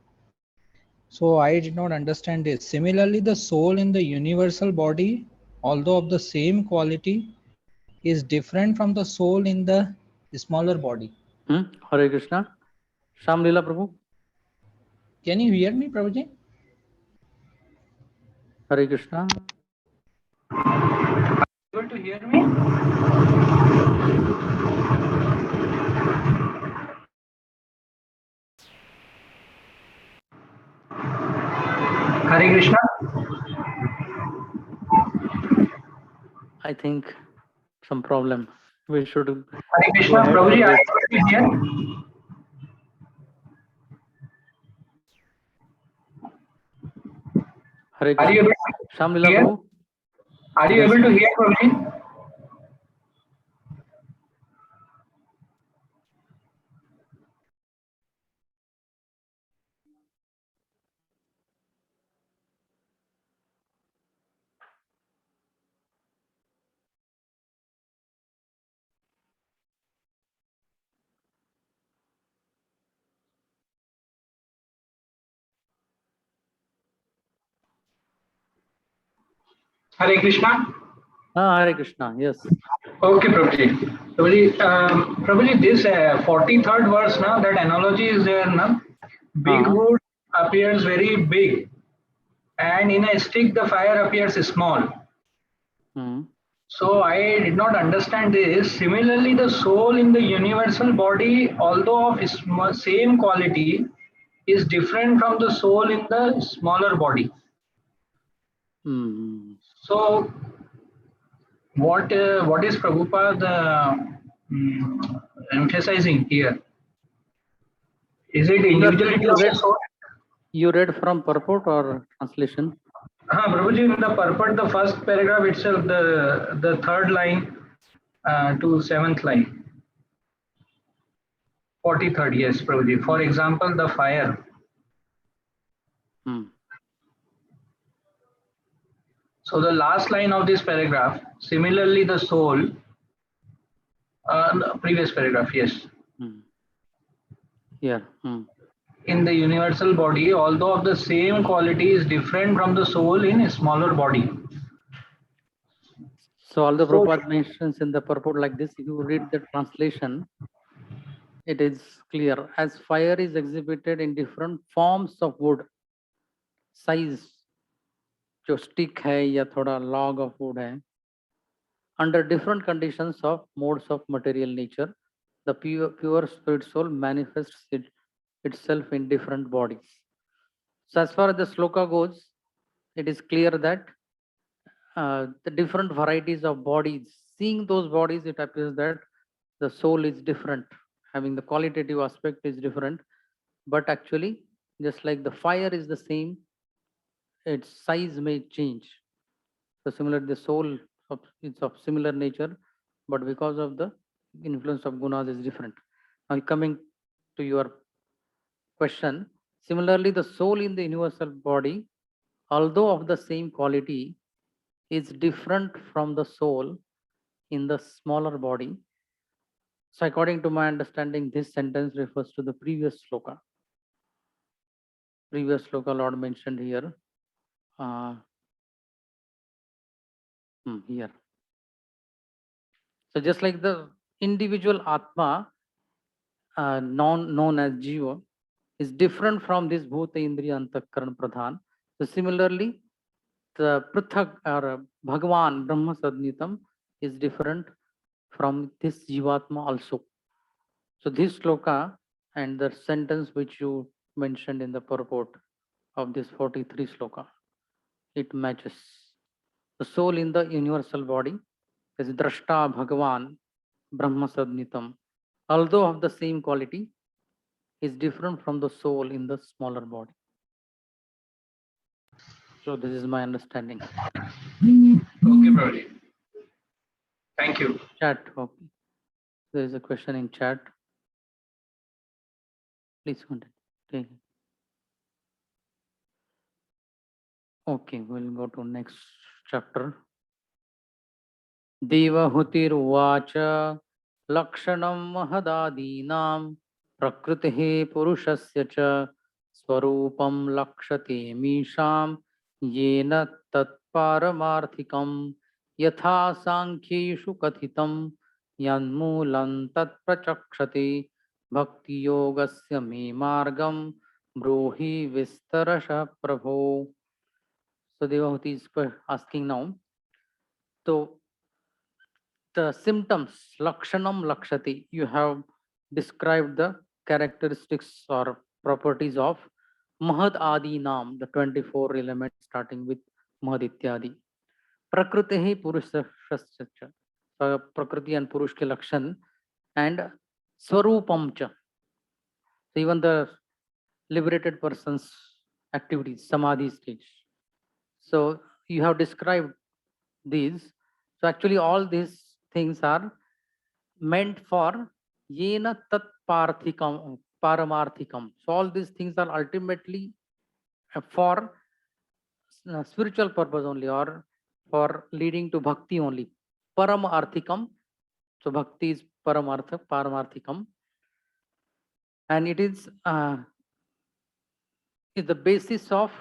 [SPEAKER 14] So I did not understand this. Similarly, the soul in the universal body, although of the same quality, is different from the soul in the smaller body.
[SPEAKER 1] Hare Krishna. Shamlila Prabhu.
[SPEAKER 14] Can you hear me, Prabhuji?
[SPEAKER 1] Hare Krishna.
[SPEAKER 14] Able to hear me? Hare Krishna.
[SPEAKER 1] I think some problem. We should
[SPEAKER 14] Hare
[SPEAKER 1] go
[SPEAKER 14] Krishna,
[SPEAKER 1] ahead or
[SPEAKER 14] Prabhuji, are
[SPEAKER 1] wait.
[SPEAKER 14] you able to hear?
[SPEAKER 1] Hare
[SPEAKER 14] Are you
[SPEAKER 1] Krishna.
[SPEAKER 14] able to
[SPEAKER 1] Shamlila
[SPEAKER 14] hear?
[SPEAKER 1] Prabhu.
[SPEAKER 14] Are you
[SPEAKER 1] Yes.
[SPEAKER 14] able to hear, Prabhuji? Hare Krishna.
[SPEAKER 1] Hare Krishna. Yes.
[SPEAKER 14] Okay, Prabhuji. Prabhuji, this 43rd verse, na, that analogy is there, na? Big wood appears very big, and in a stick the fire appears small. So I did not understand this. Similarly, the soul in the universal body, although of same quality, is different from the soul in the smaller body. So what is Prabhupada emphasizing here? Is it individuality of the soul?
[SPEAKER 1] You read from purport or translation?
[SPEAKER 14] Prabhuji, in the purport, the first paragraph itself, the third line to seventh line. 43rd, yes, Prabhuji. For example, the fire. So the last line of this paragraph, similarly the soul, the previous paragraph, yes.
[SPEAKER 1] Yeah.
[SPEAKER 14] In the universal body, although of the same quality, is different from the soul in a smaller body.
[SPEAKER 1] So all the Prabhupada mentions in the purport like this, if you read the translation, it is clear. As fire is exhibited in different forms of wood, size, जो stick है या थोड़ा log of wood है, under different conditions of modes of material nature, the pure spirit soul manifests itself in different bodies. So as far as the sloka goes, it is clear that the different varieties of bodies, seeing those bodies, it appears that the soul is different, having the qualitative aspect is different, but actually just like the fire is the same, its size may change. So similar, the soul is of similar nature, but because of the influence of gunas is different. Now coming to your question, similarly the soul in the universal body, although of the same quality, is different from the soul in the smaller body. So according to my understanding, this sentence refers to the previous sloka. Previous sloka Lord mentioned here. Here. So just like the individual Atma, known as Jiva, is different from this Bhuta Indriya Antakaran Pradhan. So similarly, the Prithak or Bhagavan Brahma Sadnitam is different from this Jivatma also. So this sloka and the sentence which you mentioned in the purport of this 43 sloka, it matches. The soul in the universal body is Drashta Bhagavan Brahma Sadnitam. Although of the same quality, is different from the soul in the smaller body. So this is my understanding.
[SPEAKER 14] Okay, Prabhuji. Thank you.
[SPEAKER 1] Chat. Okay. There is a question in chat. Please continue. Okay. Okay, we'll go to next chapter. देवहुतिरुवाच लक्षणं महदादीनां प्रकृतिः पुरुषस्य च स्वरूपं लक्षते मीशां येन तत्पारमार्थिकं यथा सांख्येषु कथितं यन्मूलं तत्प्रचक्षते भक्तियोगस्य मे मार्गं ब्रूहि विस्तरशः प्रभो. So Devahuti is asking now. So the symptoms, lakshanam lakshati, you have described the characteristics or properties of mahad adi nam, the 24 elements starting with mahad ityadi. Prakritihi purushasya. So prakriti and purush ke lakshan and swarupam cha. So even the liberated person's activities, samadhi stage. So you have described these. So actually all these things are meant for yena tat parthikam paramarthikam. So all these things are ultimately for spiritual purpose only, or for leading to bhakti only. Paramarthikam. So bhakti is paramarthikam, and it is the basis of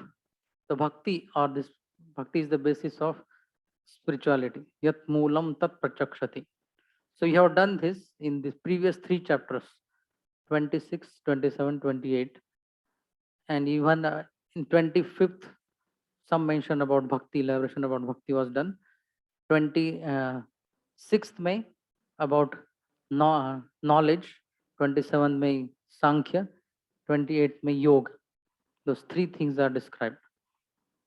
[SPEAKER 1] the bhakti, or this bhakti is the basis of spirituality. Yat moolam tat prachakshati. So you have done this in the previous 3 chapters, 26, 27, 28, and even in 25th, some mention about bhakti, elaboration about bhakti was done. 26th May about knowledge, 27th May Sankhya, 28th May Yoga. Those 3 things are described.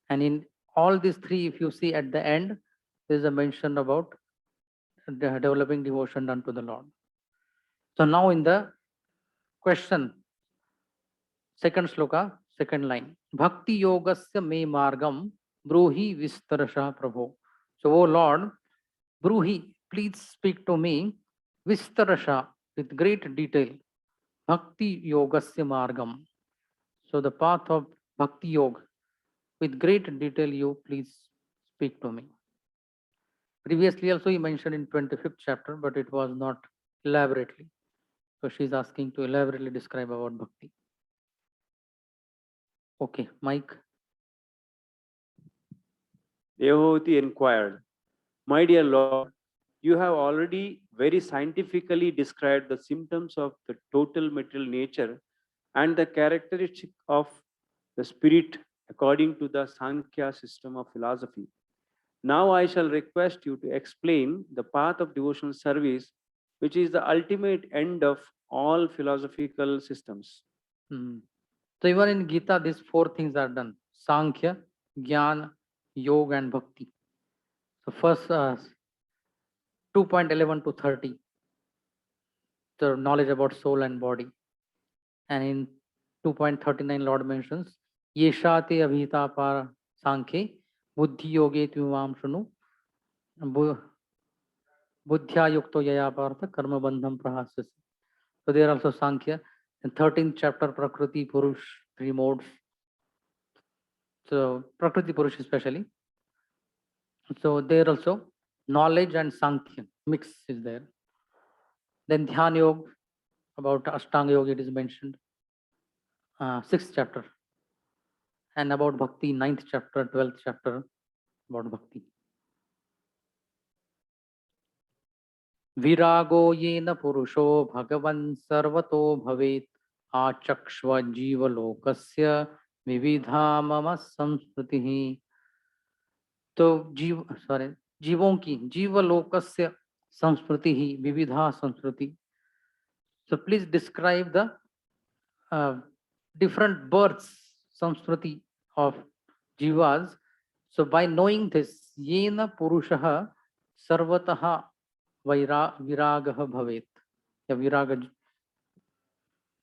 [SPEAKER 1] And in all these 3, if you see at the end, there is a mention about developing devotion unto the Lord. So now in the question, second sloka, second line, Bhakti Yogasya me margam bruhi vistarasha prabho. So, O Lord, bruhi, please speak to me vistarasha, with great detail. Bhakti Yogasya margam. So the path of Bhakti Yoga, with great detail you please speak to me. Previously also he mentioned in 25th chapter, but it was not elaborately. So she is asking to elaborately describe about bhakti. Okay, Mike.
[SPEAKER 5] Devotee inquired, "My dear Lord, you have already very scientifically described the symptoms of the total material nature and the characteristic of the spirit according to the Sankhya system of philosophy. Now I shall request you to explain the path of devotional service, which is the ultimate end of all philosophical systems."
[SPEAKER 1] So even in Gita, these 4 things are done: Sankhya, Jnana, Yoga, and Bhakti. So first 2.11 to 30, the knowledge about soul and body. And in 2.39, Lord mentions Yeshate Abhita Par Sankhe Buddhi Yoge Tuvam Shunu Buddhya Yukto Yaya Partha Karma Bandham Prahasya. So there also Sankhya. In 13th chapter, Prakriti Purush, 3 modes. So Prakriti Purush especially. So there also knowledge and Sankhya mix is there. Then Dhyan Yoga, about Ashtanga Yoga it is mentioned. 6th chapter. And about Bhakti, 9th chapter, 12th chapter, about Bhakti. Virago yena purusho bhagavan sarvato bhavet achakshva jiva lokasya vividha mama samskritihi. तो जीवों की जीवलोकस्य संस्कृति ही विविधा संस्कृति. So please describe the different births samskriti of jivas. So by knowing this, yena purushah sarvataha viragah bhavet. Yeah, viraga.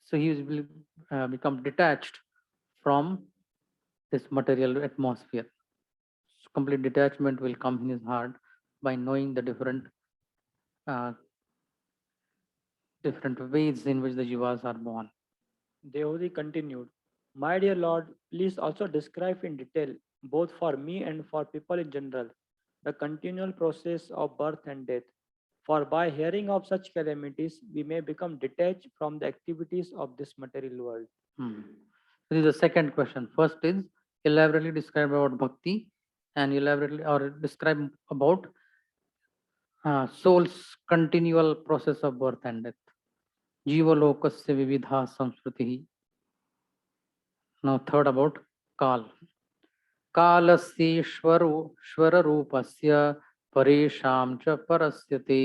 [SPEAKER 1] So he will become detached from this material atmosphere. Complete detachment will come in his heart by knowing the different different ways in which the jivas are born.
[SPEAKER 4] Devotee continued, My dear Lord, please also describe in detail, both for me and for people in general, the continual process of birth and death. For by hearing of such calamities, we may become detached from the activities of this material world.
[SPEAKER 1] This is the second question. First is elaborately describe about bhakti and elaborately or describe about soul's continual process of birth and death. Jiva lokasya vividha samskritihi. Now third about Kal. कालस्येश्वरो श्वररूपस्य परेषां च परस्य ते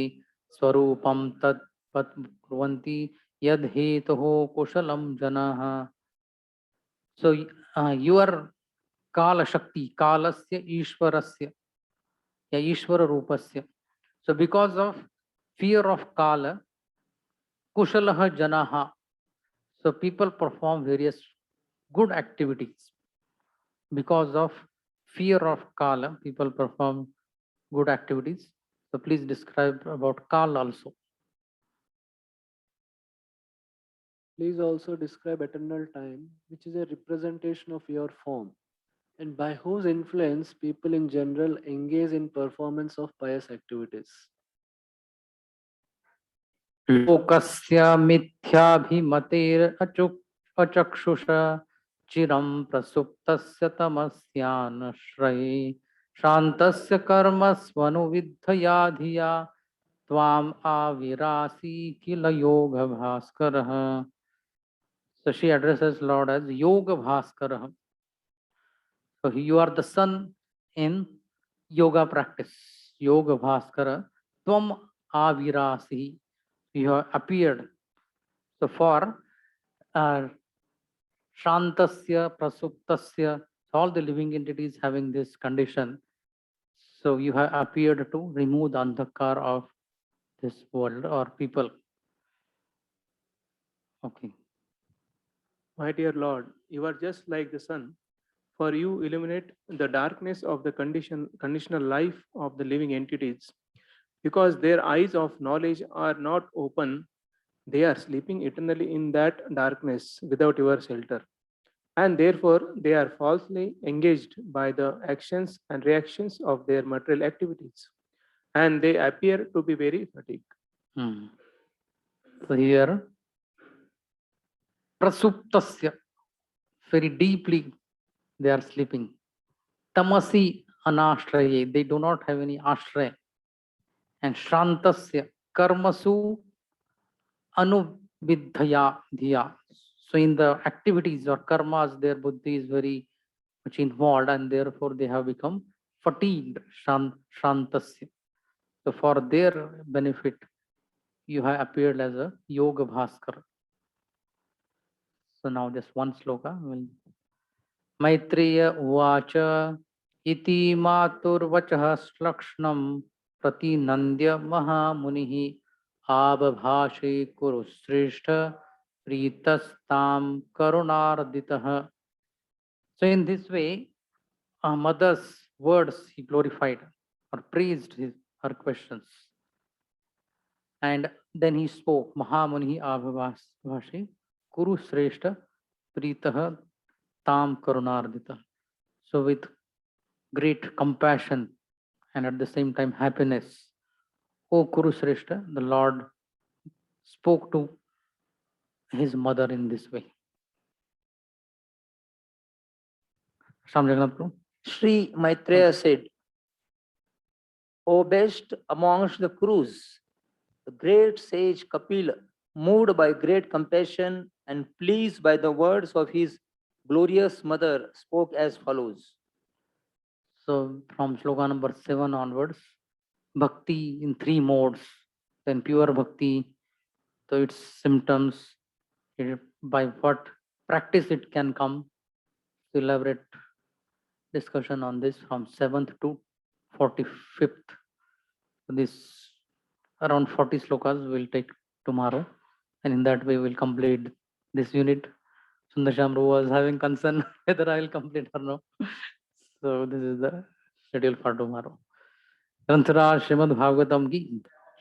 [SPEAKER 1] स्वरूपं तत्पत् कुर्वन्ति यद्हेतुः कुशलं जनाः. So your Kala Shakti, Kalasya Ishwarasya, yeah, Ishvara Rupasya. So because of fear of Kala, Kushalaha Janaha. So people perform various good activities. Because of fear of Kala, people perform good activities. So please describe about Kala also.
[SPEAKER 7] Please also describe eternal time, which is a representation of your form, and by whose influence people in general engage in performance of pious activities.
[SPEAKER 1] लोकस्य मिथ्याभिमतेर अचक्षुष चिरं प्रसुप्तस्य तमस्यानश्रये शान्तस्य कर्मस्वनुविद्धया धिया त्वाम् आविरासि किल योगभास्करः. So she addresses Lord as Yoga Bhaskarah. So you are the sun in yoga practice. Yoga Bhaskara. Tvam avirasi. You have appeared. So for Shantasya, Prasuptasya, all the living entities having this condition. So you have appeared to remove the andhakar of this world or people. Okay.
[SPEAKER 6] My dear Lord, you are just like the sun, for you illuminate the darkness of the conditional life of the living entities. Because their eyes of knowledge are not open, they are sleeping eternally in that darkness without your shelter. And therefore, they are falsely engaged by the actions and reactions of their material activities. And they appear to be very fatigued.
[SPEAKER 1] So here, Prasuptasya, very deeply they are sleeping. Tamasi anashraye, they do not have any ashray. And Shantasya, Karmasu anuvidhaya dhiya. So in the activities or karmas, their buddhi is very much involved and therefore they have become fatigued. Shantasya. So for their benefit, you have appeared as a Yoga Bhaskar. So now just one sloka. Maitreya Uvacha Iti Maturvachah Slakshnam Pratinandya Mahamunihi Abhabhashi Kuru Srishta Pritastam Karunarditaha. So in this way, a mother's words he glorified or praised her questions. And then he spoke, Mahamuni Abhavhashi Kuru Sreshta Pritaha Tam Karunardita. So with great compassion and at the same time happiness, O Kuru Sreshta, the Lord spoke to his mother in this way. Sham Jagannath Prabhu.
[SPEAKER 9] Sri Maitreya said, O best amongst the Kurus, the great sage Kapila, moved by great compassion and pleased by the words of his glorious mother, spoke as follows.
[SPEAKER 1] So from sloka number 7 onwards, bhakti in 3 modes, then pure bhakti, so its symptoms, by what practice it can come, to elaborate discussion on this from 7th to 45th. So this around 40 slokas will take tomorrow, and in that way we'll complete this unit. Sundarsham was having concern whether I will complete or no. So this is the schedule for tomorrow. ग्रंथराज Shrimad Bhagavatam की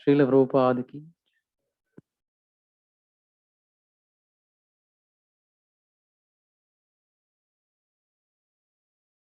[SPEAKER 1] श्रील प्रभुपाद की